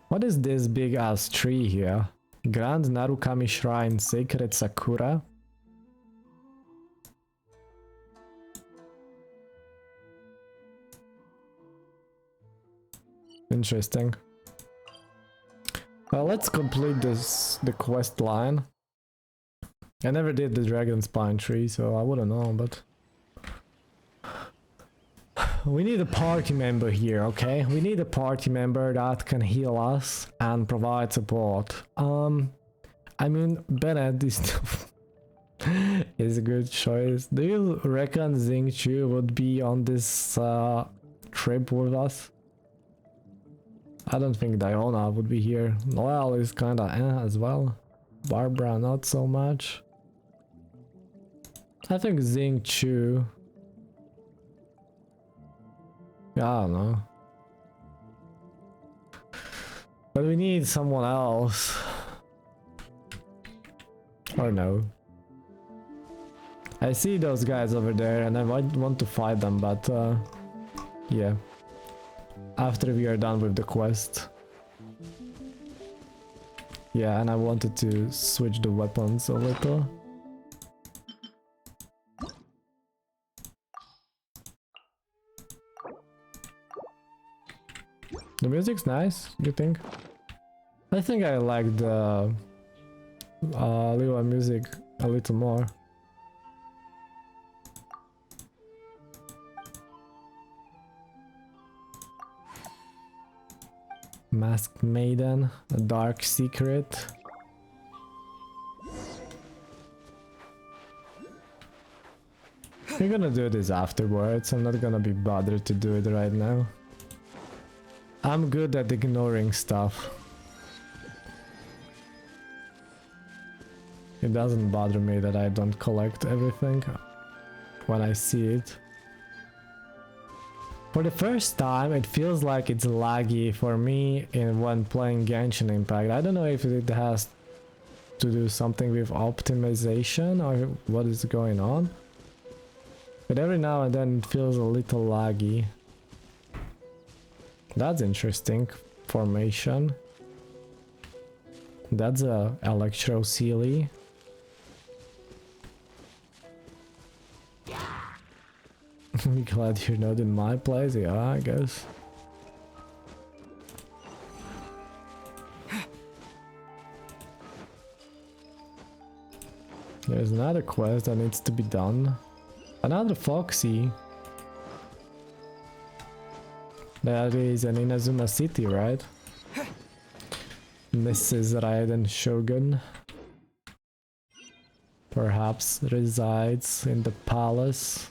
What is this big ass tree here? Grand Narukami Shrine, Sacred Sakura? Interesting. Well, let's complete the quest line. I never did the Dragon Spine tree, so I wouldn't know, but... We need a party member here, okay? We need a party member that can heal us and provide support. I mean, Bennett is is a good choice. Do you reckon Xingqiu would be on this trip with us? I don't think Diona would be here. Noelle is kinda as well. Barbara not so much. I think Xingqiu. Yeah, I don't know. But we need someone else. Or no. I see those guys over there and I want to fight them, but yeah. After we are done with the quest. Yeah, and I wanted to switch the weapons a little. The music's nice, you think? I think I like the Lua music a little more. Masked Maiden, a dark secret. We're gonna do this afterwards, I'm not gonna be bothered to do it right now. I'm good at ignoring stuff. It doesn't bother me that I don't collect everything when I see it. For the first time, it feels like it's laggy for me when playing Genshin Impact. I don't know if it has to do something with optimization or what is going on. But every now and then it feels a little laggy. That's interesting. Formation. That's a Electro Sealy. I'm glad you're not in my place. Yeah, I guess. There's another quest that needs to be done. Another Foxy. That is an Inazuma City, right? Mrs. Raiden Shogun perhaps resides in the palace.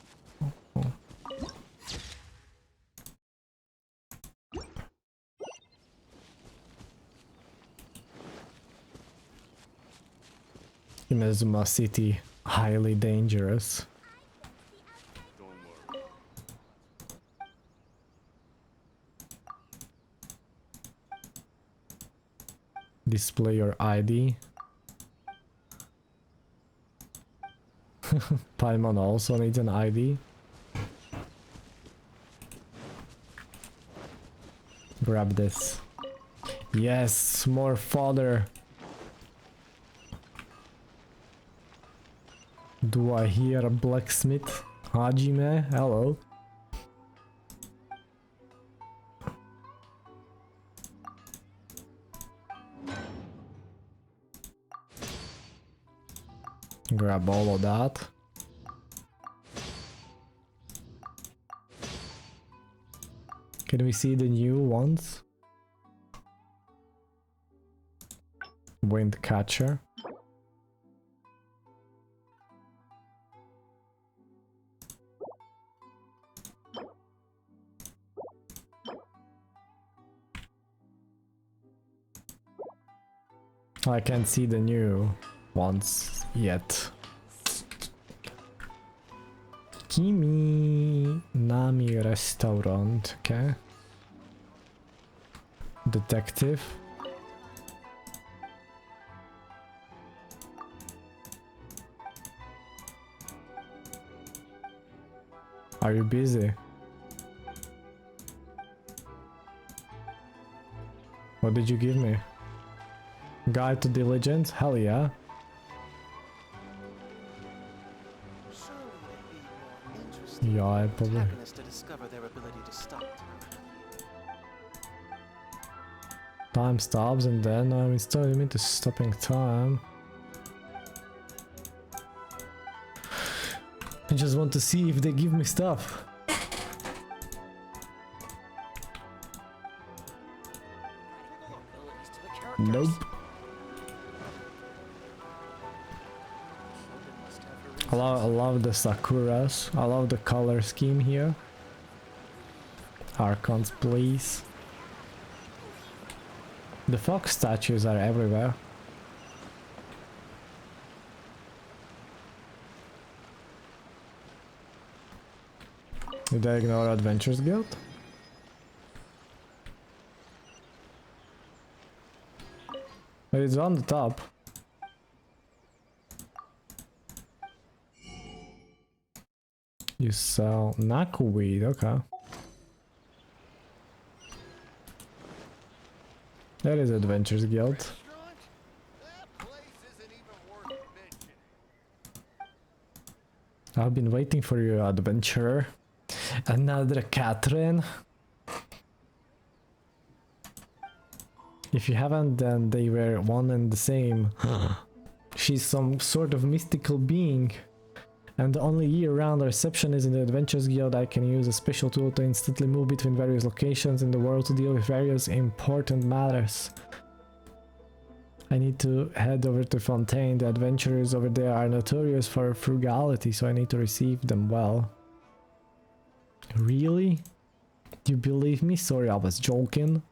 Inazuma City, highly dangerous. Display your ID. Paimon also needs an ID. Grab this. Yes, more fodder. Do I hear a blacksmith? Hajime, hello. Grab all of that. Can we see the new ones? Wind catcher. I can't see the new ones yet. Kimi Nami restaurant, okay. Detective. Are you busy? What did you give me? Guide to diligence? Hell yeah. Yeah, I probably. To discover their ability to stop Time stops and then I'm installing into stopping time. I just want to see if they give me stuff. Nope. I love the Sakuras. I love the color scheme here. Archons, please. The fox statues are everywhere. Did I ignore Adventures Guild? But it's on the top. You sell knuckleweed, okay. That is Adventures Guild. I've been waiting for you, adventurer. Another Catherine. If you haven't, then they were one and the same. She's some sort of mystical being. And the only year-round reception is in the Adventures Guild. I can use a special tool to instantly move between various locations in the world to deal with various important matters. I need to head over to Fontaine. The adventurers over there are notorious for frugality, so I need to receive them well. Really? Do you believe me? Sorry, I was joking.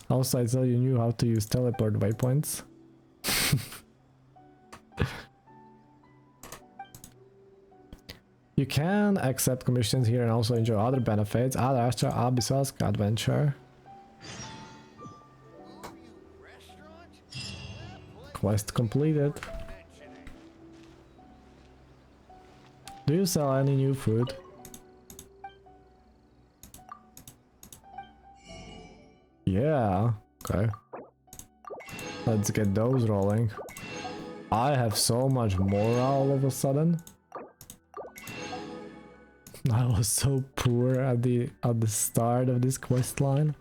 Also, I thought you knew how to use teleport waypoints. You can accept commissions here and also enjoy other benefits. Add extra Abyssosque adventure. Quest completed. Do you sell any new food? Yeah, okay. Let's get those rolling. I have so much morale all of a sudden. I was so poor at the start of this quest line.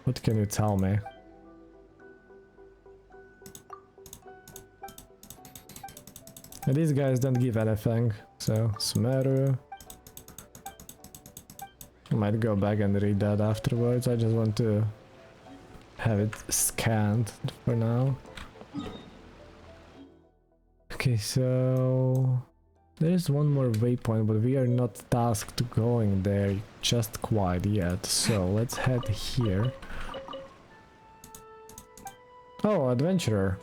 What can you tell me? And these guys don't give anything, so Sumeru. I might go back and read that afterwards. I just want to have it scanned for now. Okay, so there's one more waypoint, but we are not tasked going there just quite yet. So let's head here. Oh, adventurer.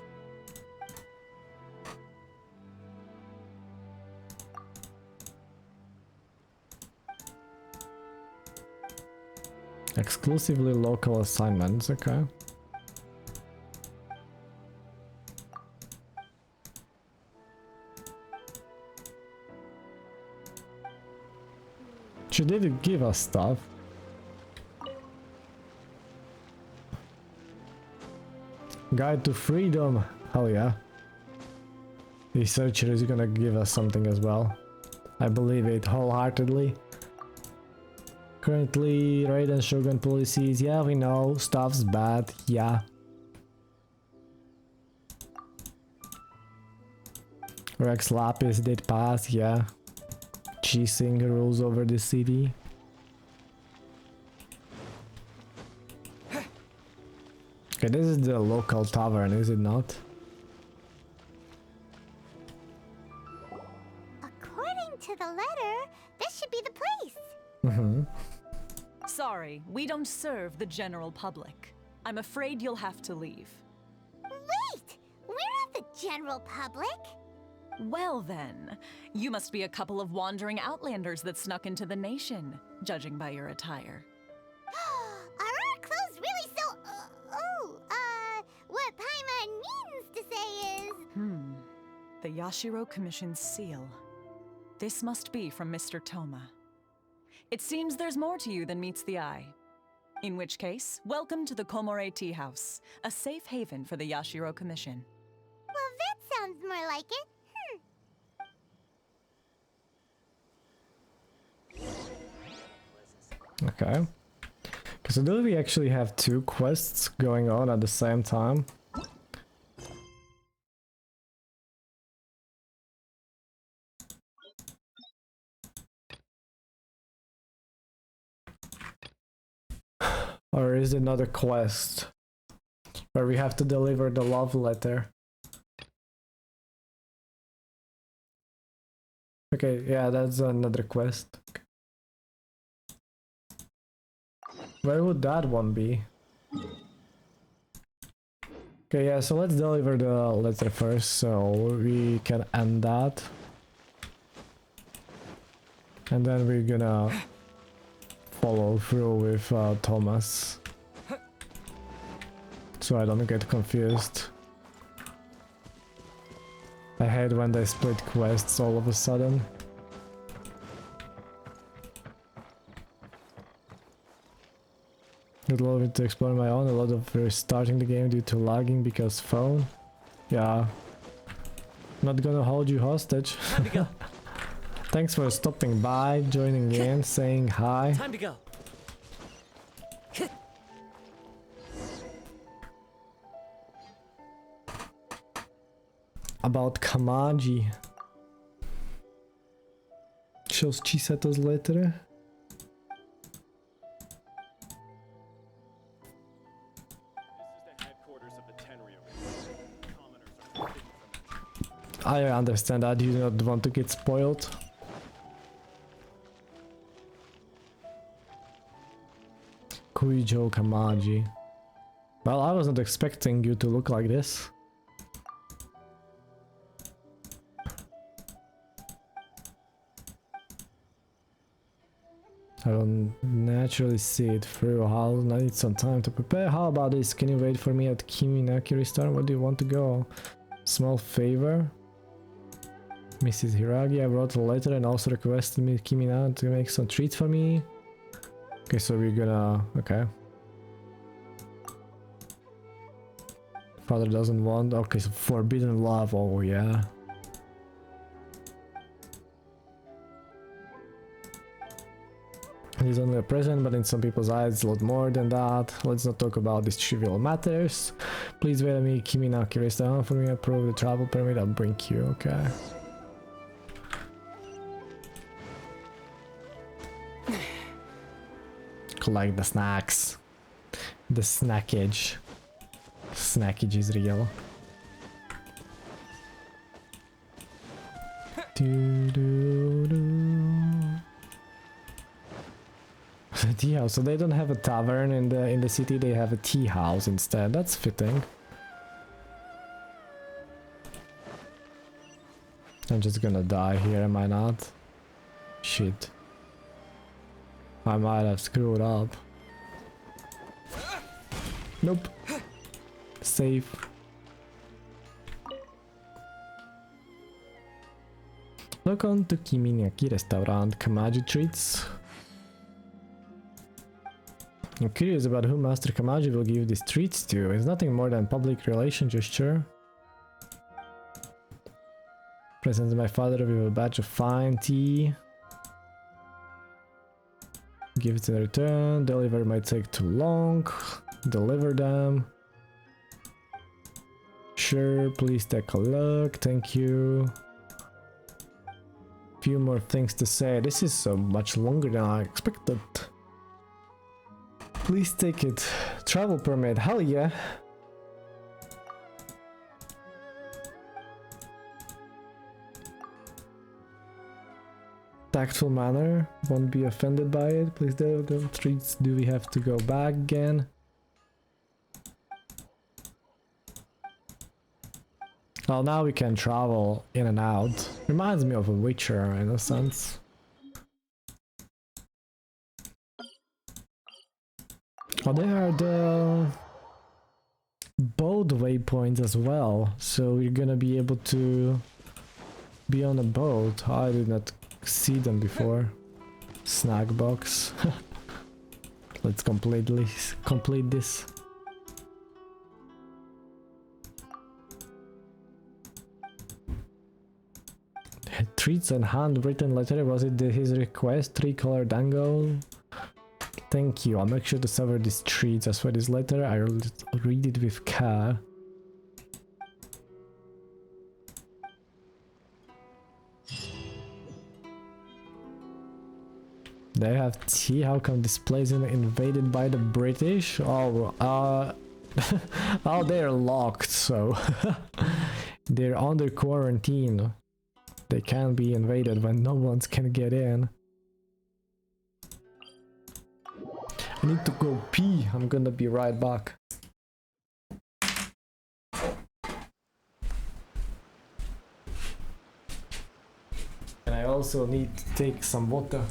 Exclusively local assignments, okay. She did give us stuff. Guide to Freedom, hell yeah. Researcher is gonna give us something as well. I believe it wholeheartedly. Currently, Raid and Shogun policies, yeah, we know, stuff's bad, yeah. Rex Lapis did pass, yeah. Cheesing rules over the city. Okay, this is the local tavern, is it not? According to the letter, this should be the place. Mm-hmm. Sorry, we don't serve the general public. I'm afraid you'll have to leave. Wait! We're not the general public! Well then, you must be a couple of wandering outlanders that snuck into the nation, judging by your attire. Are our clothes really so... what Paimon means to say is... The Yashiro Commission's seal. This must be from Mr. Toma. It seems there's more to you than meets the eye. In which case, welcome to the Komore Tea House, a safe haven for the Yashiro Commission. Well, that sounds more like it. Okay. So do we actually have two quests going on at the same time? Or is it another quest where we have to deliver the love letter? Okay, yeah, that's another quest. Where would that one be? Okay, yeah, so let's deliver the letter first, so we can end that. And then we're gonna follow through with Thomas. So I don't get confused. I hate when they split quests all of a sudden. I'd love it to explore my own. A lot of restarting the game due to lagging because phone. Yeah. Not gonna hold you hostage. Time to go. Thanks for stopping by, joining in, saying hi. Time to go. About Kamaji. Shows Chisato's letter. I understand that you do not want to get spoiled. Kuijo Kamaji. Well, I wasn't expecting you to look like this. I don't naturally see it through. I need some time to prepare. How about this? Can you wait for me at Kiminaki Restaurant? Where do you want to go? Small favor? Mrs. Hiragi, I wrote a letter and also requested me Kimina to make some treats for me. Okay, so we're gonna... okay. Father doesn't want... okay, so forbidden love, oh yeah. It is only a present, but in some people's eyes it's a lot more than that. Let's not talk about these trivial matters. Please wait at me, Kiminaki Restaurant for me, approve the travel permit, I'll bring you, okay. Collect the snacks. The snackage. Snackage is real. Tea house. So they don't have a tavern in the city. They have a tea house instead. That's fitting. I'm just gonna die here, am I not? Shit. I might have screwed up. Nope. Safe. Welcome to Kiminaki Restaurant. Kamaji treats. I'm curious about who Master Kamaji will give these treats to. It's nothing more than public relation gesture. Presents my father with a batch of fine tea. Give it in return. Deliver might take too long. Deliver them. Sure, please take a look. Thank you. Few more things to say. This is so much longer than I expected. Please take it. Travel permit. Hell yeah. Tactful manner. Won't be offended by it. Please deliver the treats. Do we have to go back again? Well, now we can travel in and out. Reminds me of a Witcher in a sense. Oh, there are the boat waypoints as well. So we're gonna be able to be on a boat. I did not see them before. Snack box. Let's complete this. Treats and handwritten letter. Was it his request? 3-color dango. Thank you. I'll make sure to savor these treats. As for this letter, I'll read it with care. They have tea. How come this place is invaded by the British? Oh, oh, they're locked, so they're under quarantine. They can't be invaded when no one can get in. I need to go pee. I'm gonna be right back. And I also need to take some water.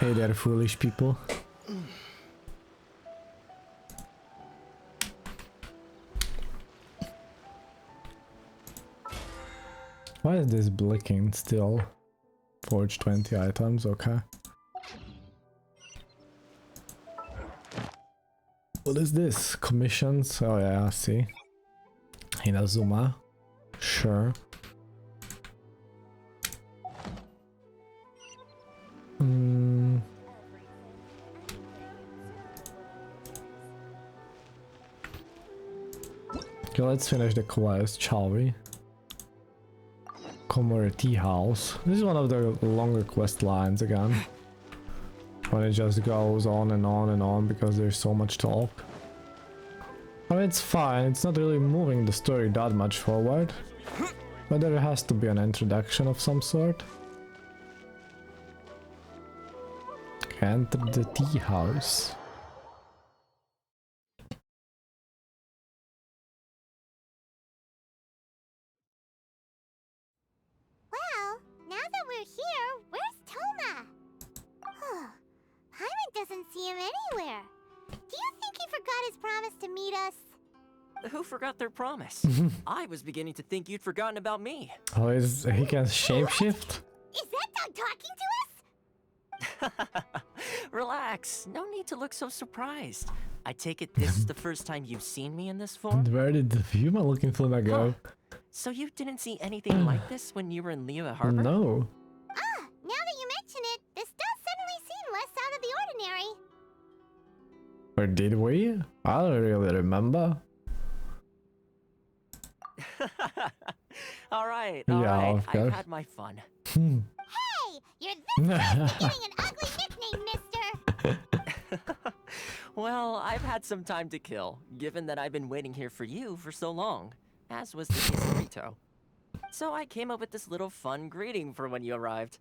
Hey there, foolish people. Why is this blinking still? Forge 20 items, okay. What is this? Commissions? Oh yeah, I see. INAZUMA. Sure. Okay, let's finish the quest, shall we? Komore Tea House. This is one of the longer quest lines again. When it just goes on and on and on because there's so much talk. I mean, it's fine, it's not really moving the story that much forward. But there has to be an introduction of some sort. Enter the tea house. Well, now that we're here, where's Toma? Paimon doesn't see him anywhere. Do you think he forgot his promise to meet us? Who forgot their promise? I was beginning to think you'd forgotten about me. Oh, he can shapeshift? Is that dog talking to us? Relax, no need to look so surprised. I take it this is the first time you've seen me in this form? Where did the human looking Fluna go? So you didn't see anything like this when you were in Liyue Harbor? No. Ah, now that you mention it, this does suddenly seem less out of the ordinary. Or did we? I don't really remember. Alright, Yeah, I've had my fun. Hey, you're this close to getting an ugly nickname, mister! Well, I've had some time to kill, given that I've been waiting here for you for so long, as was the case of Rito. So I came up with this little fun greeting for when you arrived.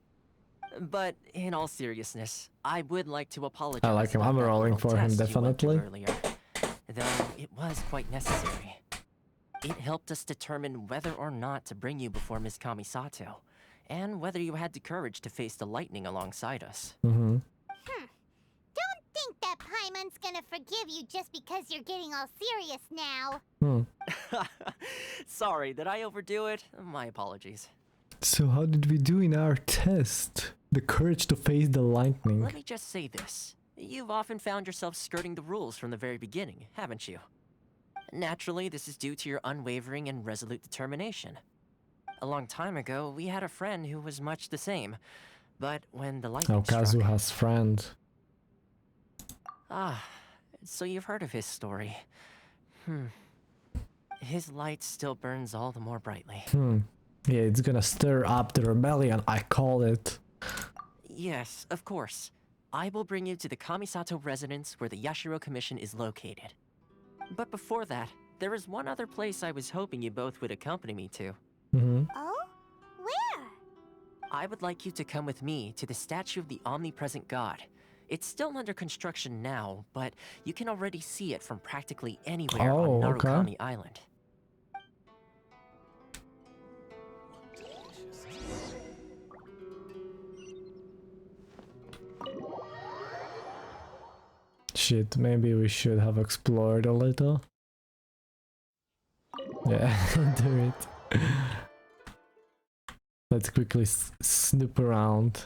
But in all seriousness, I would like to apologize. I like him. I'm about that rolling little for him, test you went through definitely. earlier, though it was quite necessary. It helped us determine whether or not to bring you before Miss Kamisato, and whether you had the courage to face the lightning alongside us. Mm-hmm. Don't think that Paimon's gonna forgive you just because you're getting all serious now. Sorry, did I overdo it? My apologies. So how did we do in our test? The courage to face the lightning. Let me just say this. You've often found yourself skirting the rules from the very beginning, haven't you? Naturally, this is due to your unwavering and resolute determination. A long time ago, we had a friend who was much the same. But when the lightning struck... Kazuha's friend. Ah, so you've heard of his story. His light still burns all the more brightly. Yeah, it's gonna stir up the rebellion, I call it. Yes, of course. I will bring you to the Kamisato residence where the Yashiro Commission is located. But before that, there is one other place I was hoping you both would accompany me to. Oh? Where? I would like you to come with me to the statue of the omnipresent god. It's still under construction now, but you can already see it from practically anywhere on Narukami Island. shit, maybe we should have explored a little. Yeah, do it. Let's quickly snoop around.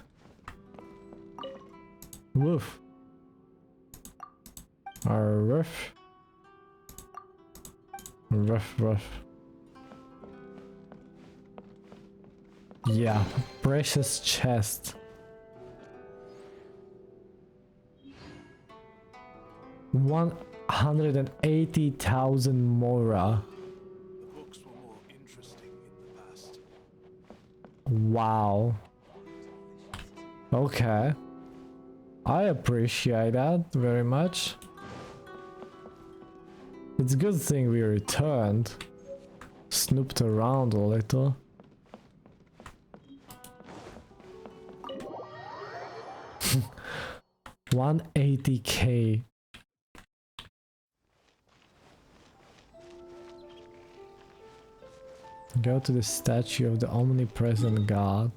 Woof. Ruff. Ruff, ruff. Yeah, precious chest. 180,000 mora. The books were more interesting in the past. Wow. Okay. I appreciate that very much. It's a good thing we returned. Snooped around a little. $180K. Go to the statue of the omnipresent God.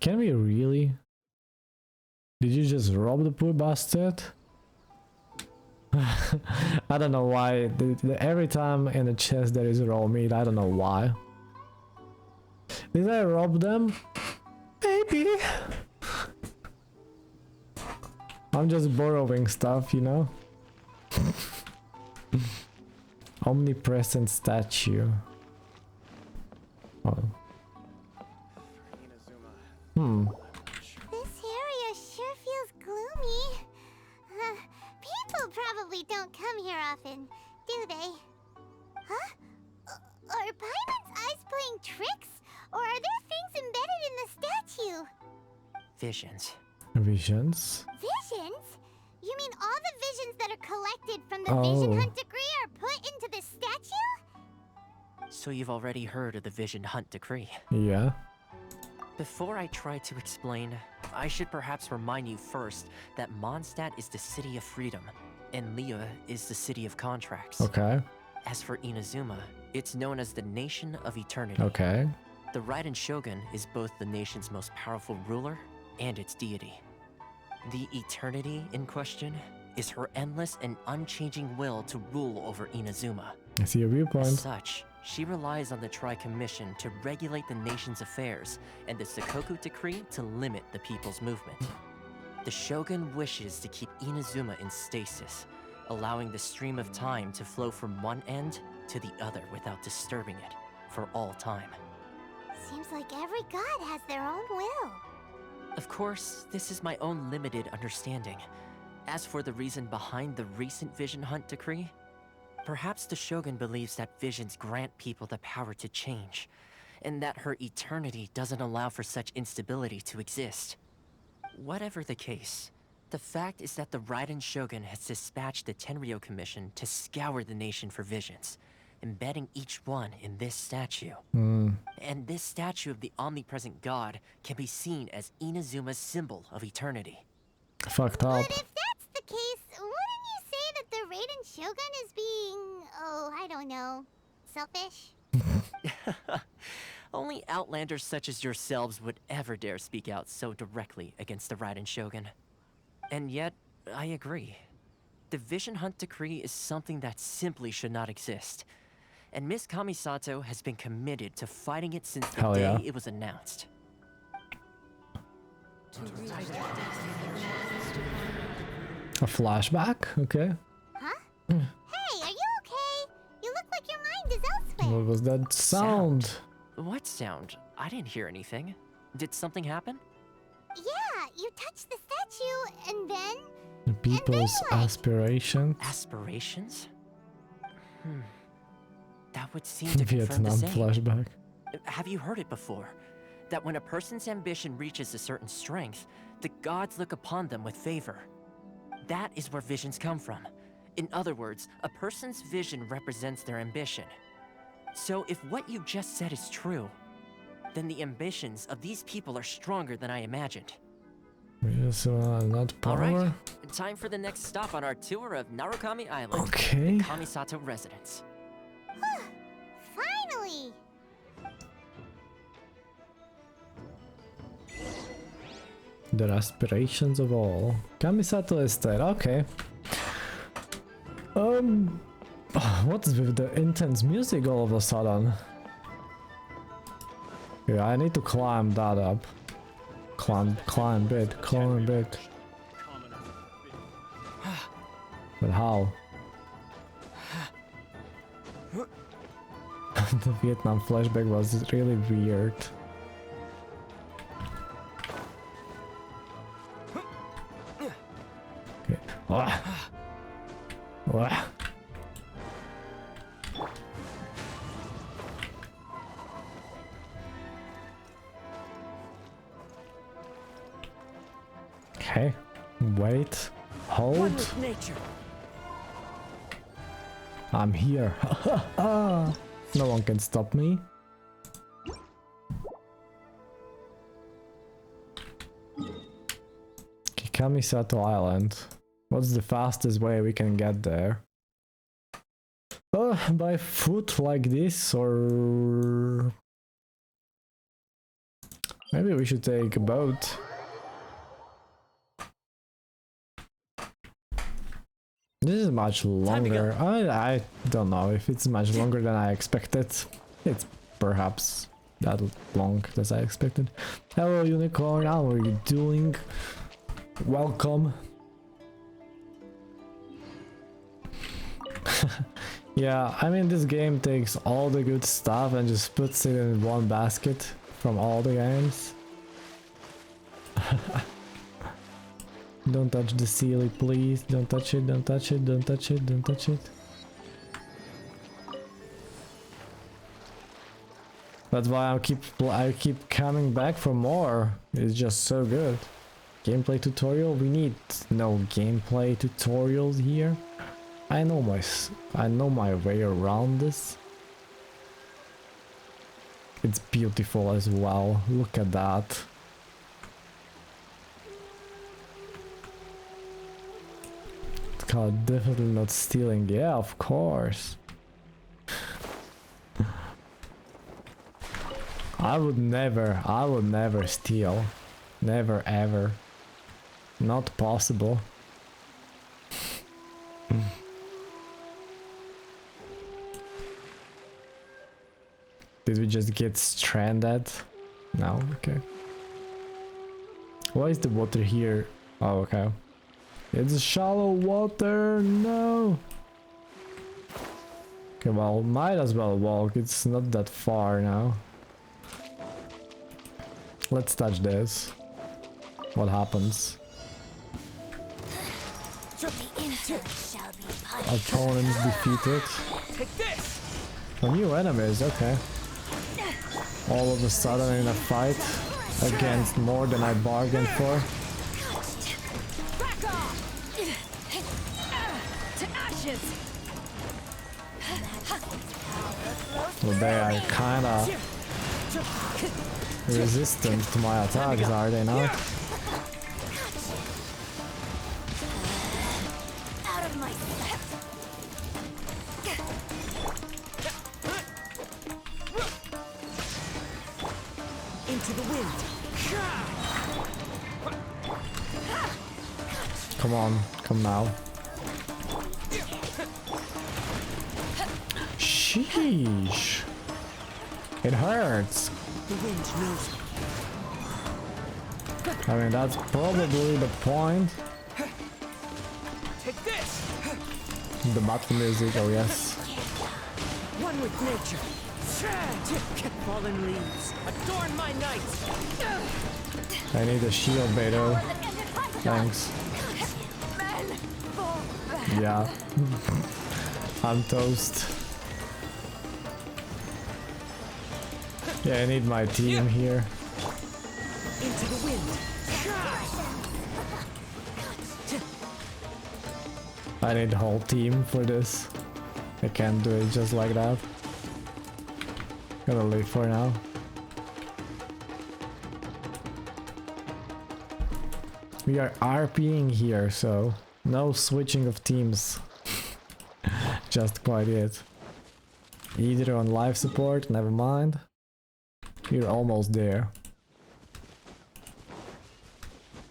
Can we really? Did you just rob the poor bastard? I don't know why. Every time in a chest there is raw meat, I don't know why. Did I rob them? Maybe. I'm just borrowing stuff, you know? Omnipresent statue. Oh. This area sure feels gloomy. People probably don't come here often, do they? Huh? Are Paimon's eyes playing tricks? Or are there things embedded in the statue? Visions. Visions? Visions? You mean all the visions that are collected from the Vision Hunt decree are put into this statue? So you've already heard of the Vision Hunt decree? Yeah. Before I try to explain, I should perhaps remind you first that Mondstadt is the city of freedom, and Liyue is the city of contracts. Okay. As for Inazuma, it's known as the Nation of Eternity. Okay. The Raiden Shogun is both the nation's most powerful ruler and its deity. The Eternity in question is her endless and unchanging will to rule over Inazuma. I see your viewpoint. As such, she relies on the Tri-Commission to regulate the nation's affairs and the Sakoku Decree to limit the people's movement. The Shogun wishes to keep Inazuma in stasis, allowing the stream of time to flow from one end to the other without disturbing it for all time. Seems like every god has their own will. Of course, this is my own limited understanding. As for the reason behind the recent Vision Hunt decree, perhaps the Shogun believes that visions grant people the power to change, and that her eternity doesn't allow for such instability to exist. Whatever the case, the fact is that the Raiden Shogun has dispatched the Tenryou Commission to scour the nation for visions, embedding each one in this statue. And this statue of the omnipresent god can be seen as Inazuma's symbol of eternity. Fucked up. But if that's the case, wouldn't you say that the Raiden Shogun is being, oh, I don't know, selfish? Only outlanders such as yourselves would ever dare speak out so directly against the Raiden Shogun. And yet, I agree. The Vision Hunt decree is something that simply should not exist. And Miss Kamisato has been committed to fighting it since the day it was announced. A flashback? Okay. Huh? Hey, are you okay? You look like your mind is elsewhere. What was that sound? What sound? I didn't hear anything. Did something happen? Yeah, you touched the statue, and then... The people's aspirations. Aspirations? That would seem to confirm the Vietnam same. flashback. Have you heard it before? That when a person's ambition reaches a certain strength, the gods look upon them with favor. That is where visions come from. In other words, a person's vision represents their ambition. So if what you just said is true, then the ambitions of these people are stronger than I imagined. Yes, not power. Alright, time for the next stop on our tour of Narukami Island, Okay. the Kamisato residence. Finally! The aspirations of all. Kamisato Estate, okay. What is with the intense music all of a sudden? Yeah, I need to climb that up. Climb bit. But how? The Vietnam flashback was really weird. Okay. Okay, wait, hold. I'm here. No one can stop me. Kamisato Island. What's the fastest way we can get there? By foot like this, or maybe we should take a boat. This is much longer. I don't know if it's much longer than I expected. It's perhaps that long as I expected. Hello Unicorn, how are you doing? Welcome. Yeah, I mean this game takes all the good stuff and just puts it in one basket from all the games. Don't touch the ceiling, please. Don't touch it, don't touch it, don't touch it, don't touch it. That's why I keep coming back for more. It's just so good. Gameplay tutorial? We need no gameplay tutorials here. I know my way around this. It's beautiful as well. Look at that. God, definitely not stealing. Yeah, of course. I would never steal. Never ever. Not possible. Did we just get stranded? No, okay. Why is the water here? Oh, okay. It's shallow water, no! Okay, well, might as well walk, it's not that far now. Let's touch this. What happens? Opponents defeated. Oh, new enemies, okay. All of a sudden in a fight against more than I bargained for. Well, they are kinda resistant to my attacks, are they not? Into the wind. Come on, come now. Sheesh. It hurts. The wind knows me. I mean, that's probably the point. Take this. The battle music, oh yes. One with nature. Fallen leaves. Adorn my night. I need a shield, Beto. Thanks. Yeah. I'm toast. Yeah, I need my team here. Into the wind. I need the whole team for this. I can't do it just like that. Gotta leave for now. We are RPing here, so no switching of teams. Just quite it. Either on life support, never mind. We're almost there.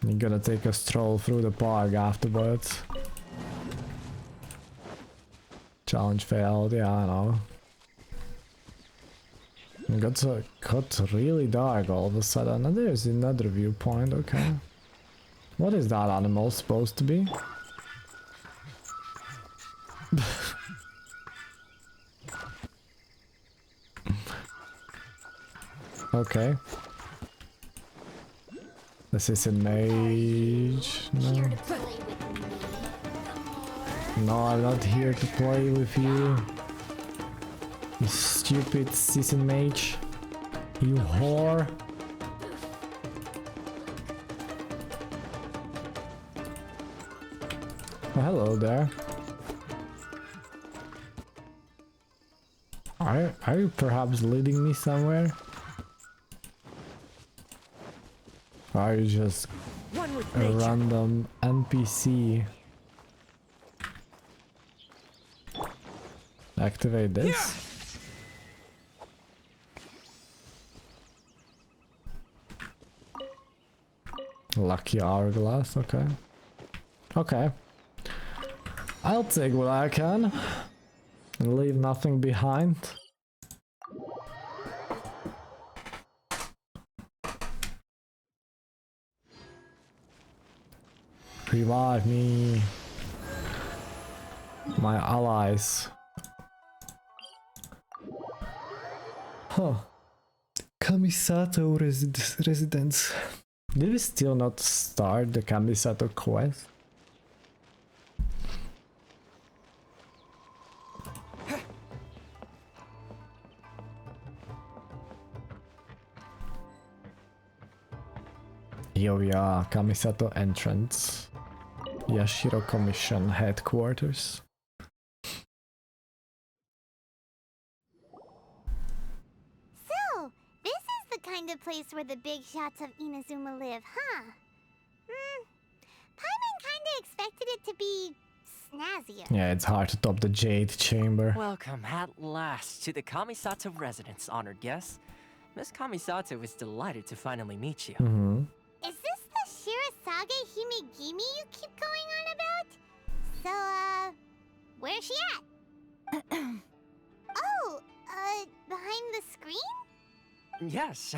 You gotta take a stroll through the park afterwards. Challenge failed, yeah, I know. It got really dark all of a sudden, and there's another viewpoint, okay. What is that animal supposed to be? Okay. This is a mage. No. No, I'm not here to play with you. You stupid season mage. You whore. Oh, hello there. Are you perhaps leading me somewhere? Or are you just a random NPC? Activate this. Lucky hourglass, okay. Okay. I'll take what I can and leave nothing behind. Revive me. My allies. Huh. Kamisato residence. Did we still not start the Kamisato quest? Here we are, Kamisato entrance. Yashiro Commission headquarters. So, this is the kind of place where the big shots of Inazuma live, huh? Paimon kinda expected it to be snazzier. Yeah, it's hard to top the Jade Chamber. Welcome at last to the Kamisato residence, honored guests. Miss Kamisato is delighted to finally meet you. Is this the Shirasage Himegimi you keep going on about? So, where's she at? Oh, behind the screen? Yes.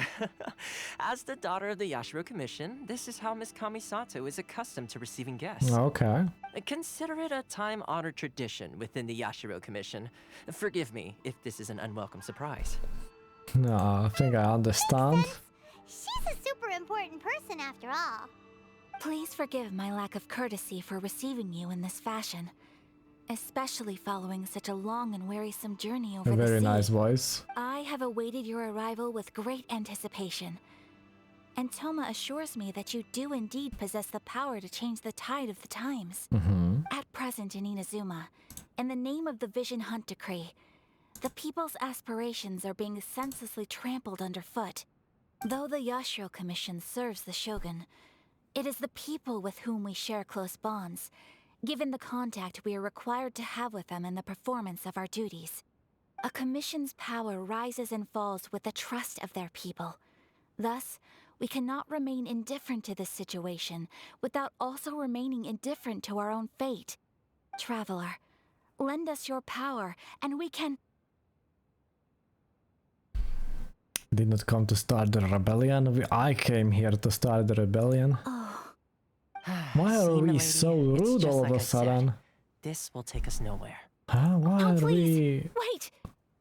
As the daughter of the Yashiro Commission, this is how Miss Kamisato is accustomed to receiving guests. Okay. Consider it a time-honored tradition within the Yashiro Commission. Forgive me if this is an unwelcome surprise. No, I think I understand. She's a super important person after all. Please forgive my lack of courtesy for receiving you in this fashion, especially following such a long and wearisome journey over A the sea. very nice voice. I have awaited your arrival with great anticipation, and Toma assures me that you do indeed possess the power to change the tide of the times. At present in Inazuma, in the name of the Vision Hunt Decree, the people's aspirations are being senselessly trampled underfoot. Though the Yashiro Commission serves the Shogun, it is the people with whom we share close bonds, given the contact we are required to have with them in the performance of our duties. A commission's power rises and falls with the trust of their people. Thus, we cannot remain indifferent to this situation without also remaining indifferent to our own fate. Traveler, lend us your power, and we can... Did not come to start the rebellion. I came here to start the rebellion. Why are we so rude all of a sudden? This will take us nowhere. Huh? Why are we... Wait!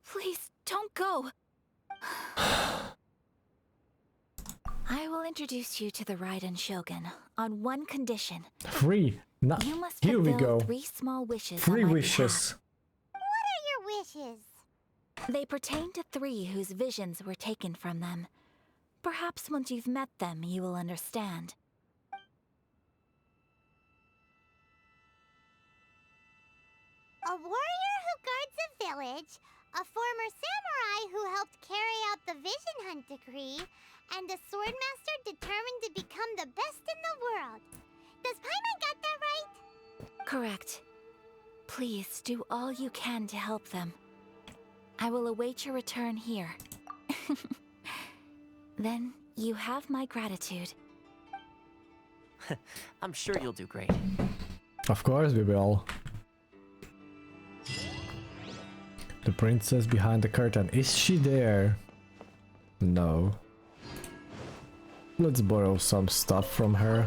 Please, don't go! I will introduce you to the Raiden Shogun on one condition. Free. No. You must Here we fulfill go. 3 small wishes. Free on my wishes. What are your wishes? They pertain to 3 whose visions were taken from them. Perhaps once you've met them, you will understand. A warrior who guards a village, a former samurai who helped carry out the Vision Hunt Decree, and a swordmaster determined to become the best in the world. Does Paimon got that right? Correct. Please do all you can to help them. I will await your return here. Then you have my gratitude. I'm sure you'll do great. Of course we will. The princess behind the curtain. Is she there? No. Let's borrow some stuff from her.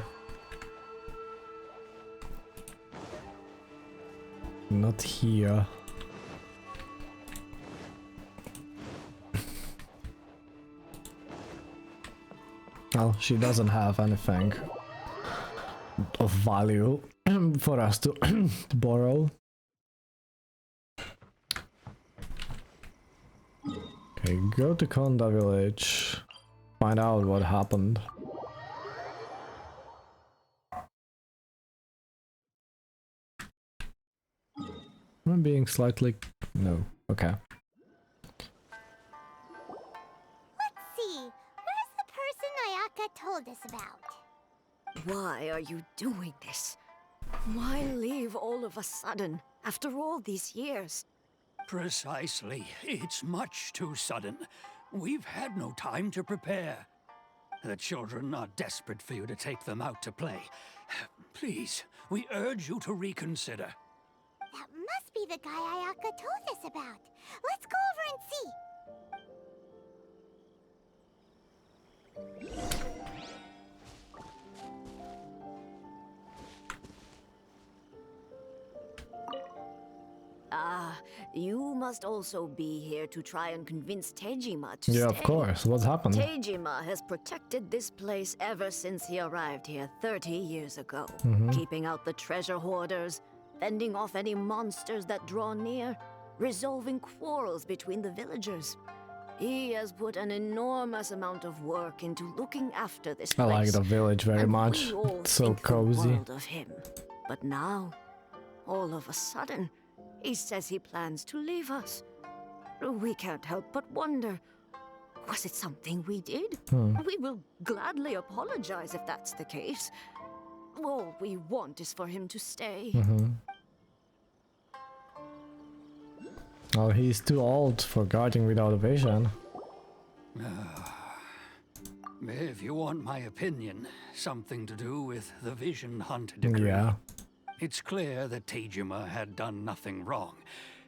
Not here. Well, she doesn't have anything of value for us to borrow. Okay, go to Konda village. Find out what happened. I'm being slightly... no. Okay. Let's see. Where's the person Ayaka told us about? Why are you doing this? Why leave all of a sudden, after all these years? Precisely. It's much too sudden. We've had no time to prepare. The children are desperate for you to take them out to play. Please, we urge you to reconsider. That must be the guy Ayaka told us about. Let's go over and see. Ah, you must also be here to try and convince Tejima to Yeah, stay. of course. What happened? Tejima has protected this place ever since he arrived here 30 years ago. Keeping out the treasure hoarders, fending off any monsters that draw near, resolving quarrels between the villagers. He has put an enormous amount of work into looking after this I place. like the village very and much. we all It's so think the cozy. world of him. But now, all of a sudden, he says he plans to leave us. We can't help but wonder, was it something we did? We will gladly apologize if that's the case. All we want is for him to stay. Oh, he's too old for guarding without a vision. If you want my opinion, something to do with the vision hunt decree. Yeah. It's clear that Tejima had done nothing wrong,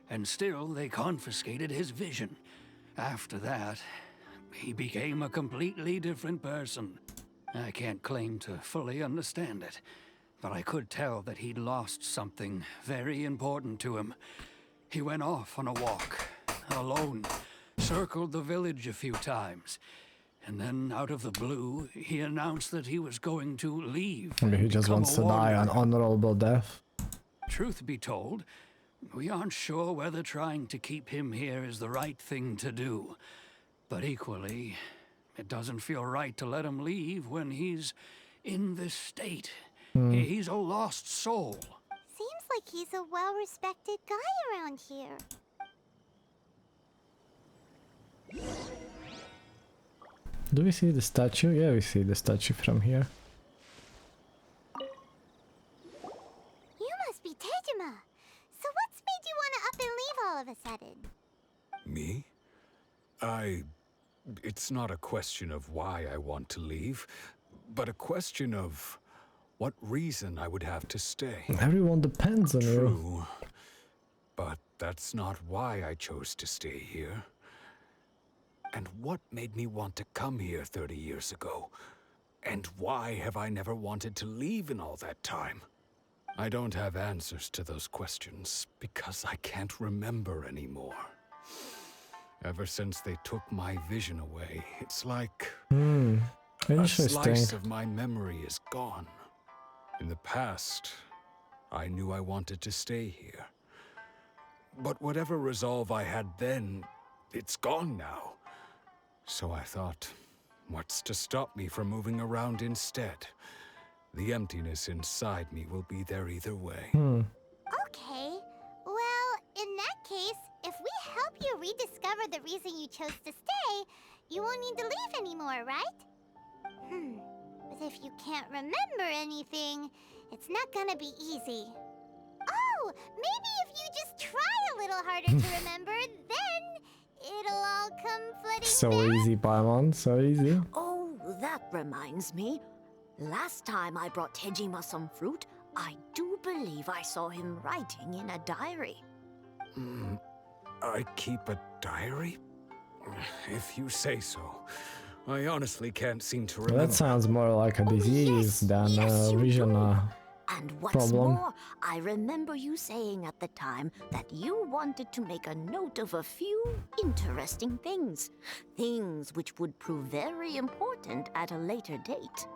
and still they confiscated his vision. After that, he became a completely different person. I can't claim to fully understand it, but I could tell that he'd lost something very important to him. He went off on a walk, alone, circled the village a few times, and then out of the blue, he announced that he was going to leave. Maybe he just become wants a to die an wanderer. honorable death. Truth be told, we aren't sure whether trying to keep him here is the right thing to do. But equally, it doesn't feel right to let him leave when he's in this state. He's a lost soul. Seems like he's a well-respected guy around here. Do we see the statue? Yeah, we see the statue from here. You must be Tejima. So what's made you want to up and leave all of a sudden? Me? It's not a question of why I want to leave, but a question of what reason I would have to stay. Everyone depends on you. True, but that's not why I chose to stay here. And what made me want to come here 30 years ago? And why have I never wanted to leave in all that time? I don't have answers to those questions because I can't remember anymore. Ever since they took my vision away, it's like a Interesting. slice of my memory is gone. In the past, I knew I wanted to stay here. But whatever resolve I had then, it's gone now. So I thought, what's to stop me from moving around instead? The emptiness inside me will be there either way. Okay. Well, in that case, if we help you rediscover the reason you chose to stay, you won't need to leave anymore, right? But if you can't remember anything, it's not gonna be easy. Oh, maybe if you just try a little harder to remember, then it'll all come flooding So back. easy, Paimon, so easy. Oh, that reminds me. Last time I brought Tejima some fruit, I do believe I saw him writing in a diary. I keep a diary? If you say so. I honestly can't seem to remember. That sounds more like a disease than a vision And what's problem. more, I remember you saying at the time that you wanted to make a note of a few interesting things. Things which would prove very important at a later date.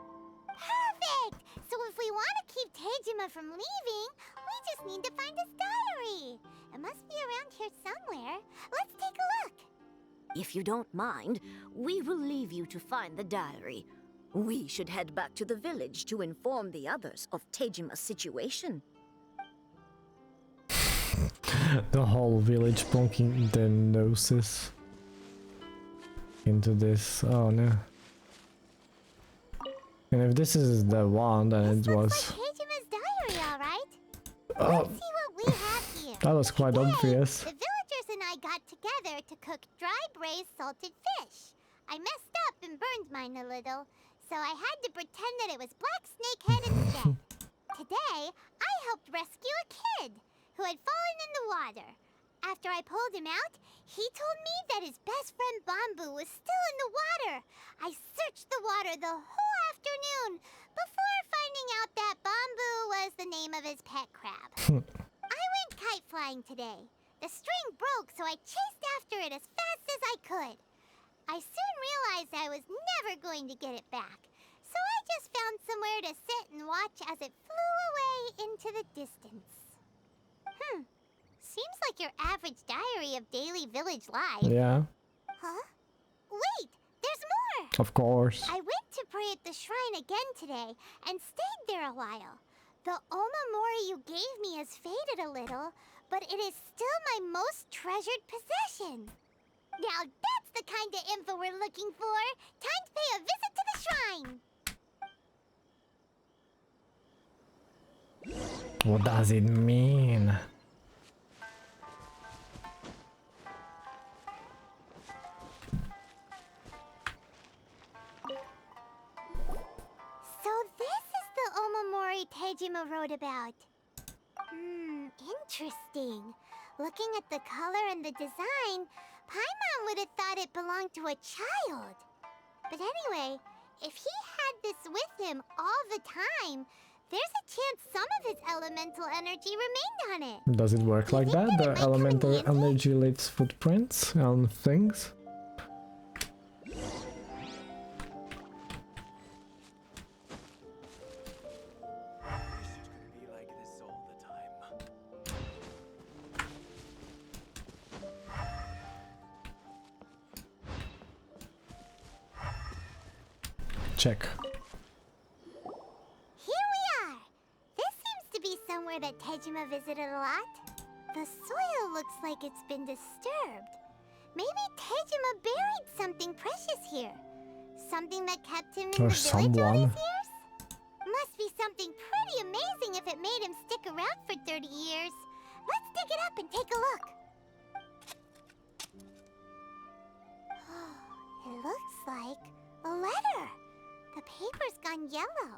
Perfect! So if we want to keep Tejima from leaving, we just need to find his diary. It must be around here somewhere. Let's take a look. If you don't mind, we will leave you to find the diary. We should head back to the village to inform the others of Tejima's situation. The whole village plonking their noses into this. Oh no. And if this is the one, then it was. Tejima's diary, all right. Oh, Let's see what we have here. that was quite obvious. The villagers and I got together to cook dry braised salted fish. I messed up and burned mine a little, so I had to pretend that it was black snakehead instead. Today, I helped rescue a kid who had fallen in the water. After I pulled him out, he told me that his best friend Bamboo was still in the water. I searched the water the whole afternoon before finding out that Bamboo was the name of his pet crab. I went kite flying today. The string broke, so I chased after it as fast as I could. I soon realized I was never going to get it back, so I just found somewhere to sit and watch as it flew away into the distance. Seems like your average diary of daily village life. Yeah, Huh? Wait, there's more! of course. I went to pray at the shrine again today and stayed there a while. The omamori you gave me has faded a little, but it is still my most treasured possession. Now that's the kind of info we're looking for. Time to pay a visit to the shrine. What does it mean? So this is the omamori Tejima wrote about. Interesting. Looking at the color and the design, Paimon would have thought it belonged to a child. But anyway, if he had this with him all the time, there's a chance some of his elemental energy remained on it. Does it work like that? The elemental energy leaves footprints on things? Check. Here we are! This seems to be somewhere that Tejima visited a lot. The soil looks like it's been disturbed. Maybe Tejima buried something precious here. Something that kept him in Or the village all someone. these years? Must be something pretty amazing if it made him stick around for 30 years. Let's dig it up and take a look. It looks like a letter. The paper's gone yellow.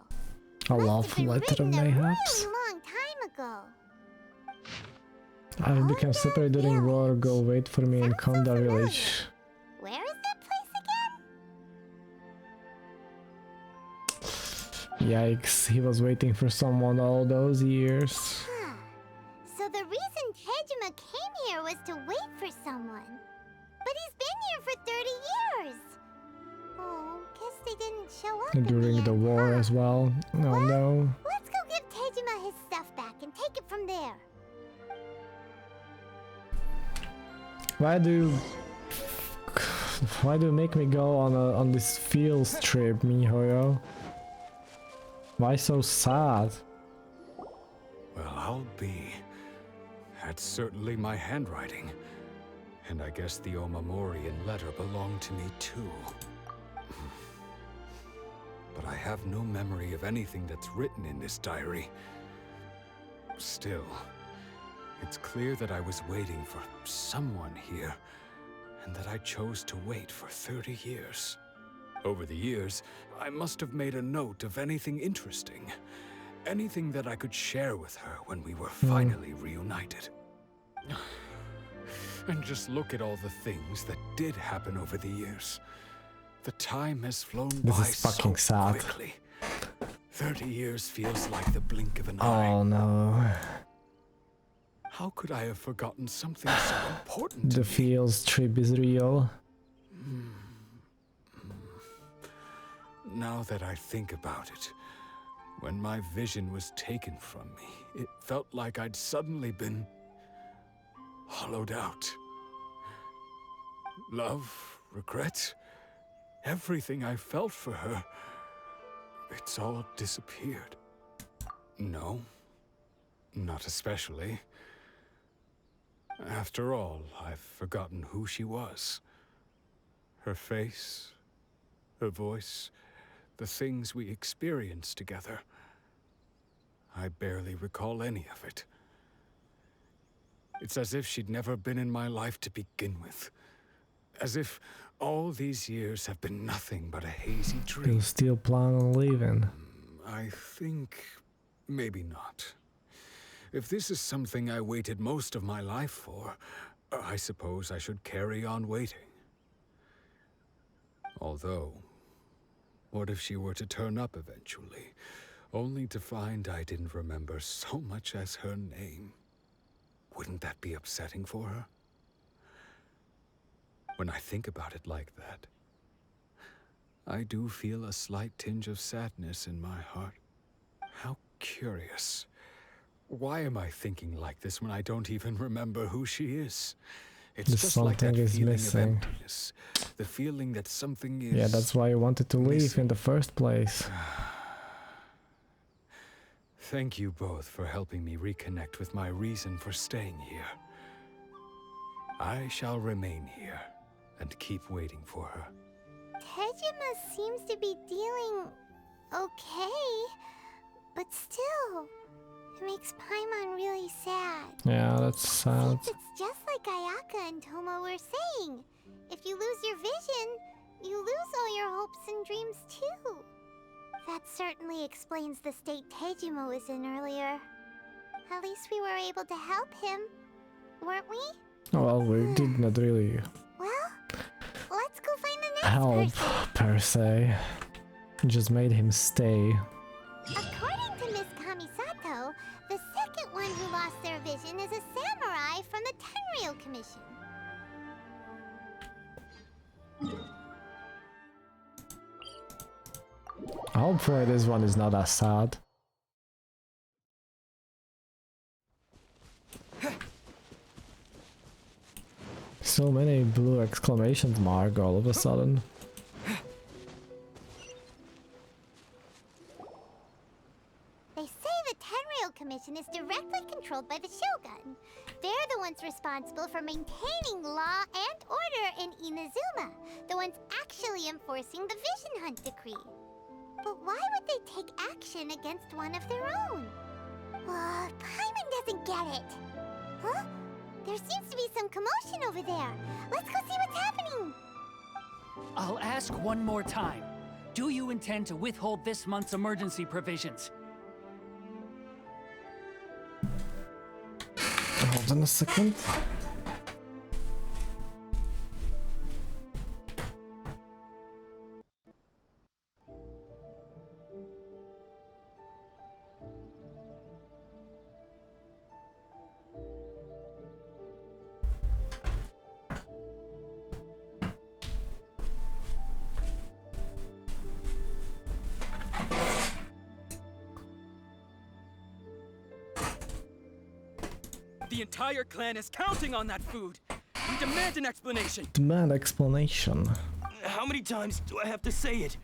A love letter, mayhaps? Really long time ago. I will become separate during war. Go wait for me in Konda village. Where is that place again? Yikes, he was waiting for someone all those years. So the reason Tejima came here was to wait for someone. But he's been here for 30 years. Oh, guess they didn't show up During the war as well. Oh no. Let's go give Tejima his stuff back and take it from there. Why do you make me go on this field trip, miHoYo? Why so sad? Well, I'll be. That's certainly my handwriting. And I guess the Omamorian letter belonged to me too. But I have no memory of anything that's written in this diary. Still, it's clear that I was waiting for someone here, and that I chose to wait for 30 years. Over the years, I must have made a note of anything interesting. Anything that I could share with her when we were finally reunited. And just look at all the things that did happen over the years. The time has flown This by is fucking so sad. quickly. 30 years feels like the blink of an eye. Oh no. How could I have forgotten something so important? The feels trip is real. Now that I think about it, when my vision was taken from me, it felt like I'd suddenly been hollowed out. Love, regret, everything I felt for her, it's all disappeared. No, not especially. After all, I've forgotten who she was. Her face, her voice, the things we experienced together. I barely recall any of it. It's as if she'd never been in my life to begin with. As if all these years have been nothing but a hazy dream. You still plan on leaving? I think maybe not. If this is something I waited most of my life for, I suppose I should carry on waiting. Although, what if she were to turn up eventually, only to find I didn't remember so much as her name? Wouldn't that be upsetting for her? When I think about it like that, I do feel a slight tinge of sadness in my heart. How curious. Why am I thinking like this when I don't even remember who she is? It's just like that is feeling missing. of emptiness. The feeling that something is... Yeah, that's why you wanted to leave in the first place. Thank you both for helping me reconnect with my reason for staying here. I shall remain here and keep waiting for her. Tejima seems to be dealing okay, but still, it makes Paimon really sad. Yeah, that's sad. It's just like Ayaka and Toma were saying. If you lose your vision, you lose all your hopes and dreams too. That certainly explains the state Tejima was in earlier. At least we were able to help him, weren't we? Well, we did not really Well, let's go find the next help, person. per se. Just made him stay. According to Miss Kamisato, the second one who lost their vision is a samurai from the Tenryou Commission. Hopefully this one is not as sad. So many blue exclamation marks all of a sudden. They say the Tenryou Commission is directly controlled by the Shogun. They're the ones responsible for maintaining law and order in Inazuma, the ones actually enforcing the Vision Hunt Decree. But why would they take action against one of their own? Paimon doesn't get it. Huh? There seems to be some commotion over there. Let's go see what's happening. I'll ask one more time. Do you intend to withhold this month's emergency provisions? Hold on a second. The entire clan is counting on that food. We demand an explanation. Demand explanation. How many times do I have to say it?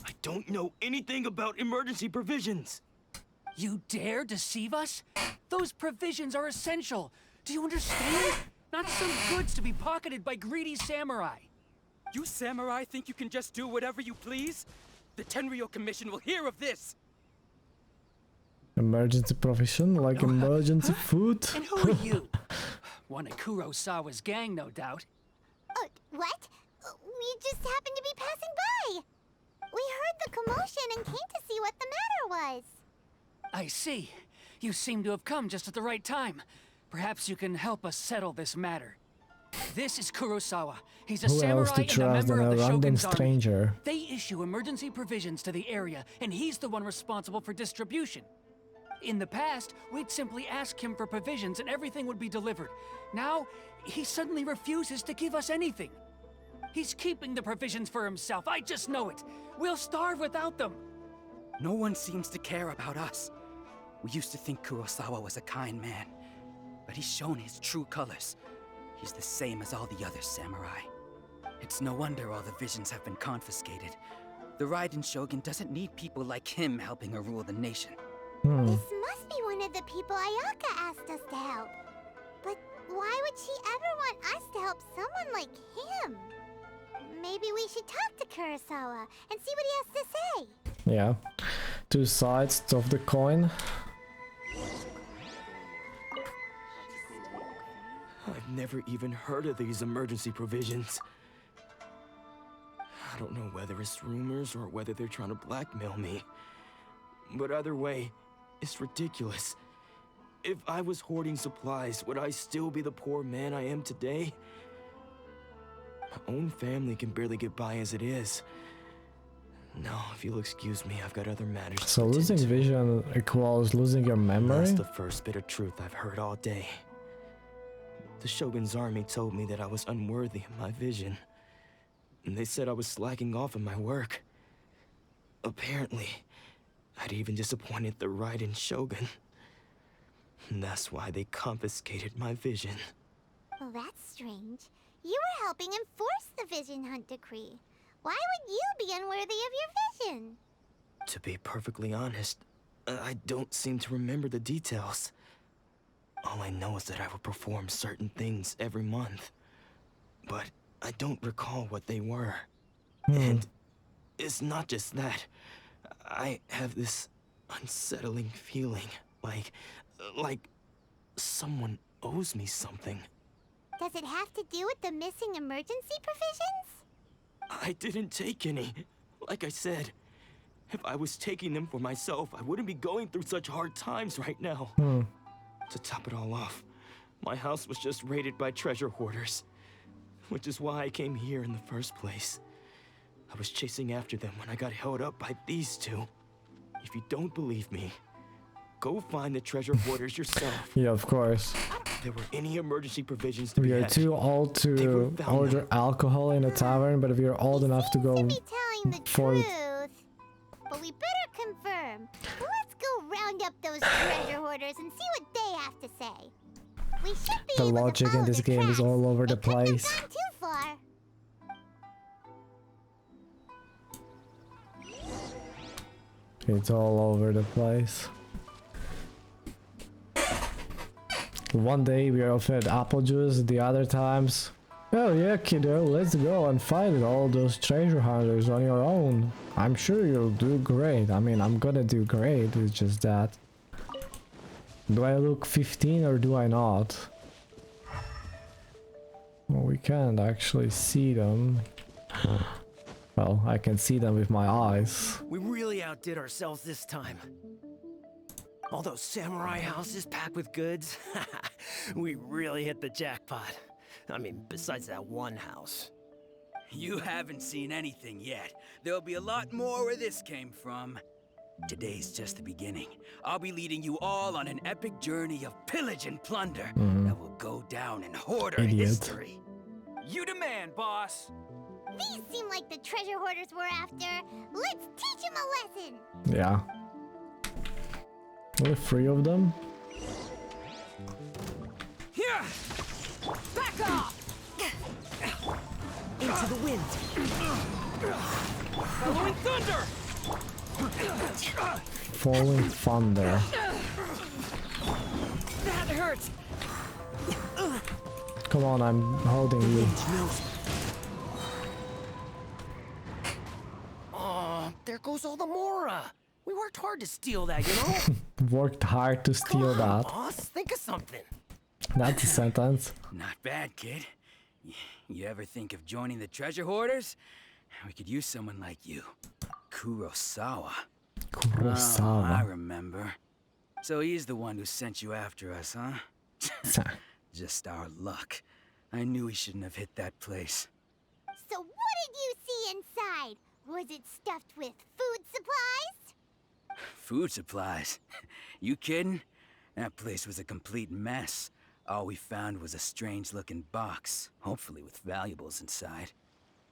I don't know anything about emergency provisions. You dare deceive us? Those provisions are essential. Do you understand? Not some goods to be pocketed by greedy samurai. You samurai think you can just do whatever you please? The Tenryou Commission will hear of this. Emergency provision, like emergency food. And who are you? One of Kurosawa's gang, no doubt. What? We just happened to be passing by. We heard the commotion and came to see what the matter was. I see. You seem to have come just at the right time. Perhaps you can help us settle this matter. This is Kurosawa. He's a Who else samurai to and a trust than member a of the random Shogun's army. stranger? They issue emergency provisions to the area, and he's the one responsible for distribution. In the past, we'd simply ask him for provisions and everything would be delivered. Now, he suddenly refuses to give us anything. He's keeping the provisions for himself. I just know it. We'll starve without them. No one seems to care about us. We used to think Kurosawa was a kind man, but he's shown his true colors. He's the same as all the other samurai. It's no wonder all the visions have been confiscated. The Raiden Shogun doesn't need people like him helping her rule the nation. This must be one of the people Ayaka asked us to help. But why would she ever want us to help someone like him? Maybe we should talk to Kurosawa and see what he has to say. Yeah. Two sides of the coin. I've never even heard of these emergency provisions. I don't know whether it's rumors or whether they're trying to blackmail me. But either way, it's ridiculous. If I was hoarding supplies, would I still be the poor man I am today? My own family can barely get by as it is. No, if you'll excuse me, I've got other matters So to losing attend to. vision equals losing your memory? That's the first bit of truth I've heard all day. The Shogun's army told me that I was unworthy of my vision. And they said I was slacking off in my work. Apparently, I'd even disappointed the Raiden Shogun. And that's why they confiscated my vision. Well, that's strange. You were helping enforce the Vision Hunt decree. Why would you be unworthy of your vision? To be perfectly honest, I don't seem to remember the details. All I know is that I would perform certain things every month. But I don't recall what they were. And it's not just that. I have this unsettling feeling, like someone owes me something. Does it have to do with the missing emergency provisions? I didn't take any. Like I said, if I was taking them for myself, I wouldn't be going through such hard times right now. To top it all off, my house was just raided by treasure hoarders, which is why I came here in the first place. I was chasing after them when I got held up by these two. If you don't believe me, go find the treasure hoarders yourself. Yeah, of course. If there were any emergency provisions to We be are had, too old to order alcohol in a tavern, but if you're old enough to go for Truth. But we better confirm. Let's go round up those treasure hoarders and see what they have to say. We should be the able logic to follow in this the game is tracks. all over the It couldn't have place. gone too far. It's all over the place. One day we are offered apple juice, the other times, oh yeah kiddo, let's go and find all those treasure hunters on your own. I'm sure you'll do great. I mean, I'm gonna do great, it's just that. Do I look 15 or do I not? Well, we can't actually see them. Well, I can see them with my eyes. We really outdid ourselves this time. All those samurai houses packed with goods. We really hit the jackpot. I mean, besides that one house. You haven't seen anything yet. There'll be a lot more where this came from. Today's just the beginning. I'll be leading you all on an epic journey of pillage and plunder that will go down in hoarder history. You demand, boss. These seem like the treasure hoarders we're after. Let's teach them a lesson. Yeah. Only 3 of them? Here! Back off! Into the wind. Following thunder! Falling thunder. That hurts! Come on, I'm holding you. Oh, there goes all the Mora. We worked hard to steal that, you know? Worked hard to steal that. Boss, think of something. That's a sentence. Not bad, kid. You ever think of joining the treasure hoarders? We could use someone like you. Kurosawa. Kurosawa. Oh, I remember. So he's the one who sent you after us, huh? Just our luck. I knew he shouldn't have hit that place. So what did you see inside? Was it stuffed with food supplies? Food supplies? You kidding? That place was a complete mess. All we found was a strange-looking box, hopefully with valuables inside.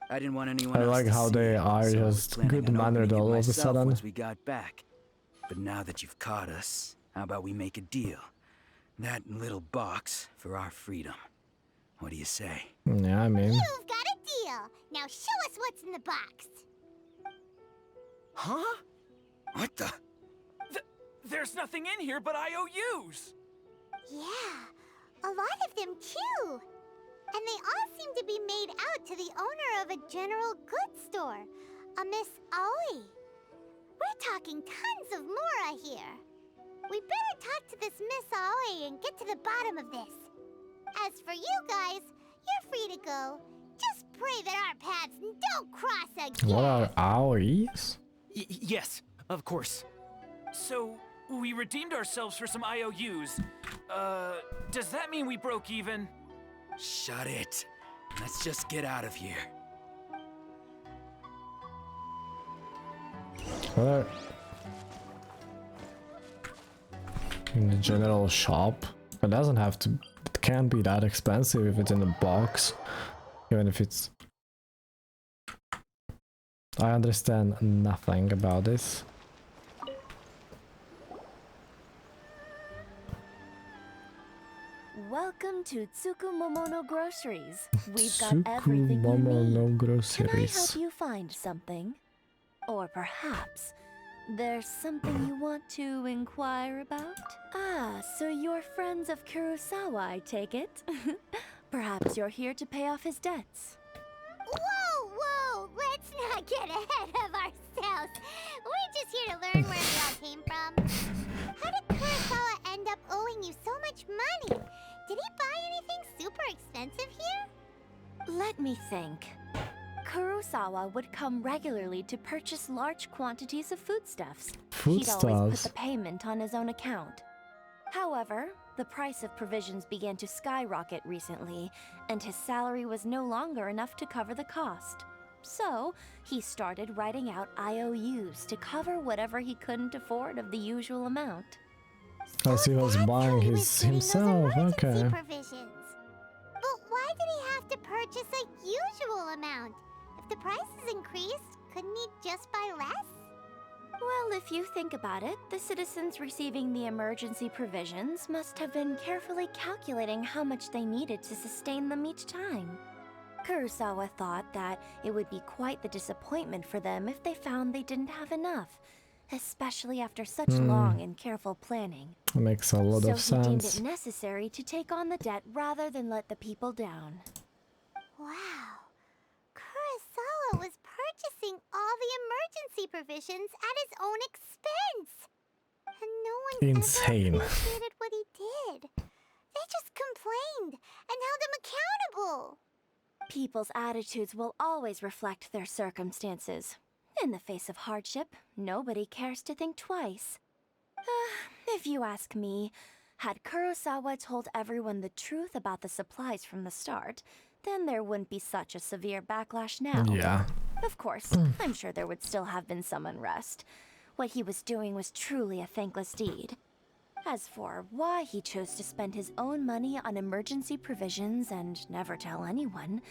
I didn't want anyone I else like to how see they it, are so I was just planning good on mannered opening it all of a myself sudden. once we got back. But now that you've caught us, how about we make a deal? That little box for our freedom. What do you say? Yeah, I mean. You've got a deal. Now show us what's in the box. Huh? What the? There's nothing in here but IOUs! Yeah, a lot of them too. And they all seem to be made out to the owner of a general goods store, a Miss Aoi. We're talking tons of mora here. We better talk to this Miss Aoi and get to the bottom of this. As for you guys, you're free to go. Just pray that our paths don't cross again. What are Aois? Yes, of course. So, we redeemed ourselves for some IOUs. Does that mean we broke even? Shut it. Let's just get out of here. What? In the general shop? It doesn't have to. It can't be that expensive if it's in a box. Even if it's. I understand nothing about this. Welcome to Tsukumomono Groceries. We've got everything you Tsukumomono need. Groceries. Can I help you find something? Or perhaps there's something you want to inquire about? Ah, so you're friends of Kurosawa, I take it? Perhaps you're here to pay off his debts. Whoa, whoa! Let's not get ahead of ourselves. We're just here to learn where we all came from. How did Kurosawa end up owing you so much money? Did he buy anything super expensive here? Let me think. Kurosawa would come regularly to purchase large quantities of foodstuffs. He'd always put the payment on his own account. However, the price of provisions began to skyrocket recently, and his salary was no longer enough to cover the cost. So, he started writing out IOUs to cover whatever he couldn't afford of the usual amount. As he was buying his himself, okay. Provisions. But why did he have to purchase a usual amount? If the prices increased, couldn't he just buy less? Well, if you think about it, the citizens receiving the emergency provisions must have been carefully calculating how much they needed to sustain them each time. Kurosawa thought that it would be quite the disappointment for them if they found they didn't have enough, especially after such long and careful planning. Makes a lot of So he deemed sense. it necessary to take on the debt rather than let the people down. Wow. Kurosawa was purchasing all the emergency provisions at his own expense. And no one Insane. ever appreciated what he did. They just complained and held him accountable. People's attitudes will always reflect their circumstances. In the face of hardship, nobody cares to think twice. If you ask me, had Kurosawa told everyone the truth about the supplies from the start, then there wouldn't be such a severe backlash now. Yeah. Of course, I'm sure there would still have been some unrest. What he was doing was truly a thankless deed. As for why he chose to spend his own money on emergency provisions and never tell anyone,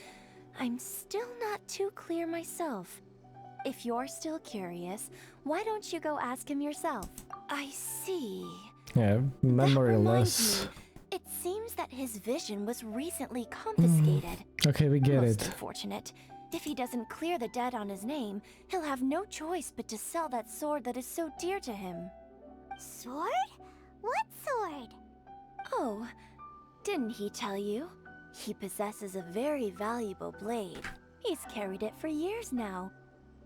I'm still not too clear myself. If you're still curious, why don't you go ask him yourself? I see. Yeah, memoryless. It seems that his vision was recently confiscated. Okay, we get Most it. unfortunate. If he doesn't clear the debt on his name, he'll have no choice but to sell that sword that is so dear to him. Sword? What sword? Oh, didn't he tell you? He possesses a very valuable blade. He's carried it for years now.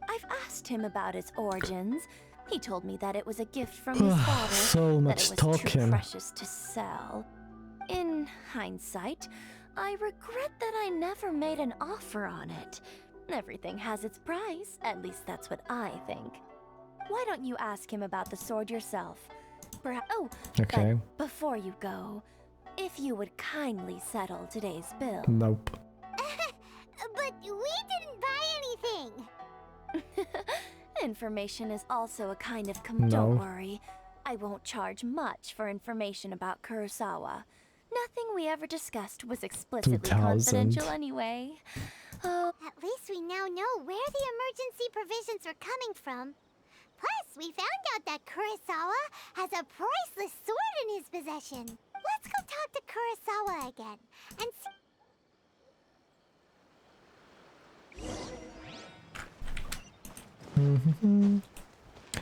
I've asked him about its origins. He told me that it was a gift from his father, So much that it was too talking. precious to sell. In hindsight, I regret that I never made an offer on it. Everything has its price, at least that's what I think. Why don't you ask him about the sword yourself? Okay. But before you go, if you would kindly settle today's bill. Nope. But we didn't buy anything. Information is also a kind of No. Don't worry. I won't charge much for information about Kurosawa. Nothing we ever discussed was explicitly 2000. confidential anyway. Oh, At least we now know where the emergency provisions are coming from. Plus, we found out that Kurosawa has a priceless sword in his possession. Let's go talk to Kurosawa again and see.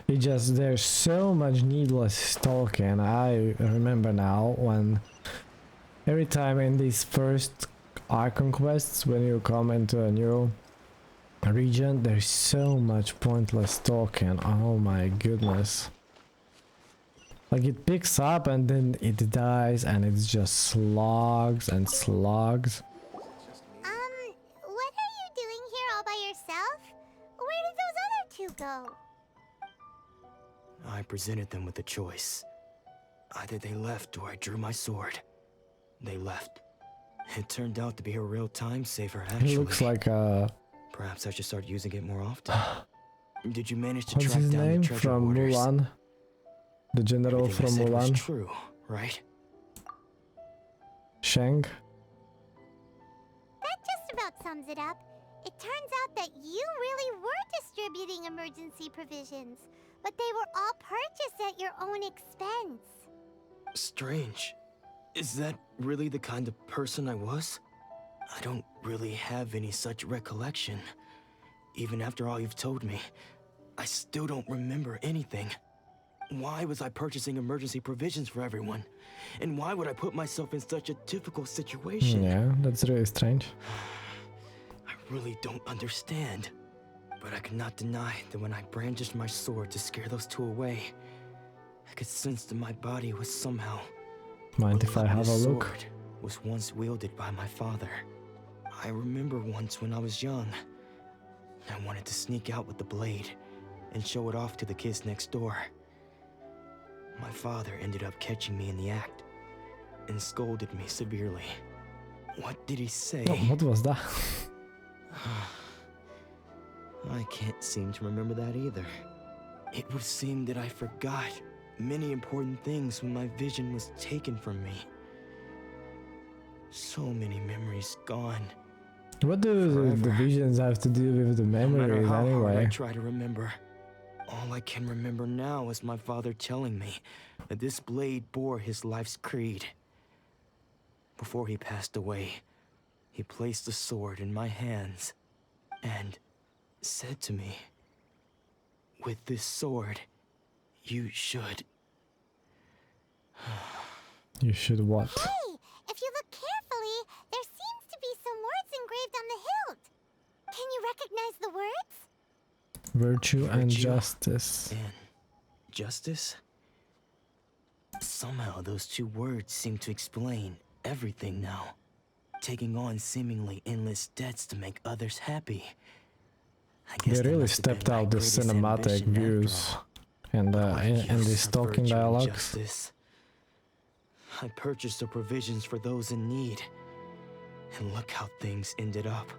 It just, there's so much needless talking. I remember now when every time in these first icon quests, when you come into a new region, there's so much pointless talking. Oh my goodness. Like it picks up and then it dies and it's just slugs and slugs. What are you doing here all by yourself? Where did those other two go? I presented them with a choice. Either they left or I drew my sword. They left. It turned out to be a real time saver, actually. It looks like a... Perhaps I should start using it more often. Did you manage to What's track his down name? the treasure From hoarders? Mulan? The general Everything I from said was Mulan? true, right? Shang? That just about sums it up. It turns out that you really were distributing emergency provisions, but they were all purchased at your own expense. Strange. Is that really the kind of person I was? I don't really have any such recollection. Even after all you've told me, I still don't remember anything. Why was I purchasing emergency provisions for everyone? And why would I put myself in such a difficult situation? Yeah, that's really strange. I really don't understand. But I cannot deny that when I brandished my sword to scare those two away, I could sense that my body was somehow... Mind if I have a look? sword was once wielded by my father. I remember once when I was young, I wanted to sneak out with the blade and show it off to the kids next door. My father ended up catching me in the act and scolded me severely. What did he say? Oh, what was that? I can't seem to remember that either. It would seem that I forgot many important things when my vision was taken from me. So many memories gone. What do the visions have to do with the memories No matter how hard I anyway? try to remember, all I can remember now is my father telling me that this blade bore his life's creed. Before he passed away, he placed the sword in my hands and said to me, "With this sword, you should..." You should what? Hey, if you look carefully, there seems to be some words engraved on the hilt. Can you recognize the words? Virtue and Virtue justice. and justice? Somehow those two words seem to explain everything now. Taking on seemingly endless debts to make others happy. I guess They that really must have been stepped my out the greatest cinematic ambition after views all. and in these Of talking virtue and dialogues. justice. I purchased the provisions for those in need. And look how things ended up.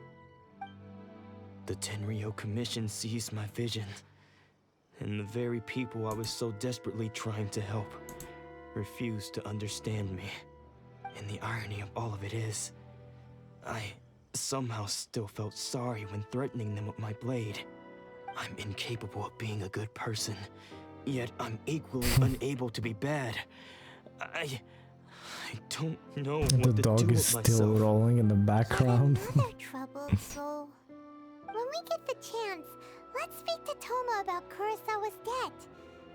The Tenryo Commission seized my vision. And the very people I was so desperately trying to help refused to understand me. And the irony of all of it is, I somehow still felt sorry when threatening them with my blade. I'm incapable of being a good person, yet I'm equally unable to be bad. I don't know The what to dog do is with still myself. rolling in the background. Another troubled soul. When we get the chance, let's speak to Toma about Kurosawa's debt.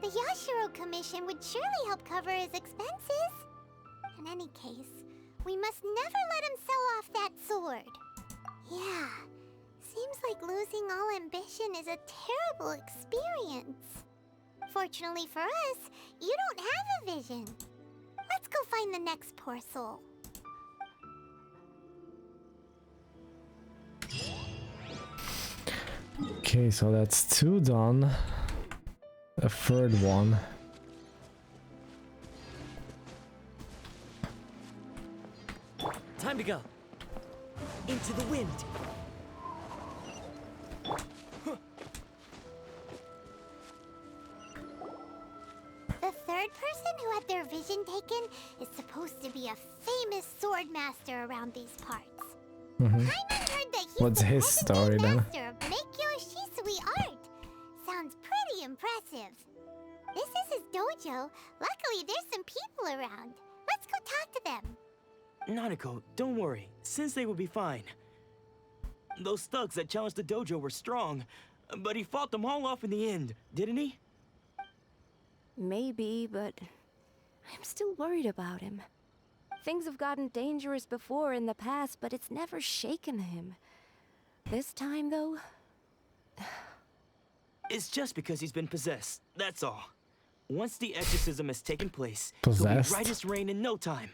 The Yashiro Commission would surely help cover his expenses. In any case, we must never let him sell off that sword. Yeah, seems like losing all ambition is a terrible experience. Fortunately for us, you don't have a vision. Let's go find the next poor soul. Okay, so that's 2 done. A third one. Time to go. Into the wind. The third person who had their vision taken is supposed to be a famous sword master around these parts. Mhm. Paimon heard that he's What's the his present-day story then? master of Meikyo Shisui art. Sounds pretty impressive. This is his dojo. Luckily, there's some people around. Let's go talk to them. Nanako, don't worry. Sensei will be fine. Those thugs that challenged the dojo were strong, but he fought them all off in the end, didn't he? Maybe, but I'm still worried about him. Things have gotten dangerous before in the past, but it's never shaken him. This time, though... It's just because he's been possessed, that's all. Once the exorcism has taken place, Possessed? he'll be right as rain in no time.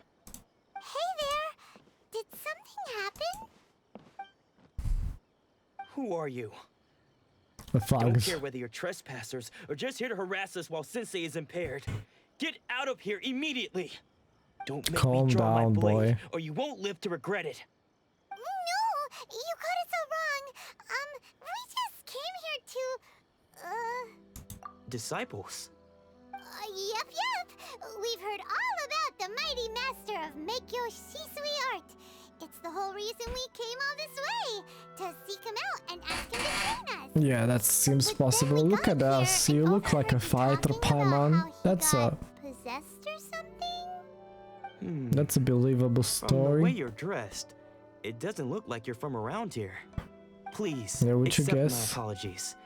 Hey there! Did something happen? Who are you? The Don't thugs. care whether you're trespassers or just here to harass us while Sensei is impaired. Get out of here immediately! Don't make Calm me draw down, my blade, boy. or you won't live to regret it. No! You got it so wrong! We just came here to... Disciples? Yep. We've heard all about the mighty master of Meikyo Shisui art. It's the whole reason we came all this way, to seek him out and ask him to train us. Yeah, that seems possible. Look at us. You look like a fighter, Paimon. That's a Possessed or something? that's a believable From the way story. you're dressed, it doesn't look like you're from around here. Please, Yeah, would you accept my guess? apologies.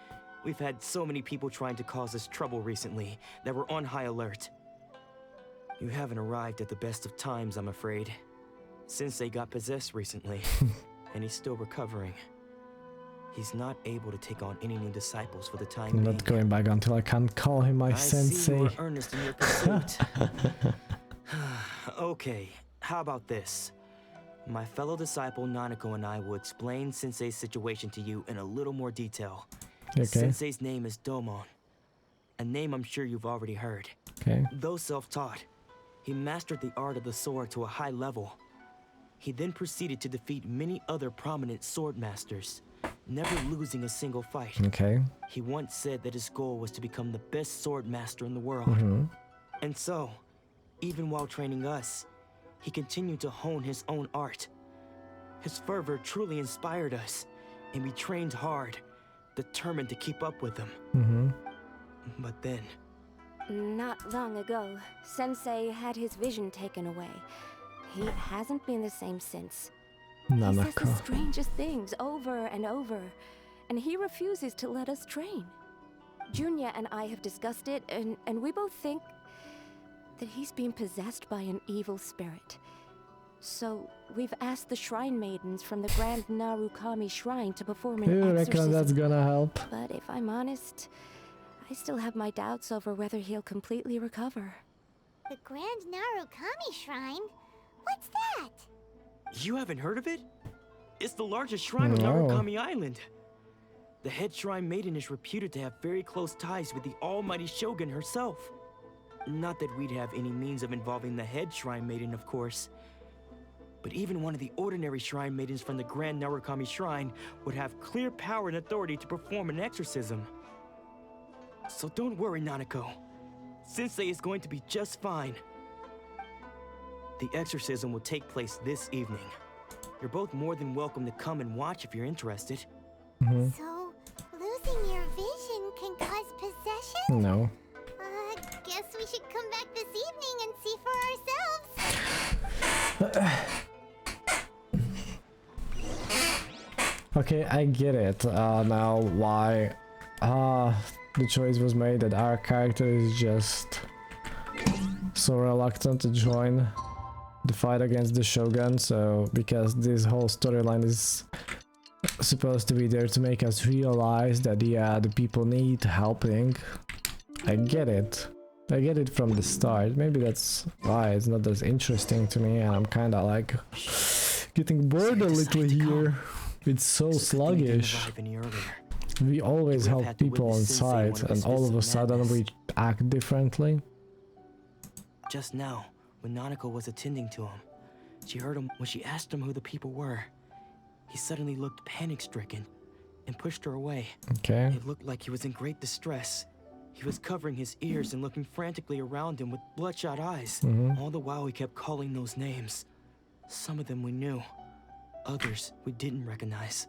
We've had so many people trying to cause us trouble recently that we're on high alert. You haven't arrived at the best of times, I'm afraid. Sensei got possessed recently, and he's still recovering. He's not able to take on any new disciples for the time I'm being. not going back until I can call him my I see you sensei. are earnest in your pursuit. Okay, how about this? My fellow disciple Nanako and I will explain Sensei's situation to you in a little more detail. Okay. Sensei's name is Domon, a name I'm sure you've already heard. Okay. Though self-taught, he mastered the art of the sword to a high level. He then proceeded to defeat many other prominent sword masters, never losing a single fight. Okay. He once said that his goal was to become the best sword master in the world. Mhm. And so, even while training us, he continued to hone his own art. His fervor truly inspired us, and we trained hard, determined to keep up with him. Mhm. But then, Not long ago, Sensei had his vision taken away. He hasn't been the same since. He says the Nanako. strangest things over and over, and he refuses to let us train. Junya and I have discussed it, and we both think that he's been possessed by an evil spirit. So we've asked the shrine maidens from the Grand Narukami Shrine to perform an You reckon exorcism. that's gonna help? But if I'm honest, I still have my doubts over whether he'll completely recover. The Grand Narukami Shrine? What's that? you haven't heard of it? It's the largest shrine on No. Narukami Island. The head shrine maiden is reputed to have very close ties with the almighty Shogun herself. Not that we'd have any means of involving the head shrine maiden, of course. But even one of the ordinary shrine maidens from the Grand Narukami Shrine would have clear power and authority to perform an exorcism. So don't worry, Nanako. Sensei is going to be just fine. The exorcism will take place this evening. You're both more than welcome to come and watch if you're interested. Mhm. So, losing your vision can cause possession? No. Guess we should come back this evening and see for ourselves. Okay, I get it. Now why the choice was made that our character is just so reluctant to join the fight against the Shogun, so because this whole storyline is supposed to be there to make us realize that the people need helping. I get it. I get it from the start. Maybe that's why it's not as interesting to me, and I'm kinda like getting bored a little here. It's so sluggish. Arrive any earlier. We always You would have help had to people on witness Sensei site, one of and his all fits of a of sudden madness. we act differently. Just now, when Nanako was attending to him, she heard him when she asked him who the people were. He suddenly looked panic-stricken and pushed her away. Okay. It looked like he was in great distress. He was covering his ears and looking frantically around him with bloodshot eyes. All the while he kept calling those names. Some of them we knew, others we didn't recognize.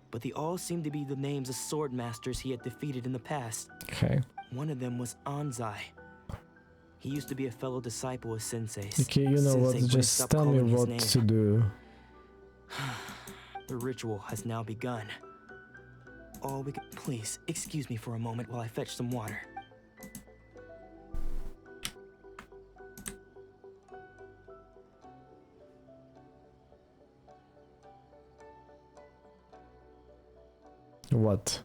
But they all seemed to be the names of sword masters he had defeated in the past. Okay. One of them was Anzai. He used to be a fellow disciple of Sensei's. Okay, you know what? Sensei wouldn't Just stop tell me calling his what name. to do. The ritual has now begun. All we can— Please, excuse me for a moment while I fetch some water. What?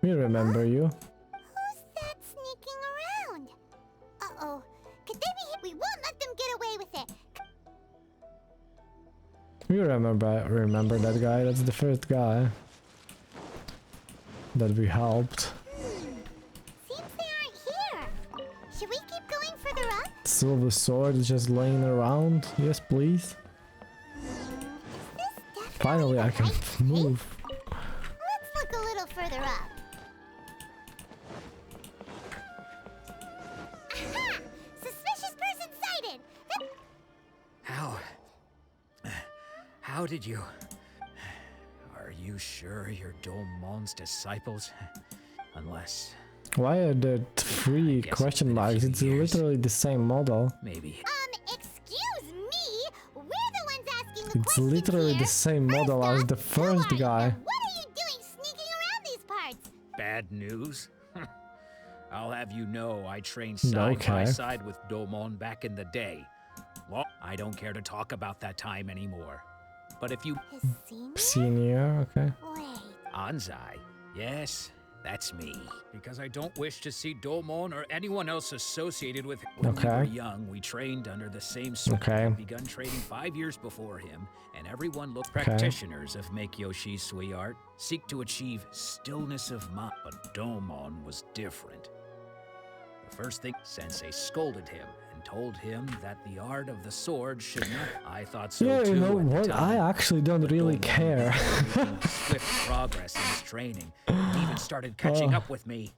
We remember you. Who's that sneaking around? Uh-oh. Could they be— We won't let them get away with it. We remember that guy. That's the first guy that we helped. Seems they aren't here. Should we keep going further up? Silver sword is just laying around. Yes, please. Finally, I can move. Let's look a little further up. Aha! Suspicious person sighted! How did you... Are you sure you're Domon's disciples? Unless... Why are there three question marks? It's literally the same model. Maybe. Excuse me? We're the ones asking the It's questions literally here. the same model as the first guy. What are you doing sneaking around these parts? Bad news? I'll have you know I trained side by Okay. side with Domon back in the day. Well, I don't care to talk about that time anymore. But if you... Senior, okay. Anzai? Yes, that's me. Because I don't wish to see Domon or anyone else associated with him. When we were Okay. young, we trained under the same sword. Okay. I'd begun training 5 years before him, and everyone looked Okay. practitioners of Make-Yoshi Sui art seek to achieve stillness of mind. But Domon was different. The first thing, Sensei scolded him and told him that the art of the sword should not... I thought so Yeah, too you know at the what? I time. actually don't really care. Making swift progress in his training. He even started catching up with me.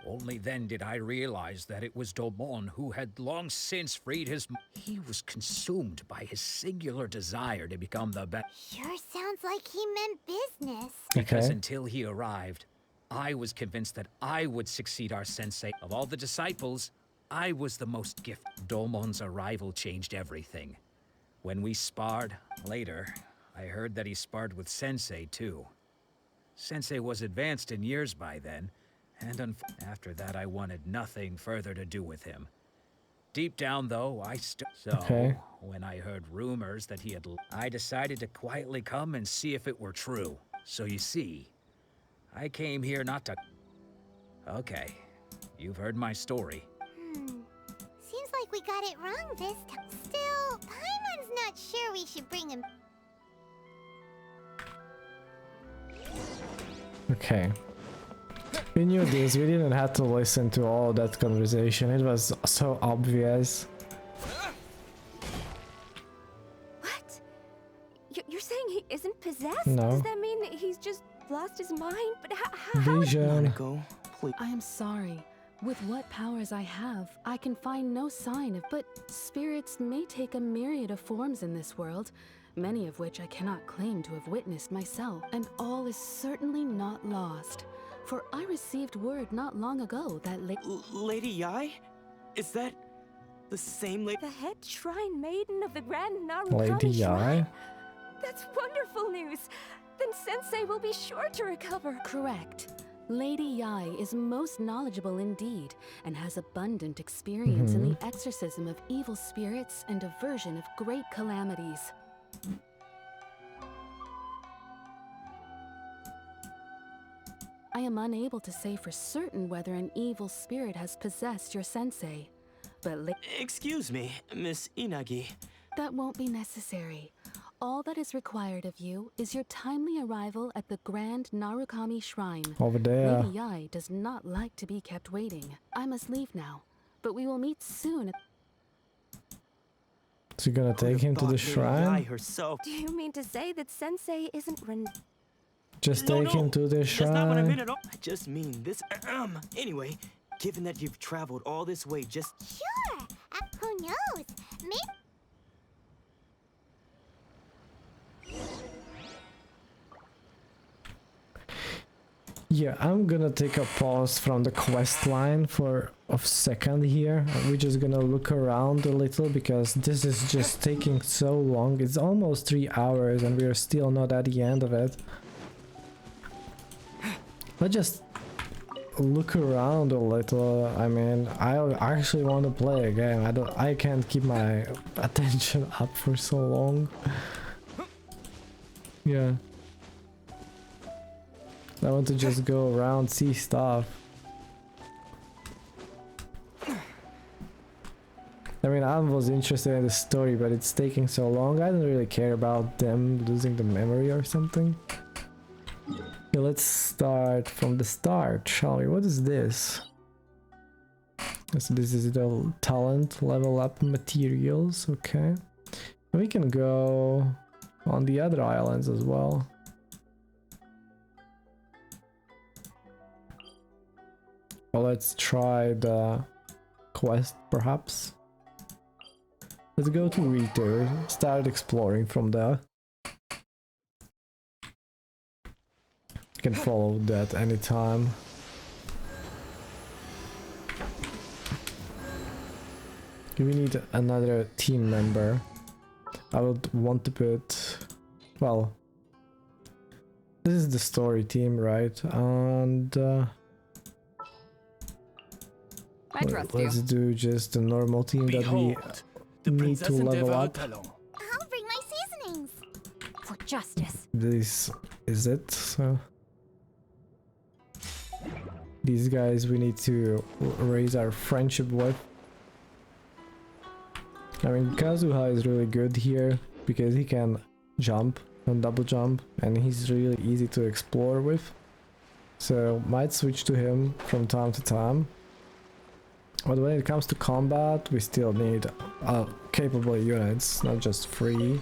Only then did I realize that it was Domon who had long since freed his... He was consumed by his singular desire to become the best. Sure sounds like he meant business. Because Okay. until he arrived, I was convinced that I would succeed our sensei. Of all the disciples, I was the most gifted. Domon's arrival changed everything. When we sparred, later, I heard that he sparred with Sensei too. Sensei was advanced in years by then, and after that I wanted nothing further to do with him. Deep down though, So, Okay. when I heard rumors that he had... I decided to quietly come and see if it were true. So you see, I came here not to... Okay, you've heard my story. Seems like we got it wrong this time. Still, Paimon's not sure we should bring him. Okay. We knew this, we didn't have to listen to all that conversation, it was so obvious. What? You're saying he isn't possessed? No. Does that mean he's just lost his mind? But how? Vision. I am sorry. With what powers I have, I can find no sign of, but spirits may take a myriad of forms in this world, many of which I cannot claim to have witnessed myself, and all is certainly not lost. For I received word not long ago that Lady Yai? Is that the same lady? The head shrine maiden of the Grand Lady Narukami Yai? Shrine? That's wonderful news. Then Sensei will be sure to recover. Correct. Lady Yai is most knowledgeable indeed, and has abundant experience in the exorcism of evil spirits and aversion of great calamities. I am unable to say for certain whether an evil spirit has possessed your sensei, but Excuse me, Miss Inagi. that won't be necessary. all that is required of you is your timely arrival at the Grand Narukami Shrine. Over there. Lady Yai does not like to be kept waiting. I must leave now, but we will meet soon at... So you're gonna take him to the shrine? Do you mean to say that Sensei isn't Just take him to the shrine? That's not what I meant at all. I just mean this. Anyway, given that you've traveled all this way just... Sure. Who knows? Maybe... Yeah, I'm gonna take a pause from the quest line for a second here. We're just gonna look around a little because this is just taking so long. It's almost 3 hours and we're still not at the end of it. Let's just look around a little. I mean, I actually want to play a game. I can't keep my attention up for so long. Yeah. I want to just go around, see stuff. I mean, I was interested in the story, but it's taking so long. I don't really care about them losing the memory or something. Okay, let's start from the start, shall we? What is this? So this is the talent level up materials, okay. We can go on the other islands as well. Well, let's try the quest, perhaps. Let's go to Reader, start exploring from there. You can follow that anytime. We need another team member. I would want to put... well... this is the story team, right? And... let's do just the normal team that we need to level up. I'll bring my seasonings. For justice. This is it, so... these guys we need to raise our friendship with. I mean, Kazuha is really good here because he can jump and double jump and he's really easy to explore with. So might switch to him from time to time. But when it comes to combat, we still need capable units, not just free.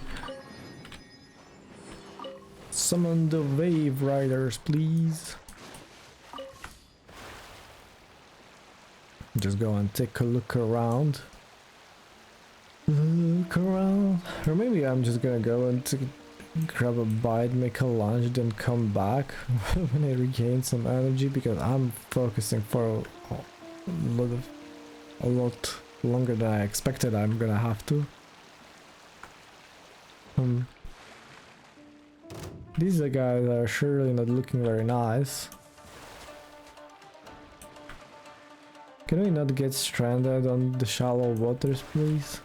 Summon the Wave Riders, please. Just go and take a look around. Look around. Or maybe I'm just gonna go and grab a bite, make a lunch, then come back when I regain some energy, because I'm focusing for a lot longer than I expected. I'm gonna have to. These guys are surely not looking very nice. Can we not get stranded on the shallow waters, please?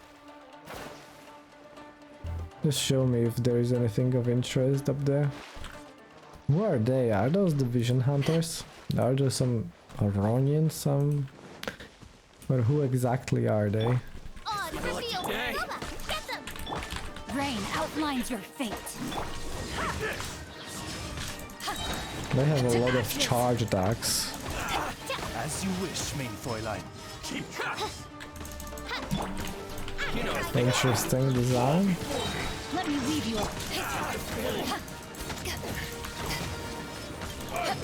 Just show me if there is anything of interest up there. Who are they? Are those the Vision Hunters? Are there some Aronians? Some... But who exactly are they? Rain outlines your fate. They have a lot of charge attacks. As you wish, main Fräulein. Interesting design. Let me lead you up.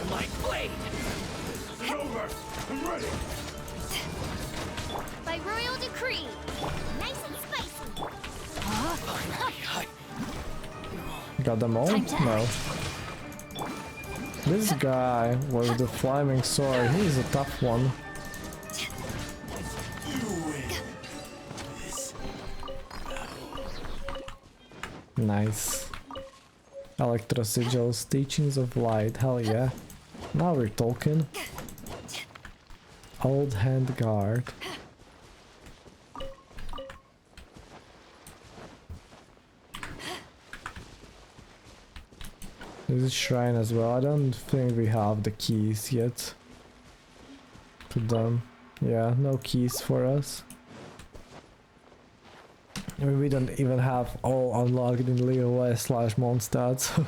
My blade! It's over! I'm ready! By royal decree. Nice and spicy. Got them all? No. This guy with the flaming sword, he's a tough one. Nice. Electro sigils, teachings of light, hell yeah. Now we're talking. Old hand guard. There's a shrine as well. I don't think we have the keys yet to them. Yeah, no keys for us. We don't even have all unlocked in Leo/Mondstadt, so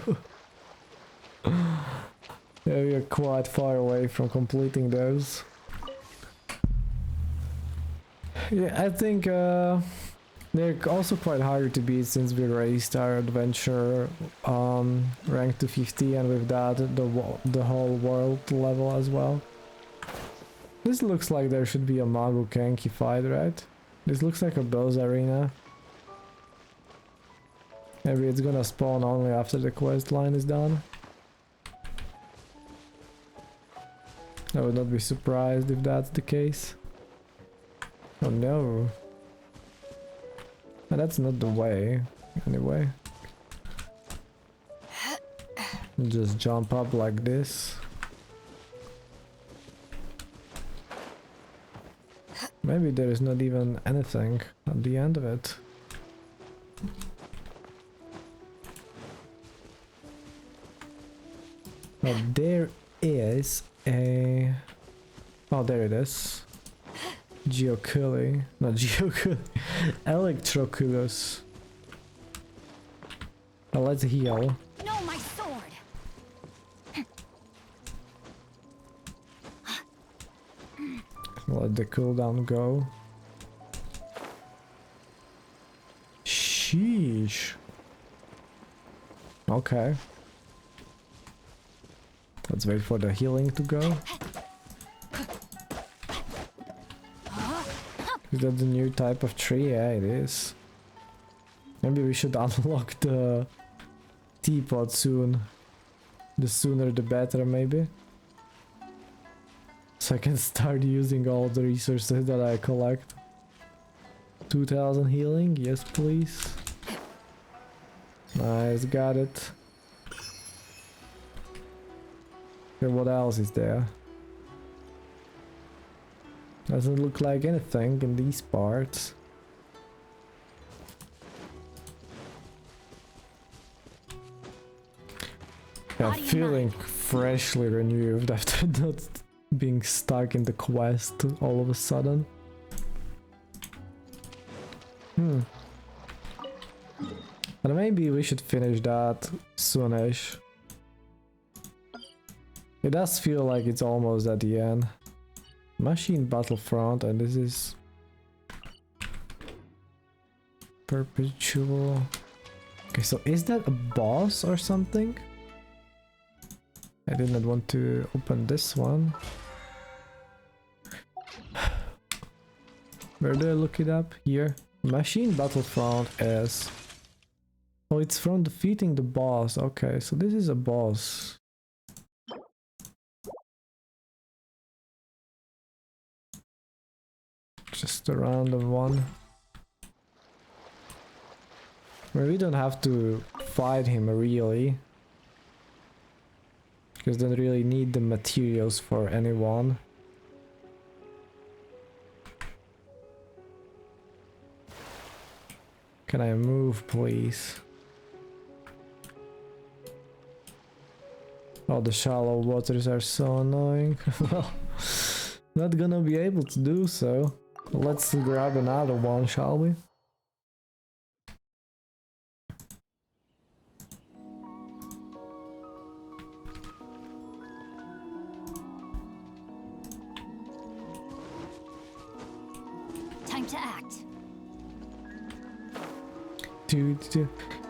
yeah, we are quite far away from completing those. Yeah, I think they're also quite hard to beat since we raised our adventure rank to 50, and with that the whole world level as well. This looks like there should be a Magu Kenki fight, right? This looks like a boss arena. Maybe it's gonna spawn only after the quest line is done. I would not be surprised if that's the case. Oh no. And that's not the way, anyway. Just jump up like this. Maybe there is not even anything at the end of it. But there is a... Oh, there it is. Geoculi. Not Geoculi. Electroculus. Now let's heal. No, my sword. Let the cooldown go. Sheesh. Okay. Let's wait for the healing to go. Is that the new type of tree? Yeah, it is. Maybe we should unlock the teapot soon. The sooner the better, maybe. So I can start using all the resources that I collect. 2000 healing, yes please. Nice, got it. Okay, what else is there? Doesn't look like anything in these parts. Yeah, feeling freshly renewed after not being stuck in the quest all of a sudden. But maybe we should finish that soonish. It does feel like it's almost at the end. Machine Battlefront, and this is perpetual. Okay, so is that a boss or something? I did not want to open this one. Where do I look it up? Here. Machine Battlefront is... Oh, it's from defeating the boss. Okay, so this is a boss. Just a random one. Well, we don't have to fight him really. Because don't really need the materials for anyone. Can I move, please? Oh, the shallow waters are so annoying. Well, not gonna be able to do so. Let's grab another one, shall we? Time to act.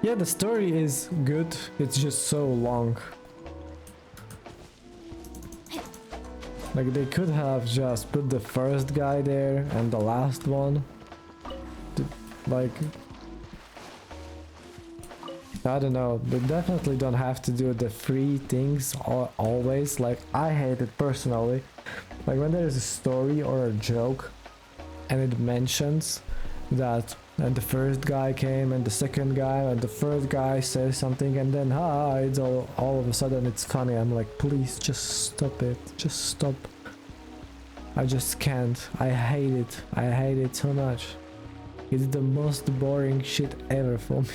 Yeah, the story is good, it's just so long. Like, they could have just put the first guy there and the last one. Like, I don't know, they definitely don't have to do the free things always. Like, I hate it personally. Like, when there's a story or a joke and it mentions that and the first guy came and the second guy and the first guy says something and then it's all of a sudden it's funny. I'm like, please just stop it, just stop. I just can't. I hate it. I hate it so much. It's the most boring shit ever for me.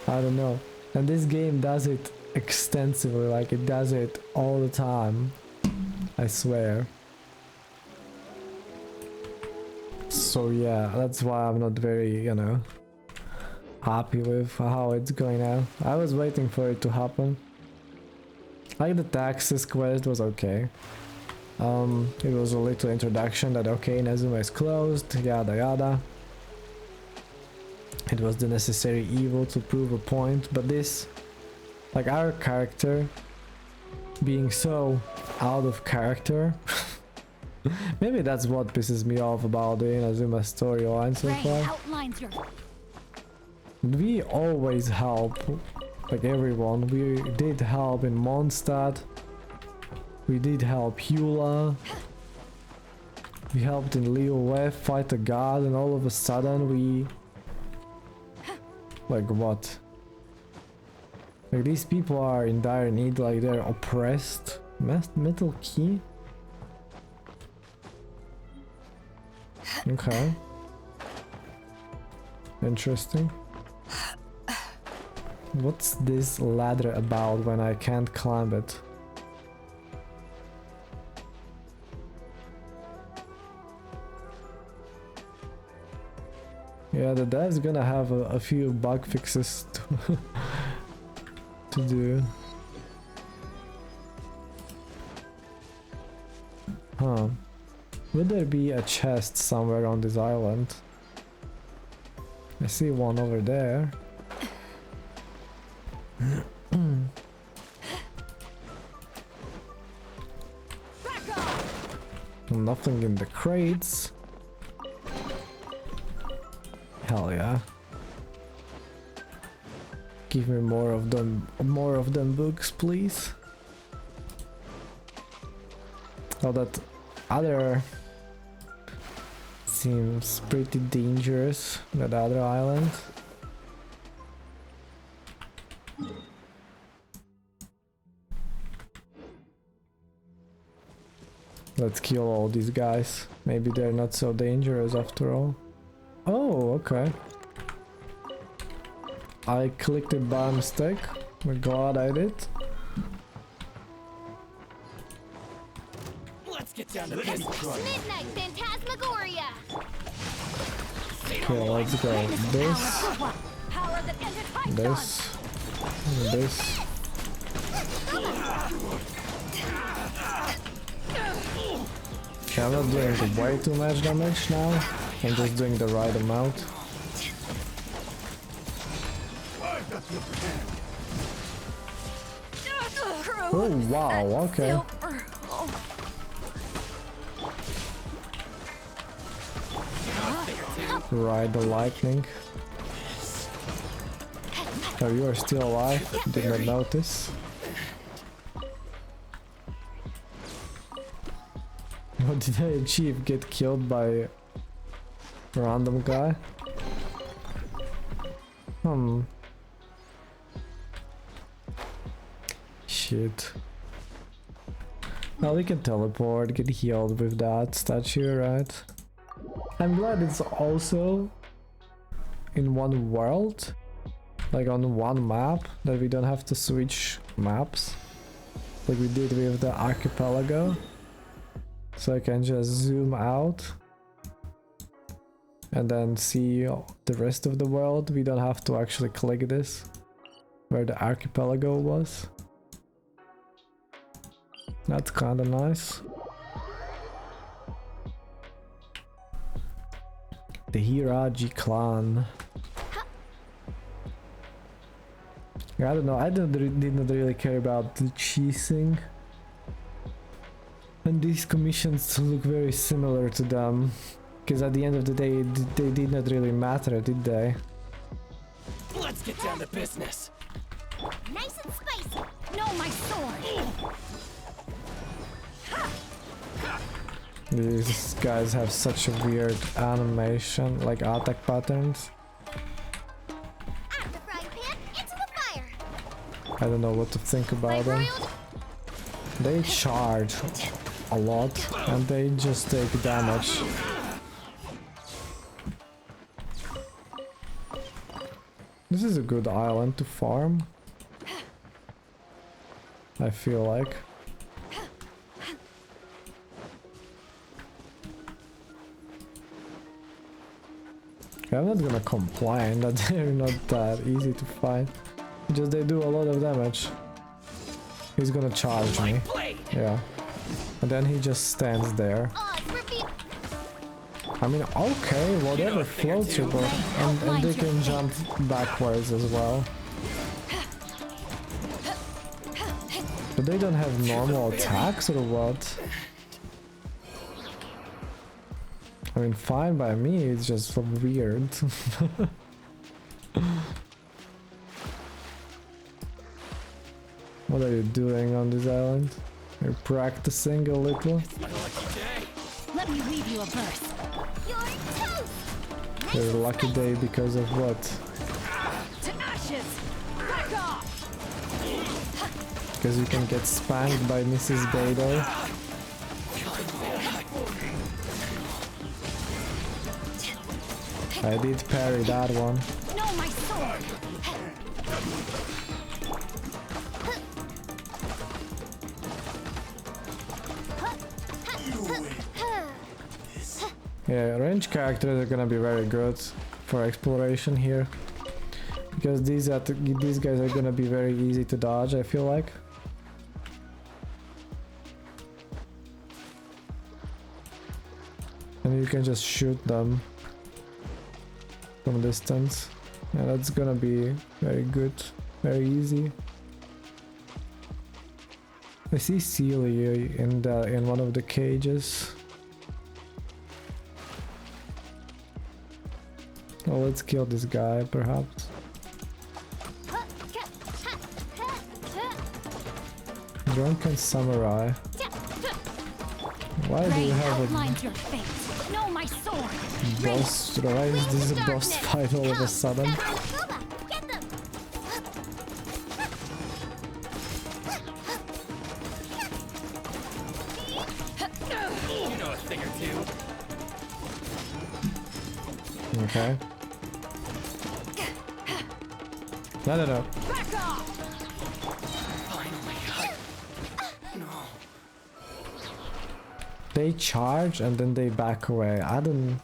I don't know. And this game does it extensively, like it does it all the time. I swear. So yeah, that's why I'm not very, you know, happy with how it's going out. I was waiting for it to happen. Like the taxes quest was okay. It was a little introduction that okay, INAZUMA is closed, yada yada. It was the necessary evil to prove a point, but this, like our character being so out of character, maybe that's what pisses me off about the INAZUMA storyline so far. We always help, like everyone. We did help in Mondstadt. We did help Hula. We helped in Leo Wef fight a god, and all of a sudden we... Like what? Like these people are in dire need, like they're oppressed. Metal key? Okay. Interesting. What's this ladder about when I can't climb it? Yeah, that's gonna have a few bug fixes to do. Huh. Would there be a chest somewhere on this island? I see one over there. Nothing in the crates. Hell yeah. Give me more of them books, please. Oh, that other seems pretty dangerous, that other island. Let's kill all these guys. Maybe they're not so dangerous after all. Oh, okay. I clicked it by mistake. I'm glad I did. Let's get down to business. Midnight Phantasmagoria. Okay, let's go. This. Okay, I'm not doing way too much damage now. I'm just doing the right amount. Oh wow, okay. Ride the lightning. Oh, you are still alive? Did not notice. What did I achieve? Get killed by a random guy? Shit. Now we can teleport, get healed with that statue, right? I'm glad it's also in one world, like on one map, that we don't have to switch maps like we did with the archipelago. So I can just zoom out and then see the rest of the world. We don't have to actually click this where the archipelago was. That's kinda nice. The Hiraji clan. I don't know, I did not really care about the cheesing. And these commissions look very similar to them. Because at the end of the day, they did not really matter, did they? Let's get down to business. Nice and spicy. No, my sword. These guys have such a weird animation, like attack patterns. At the frying pan, into the fire. I don't know what to think about them. They charge a lot and they just take damage. This is a good island to farm, I feel like. I'm not gonna complain that they're not that easy to fight. Just they do a lot of damage. He's gonna charge me. Yeah. And then he just stands there. I mean, okay, whatever floats your boat. And they can jump backwards as well. But they don't have normal attacks or what? I mean, fine by me, it's just so weird. What are you doing on this island? You're practicing a little? Let me read you a verse. Your lucky day because of what? To ashes! Back off! Because you can get spanked by Mrs. Beidou. I did parry that one. No, my sword! Yeah, range characters are gonna be very good for exploration here. Because these guys are gonna be very easy to dodge, I feel like. And you can just shoot them from a distance. Yeah, that's gonna be very good, very easy. I see Celia in one of the cages. Oh, let's kill this guy, perhaps. Drunken Samurai. Why do you have a your fate. No, my sword. boss? Why is this a boss fight all of a sudden? You know a thing or two. Okay. No. Back off! They charge and then they back away. I don't...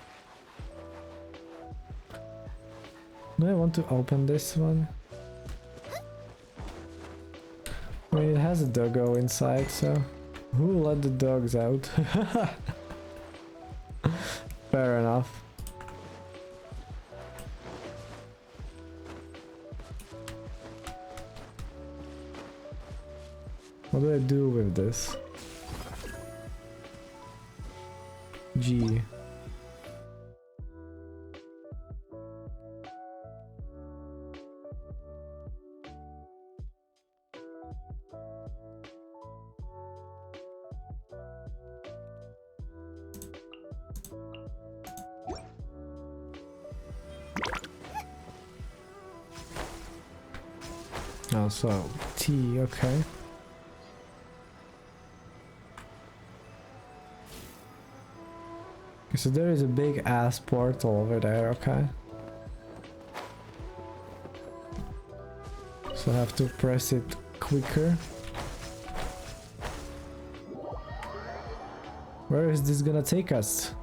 Do I want to open this one? I mean, it has a doggo inside, so... Who let the dogs out? Fair enough. What do I do with this? G. Oh, so T, okay. So there is a big ass portal over there, okay. So I have to press it quicker. Where is this gonna take us?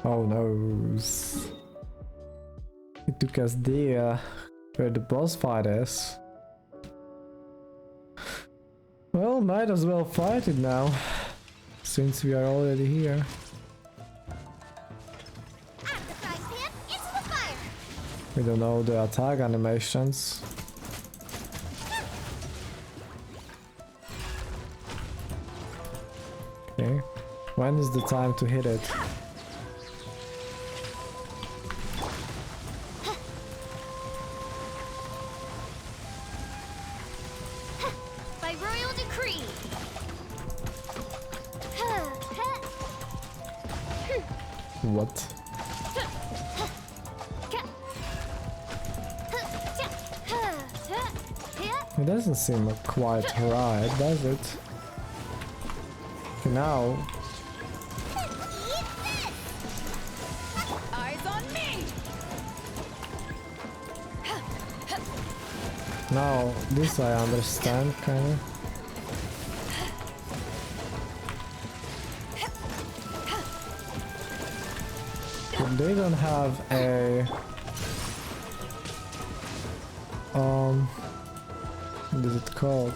Oh no. It took us there, where the boss fight is. Well, might as well fight it now, since we are already here. We don't know the attack animations. Okay, when is the time to hit it? What? It doesn't seem quite right, does it? Okay, now... Eyes on me. Now, this I understand, kinda. they don't have a what is it called?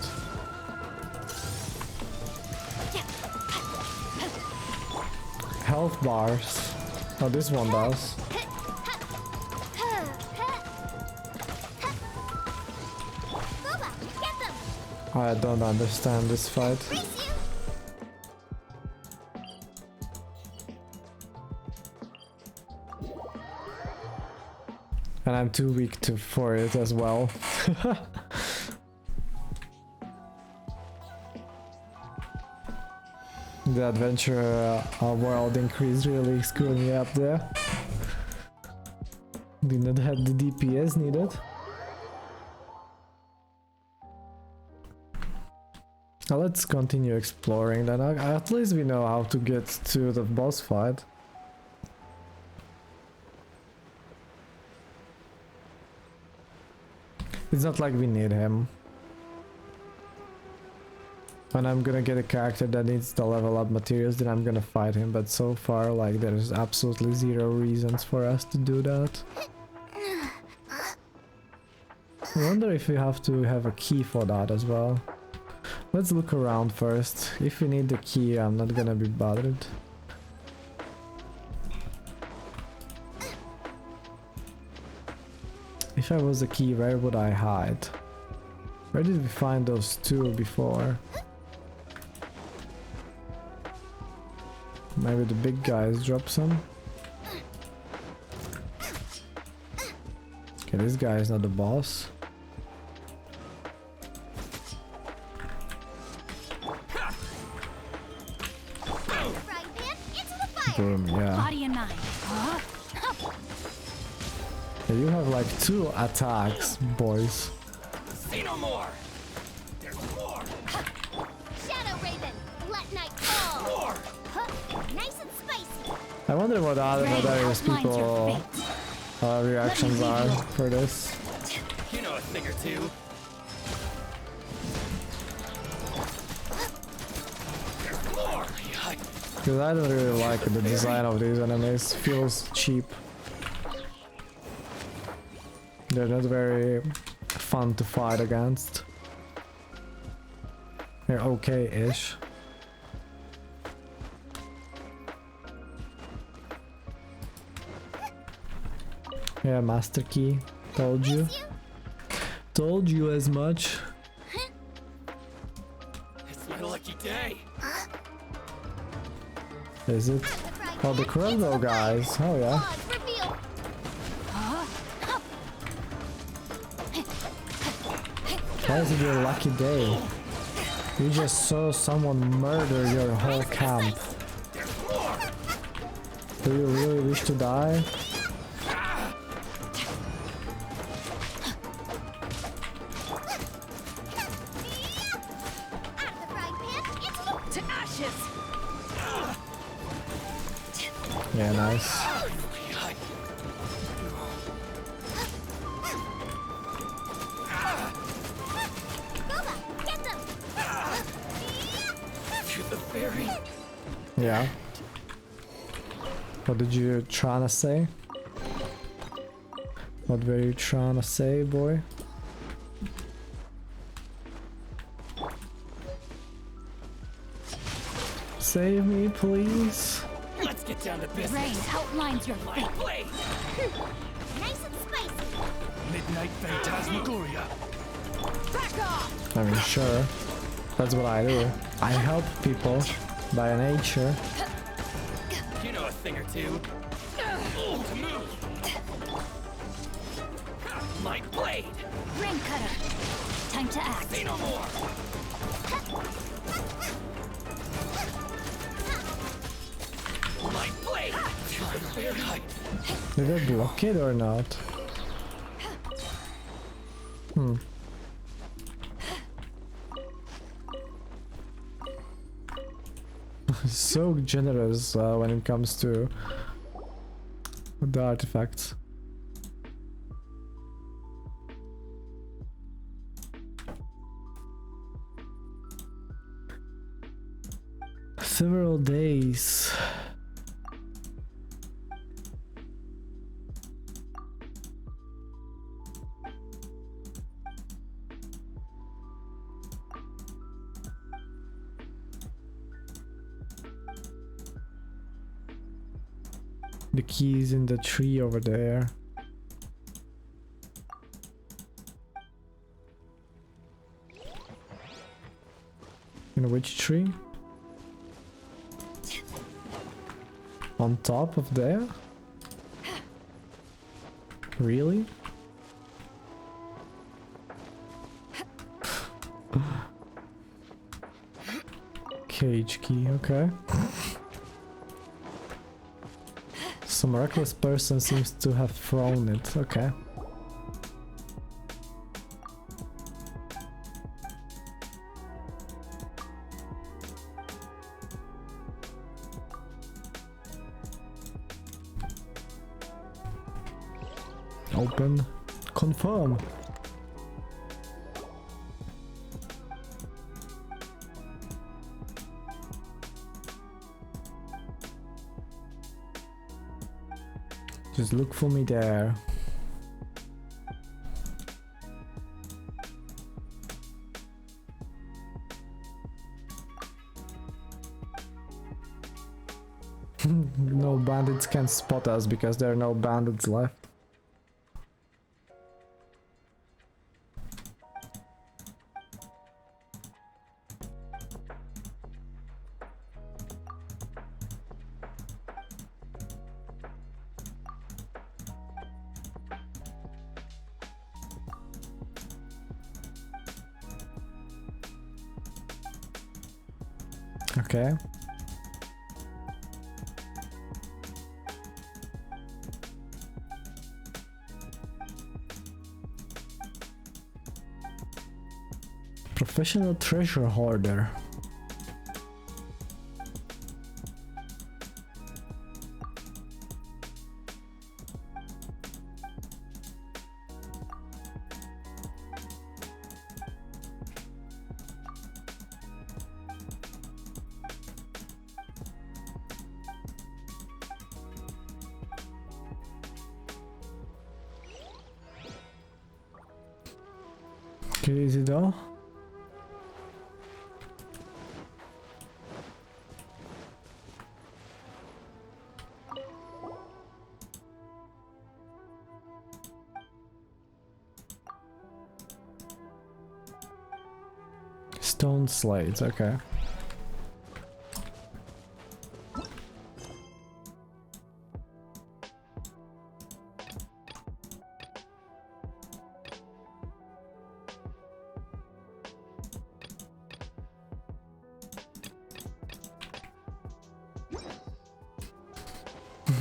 Health bars. Oh, this one does. I don't understand this fight. And I'm too weak for it as well. The adventure world increase really screwed me up there. Did not have the DPS needed. Now let's continue exploring then. At least we know how to get to the boss fight. It's not like we need him. When I'm gonna get a character that needs the level up materials, then I'm gonna fight him, but so far like there's absolutely zero reasons for us to do that. I wonder if we have to have a key for that as well. Let's look around first. If we need the key, I'm not gonna be bothered. If I was a key, where would I hide? Where did we find those two before? Maybe the big guys drop some? Okay, this guy is not the boss. Boom, yeah. Body and mind. Yeah, you have like 2 attacks, boys. Say no more. There's more. Shadow Raven, let night fall. More. Nice and spicy. I wonder what other people reactions are for this. You know a thing or two. There's more. Because I don't really like the design of these enemies. Feels cheap. They're not very fun to fight against. They're okay-ish. Yeah, master key. Told you. Told you as much. It's my lucky day. Is it? Oh, the Crossbow guys. Oh yeah. Why is it your lucky day? You just saw someone murder your whole camp. Do you really wish to die? To ashes. Yeah, nice. Yeah. What did you trying to say? What were you trying to say, boy? Save me, please. Let's get down to business. Rain outlines your fate. Blade. Nice and spicy. Midnight Phantasmagoria. Back off. I mean, sure. That's what I do. I help people by nature. You know a thing or two. Ooh, to move. My blade. Rain cutter. Time to act. Say no more. My blade. Very height. Did I block it or not? Hmm. So generous when it comes to the artifacts. Several days. The key's in the tree over there. In which tree? On top of there? Really? Cage key, okay. Some reckless person seems to have thrown it, okay. Open. Confirm. Just look for me there. No bandits can spot us because there are no bandits left. Okay. Professional treasure hoarder. Easy though. Stone slates, okay.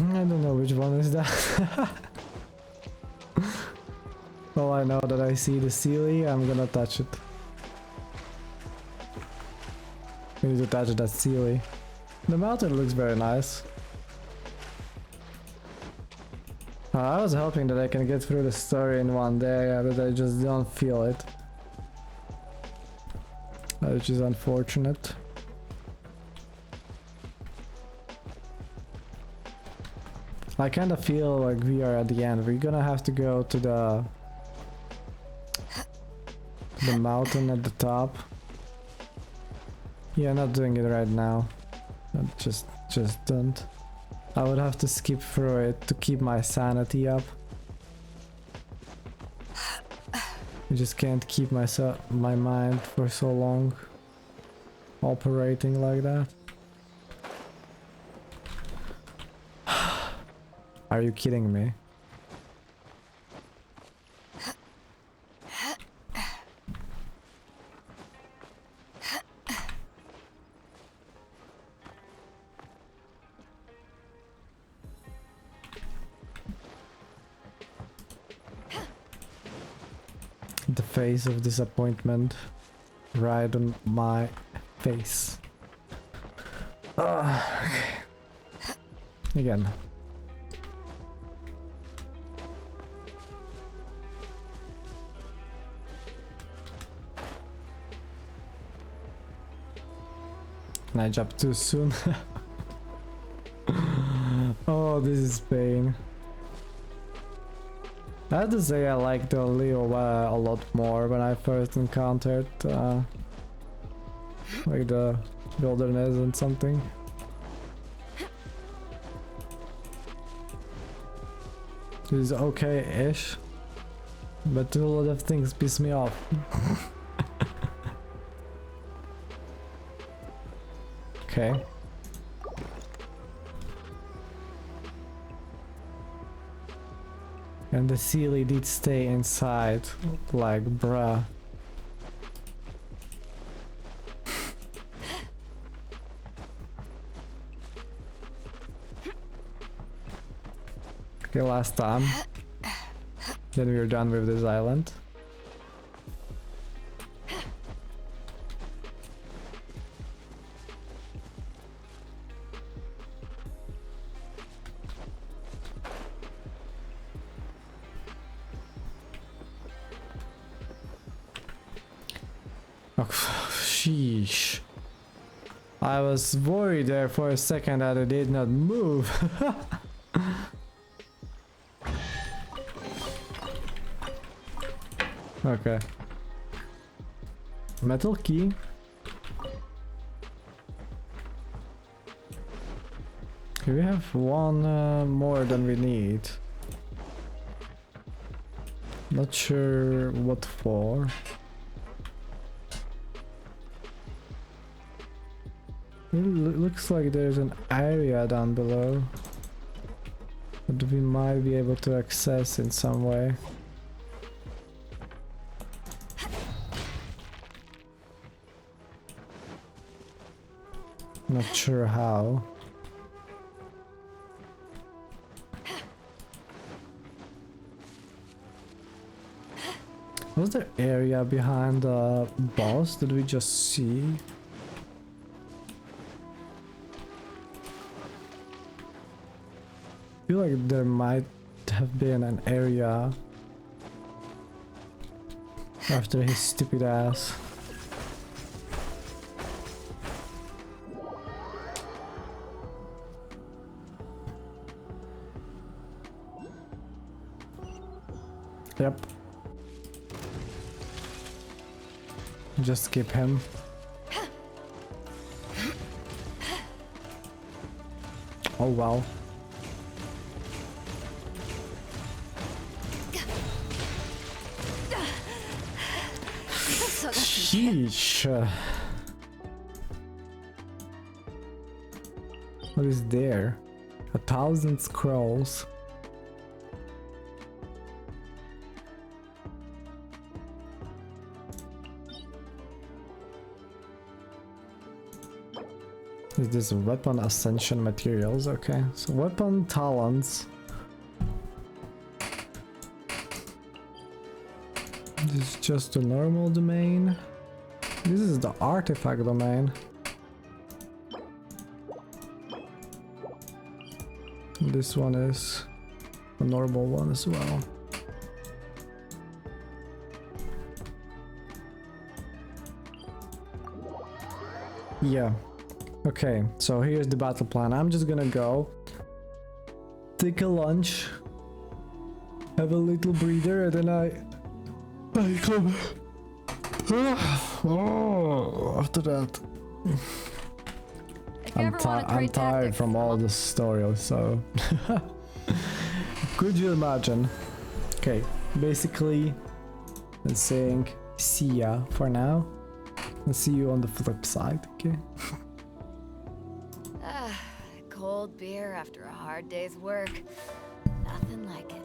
I don't know which one is that. Well, I know that I see the Sealy, I'm gonna touch it. We need to touch that Sealy. The mountain looks very nice. I was hoping that I can get through the story in one day, but I just don't feel it. Which is unfortunate. I kind of feel like we are at the end. We're gonna have to go to the mountain at the top. Yeah, not doing it right now. Just don't. I would have to skip through it to keep my sanity up. I just can't keep my mind for so long operating like that. Are you kidding me? The face of disappointment right on my face. Okay. Again. Can I jump too soon? Oh, this is pain. I have to say I liked the Leo a lot more when I first encountered like the wilderness and something. This is okay-ish, but a lot of things piss me off. Okay. And the Sealy did stay inside, like bruh. Okay, last time. Then we are done with this island. Oh, sheesh. I was worried there for a second that it did not move. Okay. Metal key. Okay, we have one more than we need. Not sure what for. It looks like there's an area down below that we might be able to access in some way. Not sure how. Was there area behind the boss? Did we just see? I feel like there might have been an area after his stupid ass. Yep. Just skip him. Oh wow. Sheesh. What is there? 1,000 scrolls. Is this weapon ascension materials? Okay, so weapon talents. This is just the normal domain. This is the artifact domain. This one is a normal one as well. Yeah. Okay, so here's the battle plan. I'm just gonna go take a lunch, have a little breather, and then I come. Oh, after that, I'm tired from all the story, so could you imagine? Okay, basically, I'm saying see ya for now, and see you on the flip side. Okay. Cold beer after a hard day's work. Nothing like it.